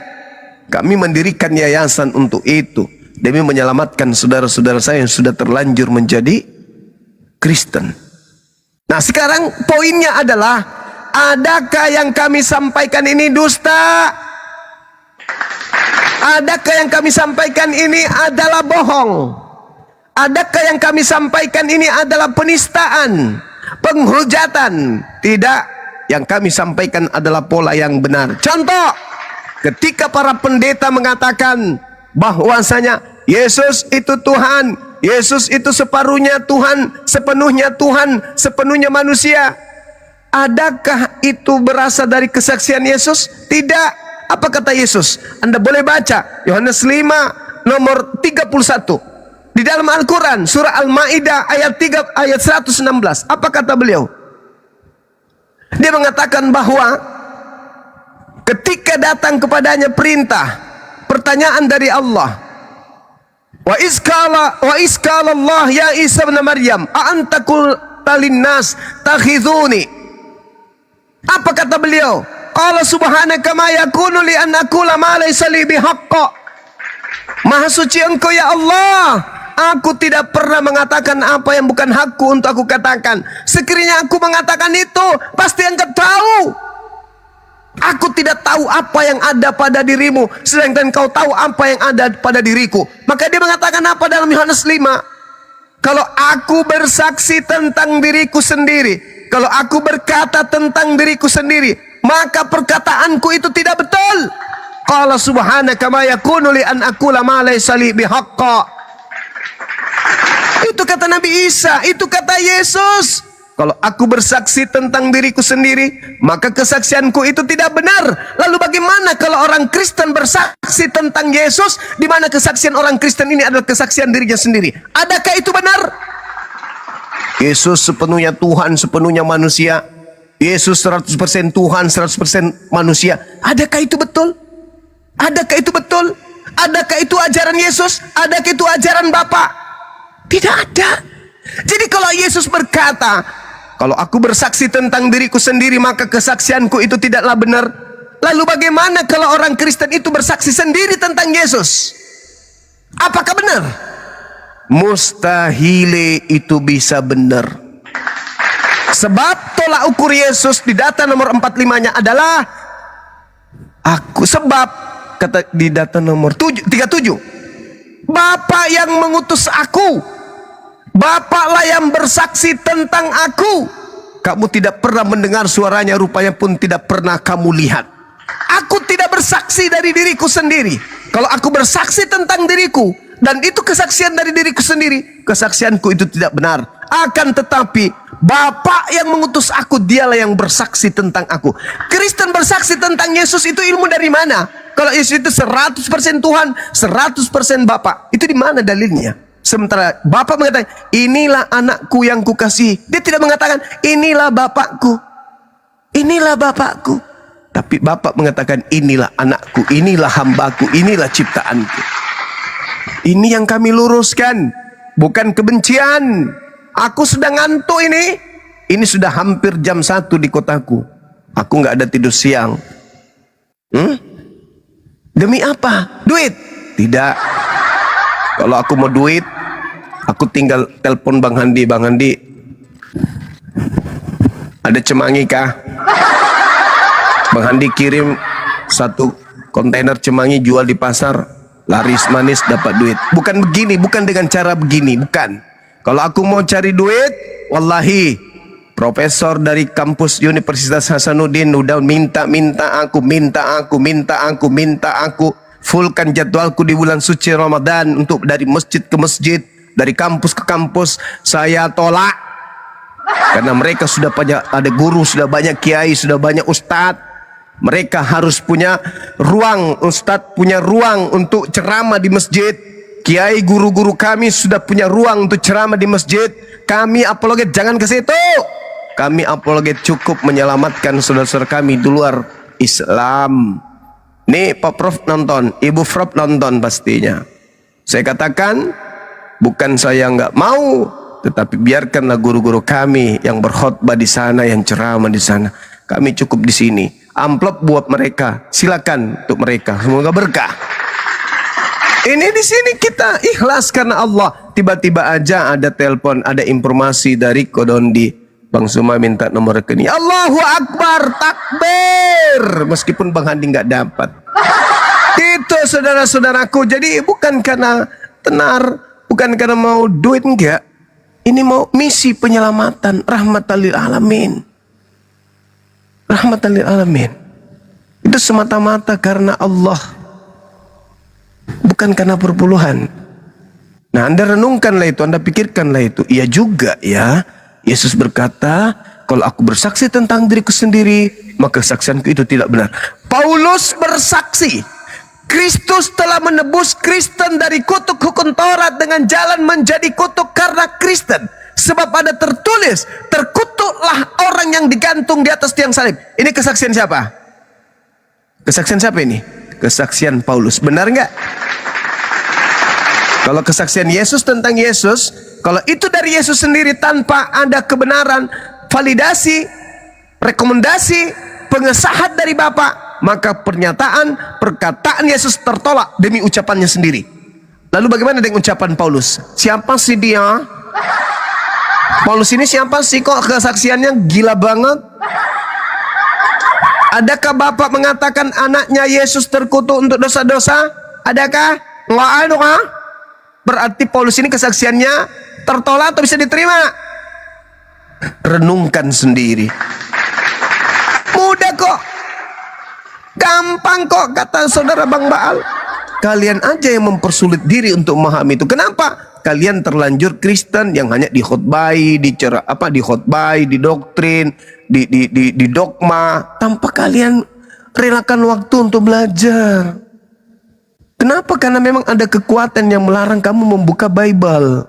Kami mendirikan yayasan untuk itu, demi menyelamatkan saudara-saudara saya yang sudah terlanjur menjadi Kristen. Nah, sekarang poinnya adalah, adakah yang kami sampaikan ini dusta? Adakah yang kami sampaikan ini adalah bohong? Adakah yang kami sampaikan ini adalah penistaan, penghujatan? Tidak, yang kami sampaikan adalah pola yang benar. Contoh, ketika para pendeta mengatakan bahwasanya Yesus itu Tuhan, Yesus itu separuhnya Tuhan, sepenuhnya manusia. Adakah itu berasal dari kesaksian Yesus? Tidak. Apa kata Yesus? Anda boleh baca Yohanes 5 nomor 31. Di dalam Al-Quran, surah Al-Ma'idah ayat 116. Apa kata beliau? Dia mengatakan bahwa ketika datang kepadanya perintah, pertanyaan dari Allah, wa iskala Allah ya Isa bin Maryam, a anta qulta linnas takhizuni. Apa kata beliau? Qala subhanaka ma yakunu li an aqula ma laysa li bihaqqa. Maha suci Engkau ya Allah, aku tidak pernah mengatakan apa yang bukan hakku untuk aku katakan. Sekiranya aku mengatakan itu, pasti Engkau tahu. Aku tidak tahu apa yang ada pada dirimu, sedangkan Kau tahu apa yang ada pada diriku. Maka dia mengatakan apa dalam Yohanes 5? Kalau aku bersaksi tentang diriku sendiri, kalau aku berkata tentang diriku sendiri, maka perkataanku itu tidak betul. Qala subhanaka ma yakunu li an aqula ma laysa li bihaqqa. Itu kata Nabi Isa, itu kata Yesus. Kalau aku bersaksi tentang diriku sendiri, maka kesaksianku itu tidak benar. Lalu bagaimana kalau orang Kristen bersaksi tentang Yesus, di mana kesaksian orang Kristen ini adalah kesaksian dirinya sendiri? Adakah itu benar? Yesus sepenuhnya Tuhan, sepenuhnya manusia. Yesus 100% Tuhan, 100% manusia. Adakah itu betul? Adakah itu betul? Adakah itu ajaran Yesus? Adakah itu ajaran Bapa? Tidak ada. Jadi kalau Yesus berkata, kalau aku bersaksi tentang diriku sendiri, maka kesaksianku itu tidaklah benar. Lalu bagaimana kalau orang Kristen itu bersaksi sendiri tentang Yesus? Apakah benar? Mustahil itu bisa benar. Sebab tolak ukur Yesus di data nomor 45-nya adalah aku. Sebab kata di data nomor 37, Bapa yang mengutus aku, Bapaklah yang bersaksi tentang aku. Kamu tidak pernah mendengar suaranya, rupanya pun tidak pernah kamu lihat. Aku tidak bersaksi dari diriku sendiri. Kalau aku bersaksi tentang diriku, dan itu kesaksian dari diriku sendiri, kesaksianku itu tidak benar. Akan tetapi Bapa yang mengutus aku, dialah yang bersaksi tentang aku. Kristen bersaksi tentang Yesus itu ilmu dari mana? Kalau Yesus itu 100% Tuhan, 100% Bapa, itu di mana dalilnya? Sementara Bapa mengatakan, inilah anakku yang kukasihi. Dia tidak mengatakan, inilah Bapakku, inilah Bapakku. Tapi Bapa mengatakan, inilah anakku, inilah hambaku, inilah ciptaanku. Ini yang kami luruskan, bukan kebencian. Aku sudah ngantuk ini. Ini sudah hampir jam 1 di kotaku. Aku nggak ada tidur siang. Demi apa? Duit? Tidak. Kalau aku mau duit, aku tinggal telepon Bang Handi. Bang Handi, ada cemangi kah? Bang Handi kirim 1 kontainer cemangi, jual di pasar, laris manis, dapat duit. Bukan begini, bukan dengan cara begini, bukan. Kalau aku mau cari duit, wallahi, profesor dari kampus Universitas Hasanuddin udah minta aku fullkan jadwalku di bulan suci Ramadan untuk dari masjid ke masjid, dari kampus ke kampus. Saya tolak karena mereka sudah banyak, ada guru, sudah banyak kiai, sudah banyak ustadz. Mereka harus punya ruang, ustadz punya ruang untuk ceramah di masjid. Kiai guru-guru kami sudah punya ruang untuk ceramah di masjid. Kami apologet jangan ke situ. Kami apologet cukup menyelamatkan saudara-saudara kami di luar Islam. Nih Pak Prof nonton, Ibu Prof nonton pastinya. Saya katakan, bukan saya nggak mau, tetapi biarkanlah guru-guru kami yang berkhutbah di sana, yang ceramah di sana. Kami cukup di sini. Amplop buat mereka, silakan untuk mereka. Semoga berkah. Ini di sini kita ikhlas karena Allah. Tiba-tiba aja ada telepon, ada informasi dari Kodondi. Bang Suma minta nomor rekening. Allahu Akbar, takbir. Meskipun Bang Handi nggak dapat. Itu saudara-saudaraku. Jadi bukan karena tenar, bukan karena mau duit, enggak. Ini mau misi penyelamatan, rahmatan lil alamin. Rahmatan lil alamin. Itu semata-mata karena Allah. Bukan karena perpuluhan. Nah, Anda renungkanlah itu, Anda pikirkanlah itu. Iya juga ya. Yesus berkata, kalau aku bersaksi tentang diriku sendiri, maka kesaksianku itu tidak benar. Paulus bersaksi, Kristus telah menebus Kristen dari kutuk hukum Taurat dengan jalan menjadi kutuk karena Kristen. Sebab ada tertulis, terkutuklah orang yang digantung di atas tiang salib. Ini kesaksian siapa? Kesaksian siapa ini? Kesaksian Paulus. Benar nggak? Kalau kesaksian Yesus tentang Yesus, kalau itu dari Yesus sendiri tanpa ada kebenaran, validasi, rekomendasi, pengesahan dari Bapa, maka perkataan Yesus tertolak demi ucapannya sendiri. Lalu bagaimana dengan ucapan Paulus? Siapa sih dia? Paulus ini siapa sih kok kesaksiannya gila banget? Adakah Bapak mengatakan anaknya Yesus terkutuk untuk dosa-dosa? Adakah? Nggak ada. Berarti Paulus ini kesaksiannya tertolak atau bisa diterima? Renungkan sendiri. Mudah kok. Gampang kok, kata saudara Bang Baal. Kalian aja yang mempersulit diri untuk memahami itu. Kenapa? Kalian terlanjur Kristen yang hanya dikhotbai, dikhotbai, didoktrin, di dogma, tanpa kalian relakan waktu untuk belajar. Kenapa? Karena memang ada kekuatan yang melarang kamu membuka Bible.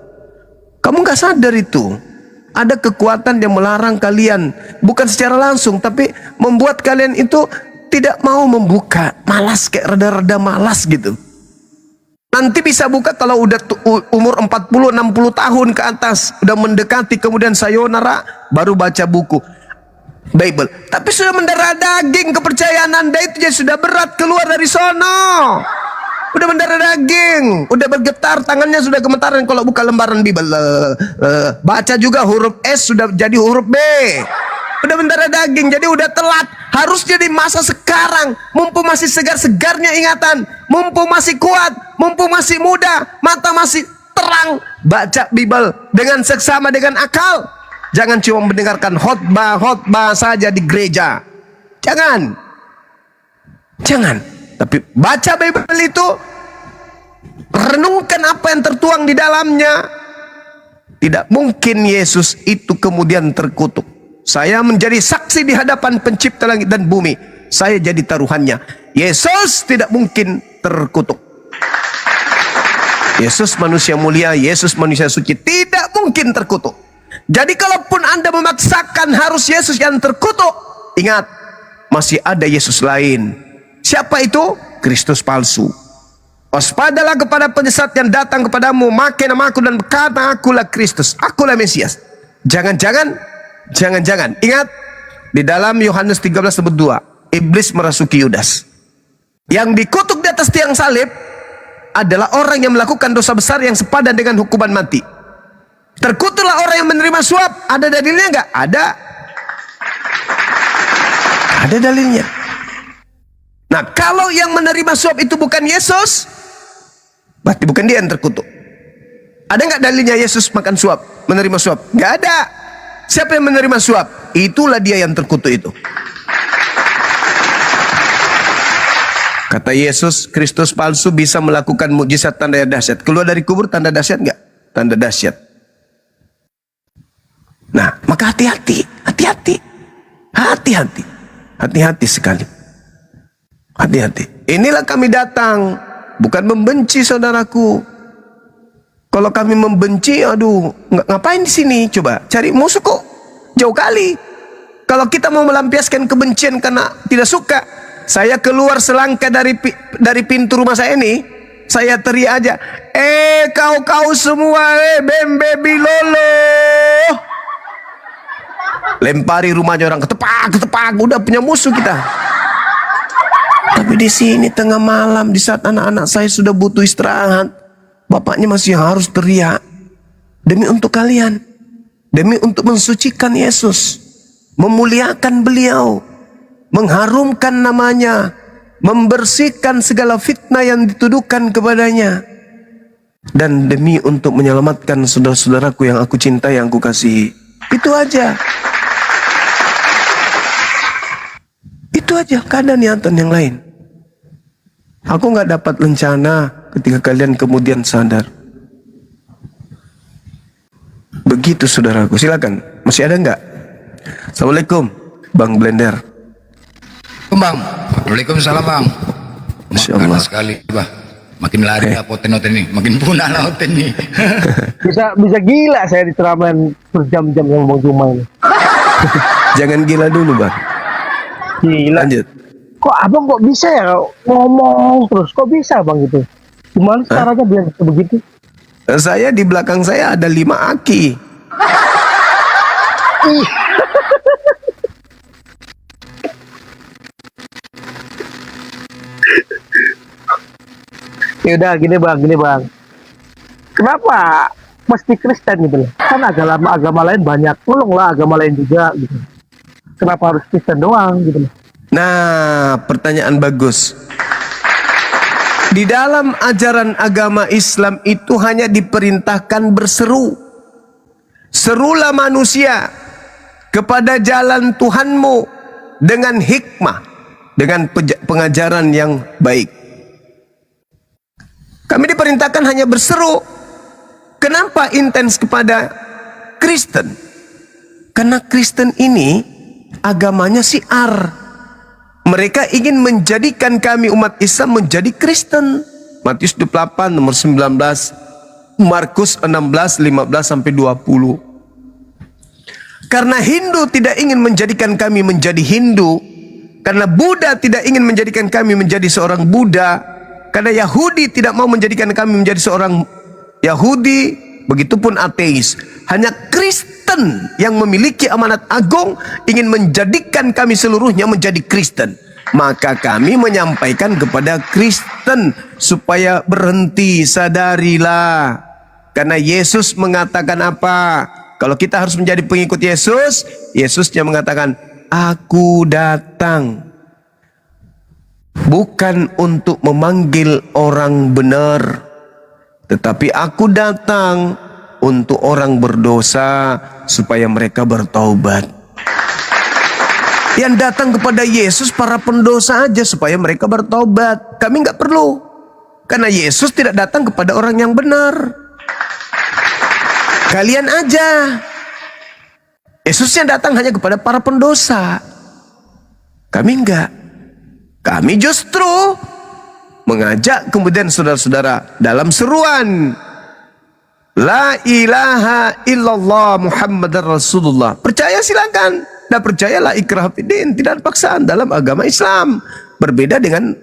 Kamu nggak sadar itu. ada kekuatan yang melarang kalian, bukan secara langsung, tapi membuat kalian itu tidak mau membuka, malas, kayak rada-rada malas gitu. Nanti bisa buka kalau udah umur 40-60 tahun ke atas, udah mendekati, kemudian sayonara, baru baca buku Bible. Tapi sudah mendarah daging, kepercayaan Anda itu ya sudah berat, keluar dari sono. Udah mendarah daging, udah bergetar, tangannya sudah gemetaran kalau buka lembaran Bible. Baca juga huruf S sudah jadi huruf B. Udah mendarah daging, jadi udah telat. Harusnya di masa sekarang, mumpung masih segar-segarnya ingatan, mumpung masih kuat, mumpung masih muda, mata masih terang, baca Bible dengan seksama dengan akal. Jangan cuma mendengarkan khotbah saja di gereja. Jangan. Tapi baca Bible itu, renungkan apa yang tertuang di dalamnya. Tidak mungkin Yesus itu kemudian terkutuk. Saya menjadi saksi di hadapan pencipta langit dan bumi. Saya jadi taruhannya. Yesus tidak mungkin terkutuk. Yesus manusia mulia, Yesus manusia suci, tidak mungkin terkutuk. Jadi kalaupun Anda memaksakan harus Yesus yang terkutuk, ingat, masih ada Yesus lain. Siapa itu? Kristus palsu. Waspadalah kepada penyesat yang datang kepadamu, memakai namaku dan berkata, akulah Kristus, akulah Mesias. Jangan-jangan, ingat, di dalam Yohanes 13:2, iblis merasuki Yudas. Yang dikutuk di atas tiang salib adalah orang yang melakukan dosa besar yang sepadan dengan hukuman mati. Terkutuklah orang yang menerima suap. Ada dalilnya enggak? Ada dalilnya. Nah, kalau yang menerima suap itu bukan Yesus, berarti bukan dia yang terkutuk. Ada nggak dalilnya Yesus makan suap, menerima suap? Nggak ada. Siapa yang menerima suap? Itulah dia yang terkutuk itu. Kata Yesus, Kristus palsu bisa melakukan mukjizat tanda yang dahsyat. Keluar dari kubur tanda dahsyat nggak? Tanda dahsyat. Nah, maka hati-hati sekali. Hati-hati. Inilah kami datang, bukan membenci saudaraku. Kalau kami membenci, aduh, ngapain di sini? Coba cari musuh kok jauh kali. Kalau kita mau melampiaskan kebencian karena tidak suka, saya keluar selangkah dari pintu rumah saya ini, saya teriak aja, kau semua, bembe bilolo. Lempari rumahnya orang, ketepak, udah punya musuh kita. Tapi di sini tengah malam, di saat anak-anak saya sudah butuh istirahat, bapaknya masih harus teriak. Demi untuk kalian, demi untuk mensucikan Yesus, memuliakan beliau, mengharumkan namanya, membersihkan segala fitnah yang dituduhkan kepadanya, dan demi untuk menyelamatkan saudara-saudaraku yang aku cintai, yang aku kasihi. Itu aja. Itu aja, keadaan niatan yang lain. Aku nggak dapat rencana ketika kalian kemudian sadar. Begitu saudaraku, silakan. Masih ada nggak? Assalamualaikum, Bang Blender. Bang, waalaikumsalam bang. Masya Allah. Panas sekali, bah. Makin lari oten nih, makin punah lah oten nih. bisa gila saya di ceramah berjam-jam ngomong cuma ini. Jangan gila dulu, Bang. Gila. Lanjut. Kok abang kok bisa ya ngomong terus? Kok bisa bang gitu? Gimana caranya biar begitu? Saya di belakang saya ada 5 aki. Ya udah gini bang. Kenapa mesti Kristen gitu loh? Kan agama lain banyak, tolonglah agama lain juga gitu. Kenapa harus Kristen doang gitu loh? Nah, pertanyaan bagus. Di dalam ajaran agama Islam itu hanya diperintahkan berseru. Serulah manusia kepada jalan Tuhanmu dengan hikmah, dengan pengajaran yang baik. Kami diperintahkan hanya berseru. Kenapa intens kepada Kristen? Karena Kristen ini agamanya syiar. Mereka ingin menjadikan kami umat Islam menjadi Kristen. Matius 28 nomor 19, Markus 16 15 sampai 20. Karena Hindu tidak ingin menjadikan kami menjadi Hindu, karena Buddha tidak ingin menjadikan kami menjadi seorang Buddha, karena Yahudi tidak mau menjadikan kami menjadi seorang Yahudi, begitupun ateis. Hanya Kristen yang memiliki amanat agung ingin menjadikan kami seluruhnya menjadi Kristen. Maka kami menyampaikan kepada Kristen supaya berhenti, sadarilah. Karena Yesus mengatakan apa? Kalau kita harus menjadi pengikut Yesus, Yesusnya mengatakan, aku datang bukan untuk memanggil orang benar, tetapi aku datang untuk orang berdosa supaya mereka bertaubat. Yang datang kepada Yesus para pendosa aja supaya mereka bertaubat. Kami nggak perlu, karena Yesus tidak datang kepada orang yang benar. Kalian aja. Yesusnya datang hanya kepada para pendosa. Kami enggak. Kami justru mengajak kemudian saudara-saudara dalam seruan La ilaha illallah Muhammadar Rasulullah. Percaya silakan. Dan percayalah, ikrah fiddin, tidak ada paksaan dalam agama Islam. Berbeda dengan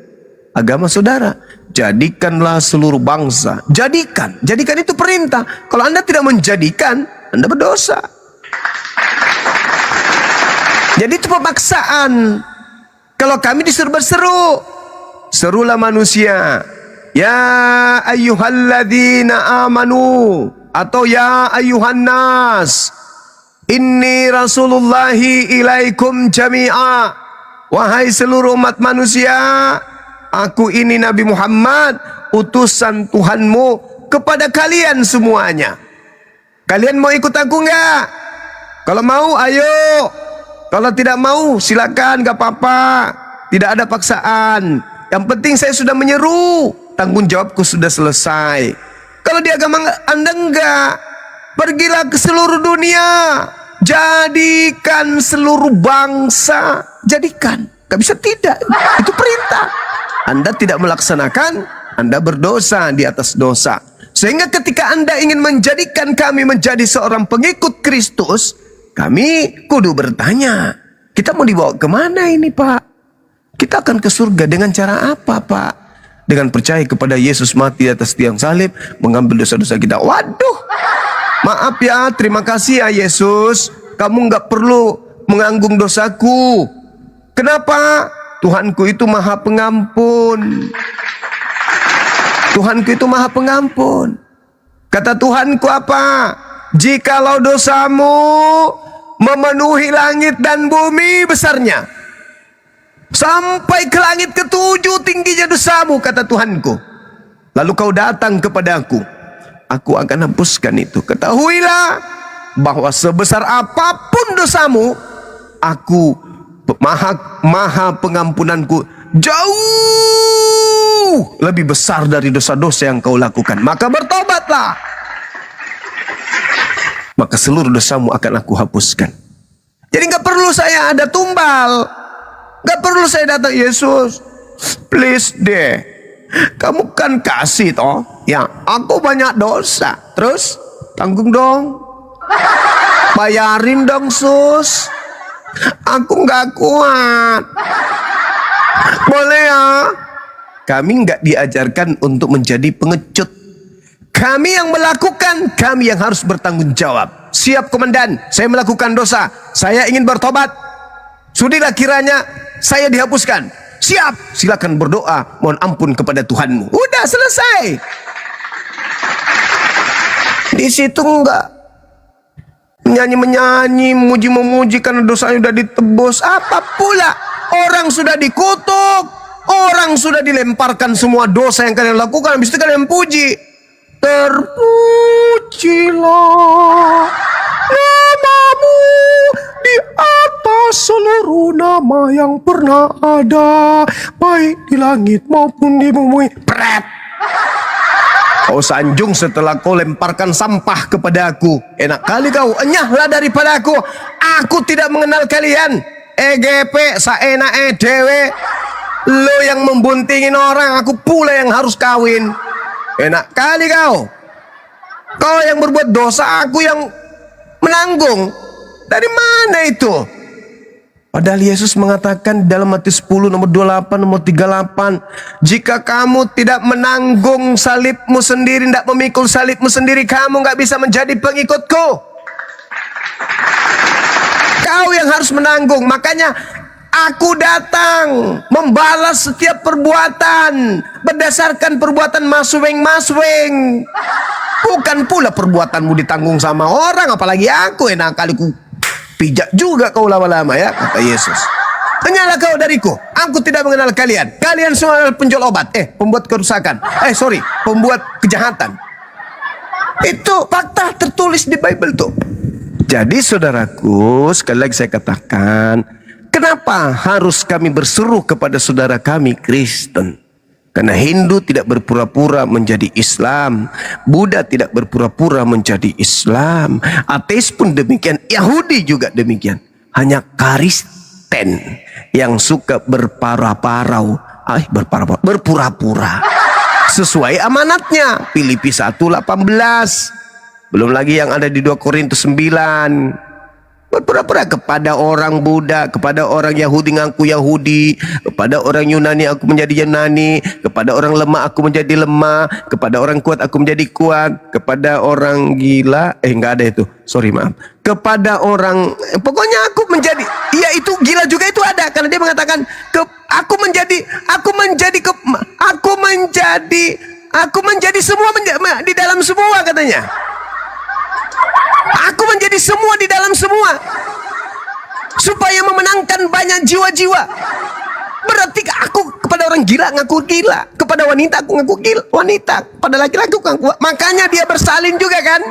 agama saudara. Jadikanlah seluruh bangsa. Jadikan itu perintah. Kalau Anda tidak menjadikan, Anda berdosa. Jadi itu pemaksaan. Kalau kami disuruh berseru, serulah manusia. Ya ayyuhalladzina amanu, atau ya ayyuhan nas, inni rasulullahi ilaikum jami'a. Wahai seluruh umat manusia, aku ini Nabi Muhammad, utusan Tuhanmu kepada kalian semuanya. Kalian mau ikut aku enggak? Kalau mau, ayo. Kalau tidak mau, silakan, gak apa-apa. Tidak ada paksaan. Yang penting saya sudah menyeru, tanggung jawabku sudah selesai. Kalau di agama Anda enggak, pergilah ke seluruh dunia. Jadikan seluruh bangsa. Jadikan. Gak bisa tidak. Itu perintah. Anda tidak melaksanakan, Anda berdosa di atas dosa. Sehingga ketika Anda ingin menjadikan kami menjadi seorang pengikut Kristus, kami kudu bertanya, kita mau dibawa kemana ini Pak? Kita akan ke surga dengan cara apa Pak? Dengan percaya kepada Yesus mati atas tiang salib, mengambil dosa-dosa kita. Waduh, maaf ya, terima kasih ya Yesus, kamu nggak perlu menanggung dosaku. Kenapa? Tuhanku itu maha pengampun. Tuhanku itu maha pengampun. Kata Tuhanku apa? Jikalau dosamu memenuhi langit dan bumi besarnya, sampai ke langit ketujuh tingginya dosamu, kata Tuhanku, lalu kau datang kepadaku, aku akan hapuskan itu. Ketahuilah bahwa sebesar apapun dosamu, aku maha pengampunanku jauh lebih besar dari dosa-dosa yang kau lakukan. Maka bertobatlah, maka seluruh dosamu akan aku hapuskan. Jadi nggak perlu saya ada tumbal, nggak perlu saya datang, Yesus, please deh, kamu kan kasih toh, ya aku banyak dosa, terus tanggung dong, bayarin dong sus, aku nggak kuat, boleh ya? Kami nggak diajarkan untuk menjadi pengecut. Kami yang melakukan, kami yang harus bertanggung jawab. Siap komandan, saya melakukan dosa, saya ingin bertobat. Sudilah kiranya saya dihapuskan. Siap, silakan berdoa, mohon ampun kepada Tuhanmu. Udah selesai. Di situ enggak menyanyi-menyanyi, memuji-memuji karena dosanya sudah ditebus. Apa pula? Orang sudah dikutuk, orang sudah dilemparkan semua dosa yang kalian lakukan, habis itu kalian puji. Terpujilah namamu di atas seluruh nama yang pernah ada, baik di langit maupun di bumi. Pret. Kau sanjung setelah kau lemparkan sampah kepada aku. Enak kali kau, enyahlah daripada aku. Aku tidak mengenal kalian. EGP, saena dewe. Lo yang membuntingin orang, aku pula yang harus kawin. Enak kali kau. Kau yang berbuat dosa, aku yang menanggung. Dari mana itu? Padahal Yesus mengatakan dalam Matius 10 nomor 28 nomor 38, jika kamu tidak menanggung salibmu sendiri, tidak memikul salibmu sendiri, kamu nggak bisa menjadi pengikutku. Kau yang harus menanggung. Makanya aku datang membalas setiap perbuatan berdasarkan perbuatan masing-masing. Bukan pula perbuatanmu ditanggung sama orang, apalagi aku enak kali ku pijak juga kau lama-lama ya, kata Yesus. Hanyalah kau dariku, aku tidak mengenal kalian. Kalian semua adalah penjual obat, pembuat kerusakan, pembuat kejahatan. Itu fakta tertulis di Bible tuh. Jadi saudaraku, sekali lagi saya katakan, kenapa harus kami berseru kepada saudara kami Kristen? Karena Hindu tidak berpura-pura menjadi Islam, Buddha tidak berpura-pura menjadi Islam, ateis pun demikian, Yahudi juga demikian. Hanya Kristen yang suka berpura-pura sesuai amanatnya. Filipi 1:18. Belum lagi yang ada di 2 Korintus 9. Berpura-pura kepada orang Buddha, kepada orang Yahudi ngaku Yahudi, kepada orang Yunani aku menjadi Yunani, kepada orang lemah aku menjadi lemah, kepada orang kuat aku menjadi kuat, kepada orang gila, enggak ada itu, sorry maaf, kepada orang, pokoknya aku menjadi, iya itu gila juga itu ada, karena dia mengatakan aku menjadi semua di dalam semua katanya. Aku menjadi semua di dalam semua supaya memenangkan banyak jiwa-jiwa. Berarti aku kepada orang gila ngaku gila, kepada wanita aku ngaku gila, wanita, pada laki-laki aku ngaku. Makanya dia bersalin juga kan?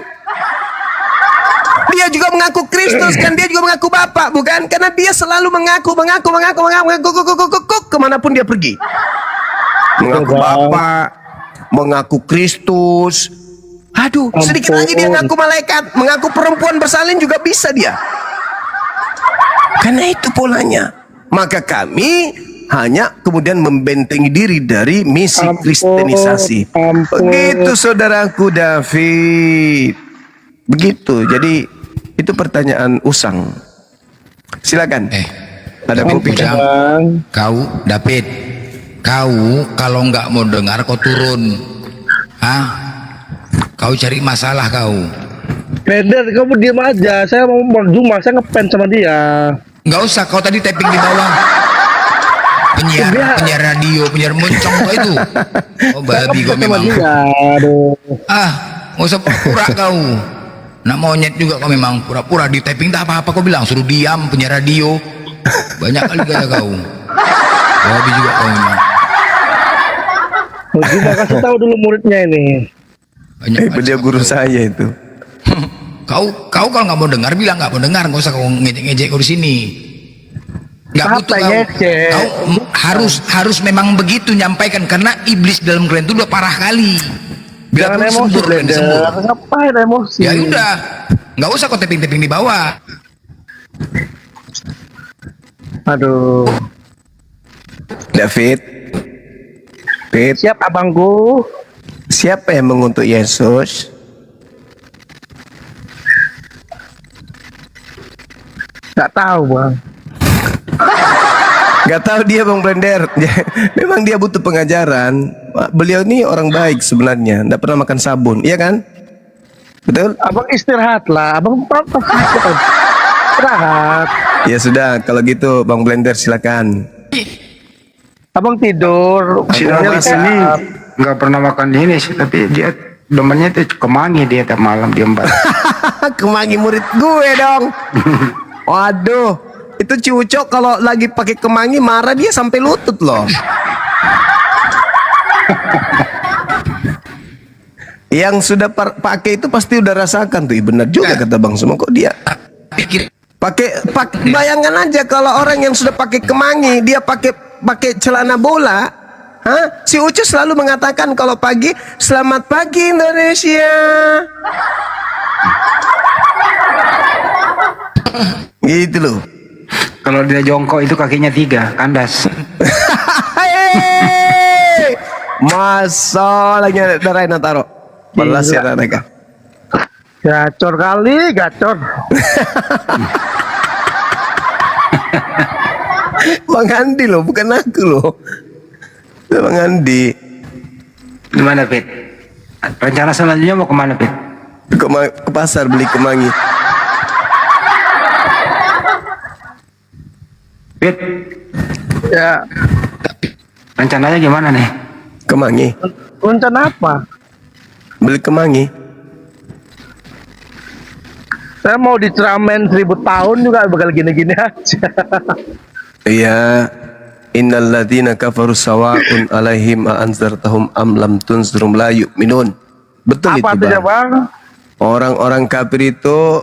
Dia juga mengaku Kristus kan, dia juga mengaku Bapa, bukan? Karena dia selalu mengaku kemanapun dia pergi. Mengaku Bapa, mengaku Kristus. Aduh, sedikit lagi dia ngaku malaikat, mengaku perempuan bersalin juga bisa dia. Karena itu polanya. Maka kami hanya kemudian membentengi diri dari misi kristenisasi. Begitu saudaraku David. Begitu. Jadi itu pertanyaan usang. Silakan. Ada bilang, kau David, kau kalau nggak mau dengar kau turun. Kau cari masalah kau. Beda, kamu diam aja. Saya mau berjumpa, saya ngefans sama dia. Nggak usah, kau tadi tapping di bawah. Penyiar radio, penyiar moncong kau itu. Oh babi kau memang. Nggak usah pura-pura kau. Nak monyet juga kau memang pura-pura di tapping tak apa-apa kau bilang suruh diam penyiar radio. Banyak kali gaya kau. Babi juga kau memang. Terima kasih tahu dulu muridnya ini. Dia guru saya itu. Kau kalau nggak mau dengar bilang nggak mau dengar, nggak usah kau ngejek kau di sini. Nggak butuh kau harus memang begitu nyampaikan karena iblis dalam kalian itu udah parah kali. Jangan emosi, ngapain emosi? Ya udah, nggak usah kau tapping di bawah. Aduh, David. Siap abangku. Siapa yang mengutuk Yesus? Gak tahu bang. Gak tahu dia Bang Blender. Memang dia butuh pengajaran. Beliau ini orang baik sebenarnya, tidak pernah makan sabun, iya kan? Betul? Abang istirahat lah. Abang istirahat. Ya sudah, kalau gitu Bang Blender silakan. Abang tidur. Di sini nggak pernah makan ini sih, tapi dia demennya itu kemangi dia tiap malam dia mbak. Kemangi murid gue dong. Waduh, itu Ciucok kalau lagi pakai kemangi marah dia sampai lutut loh. Yang sudah pakai itu pasti udah rasakan tuh. Benar juga kata Bang Sumo, kok dia pakai bayangkan aja kalau orang yang sudah pakai kemangi dia pakai celana bola. Si Ucu selalu mengatakan kalau pagi, selamat pagi Indonesia. Gitu loh. Kalau dia jongkok itu kakinya 3 kandas. Masalahnya darahnya taruh. Balas ya mereka. Gacor kali, gacor. Bang Andi loh, bukan aku loh. Itu Bang Andi. Gimana, Pit? Rencana selanjutnya mau kemana, Pit? Ke pasar beli kemangi. Pit, Ya, rencananya gimana nih? Kemangi. rencana apa? Beli kemangi. Saya mau diceramain 1000 tahun juga bakal gini-gini aja. Iya. Innal ladzina kafaru sawa'un alaihim a anzartahum am lam tunzirum la yu'minun. Betul Apa itu, artinya, Bang. Bang? Orang-orang kafir itu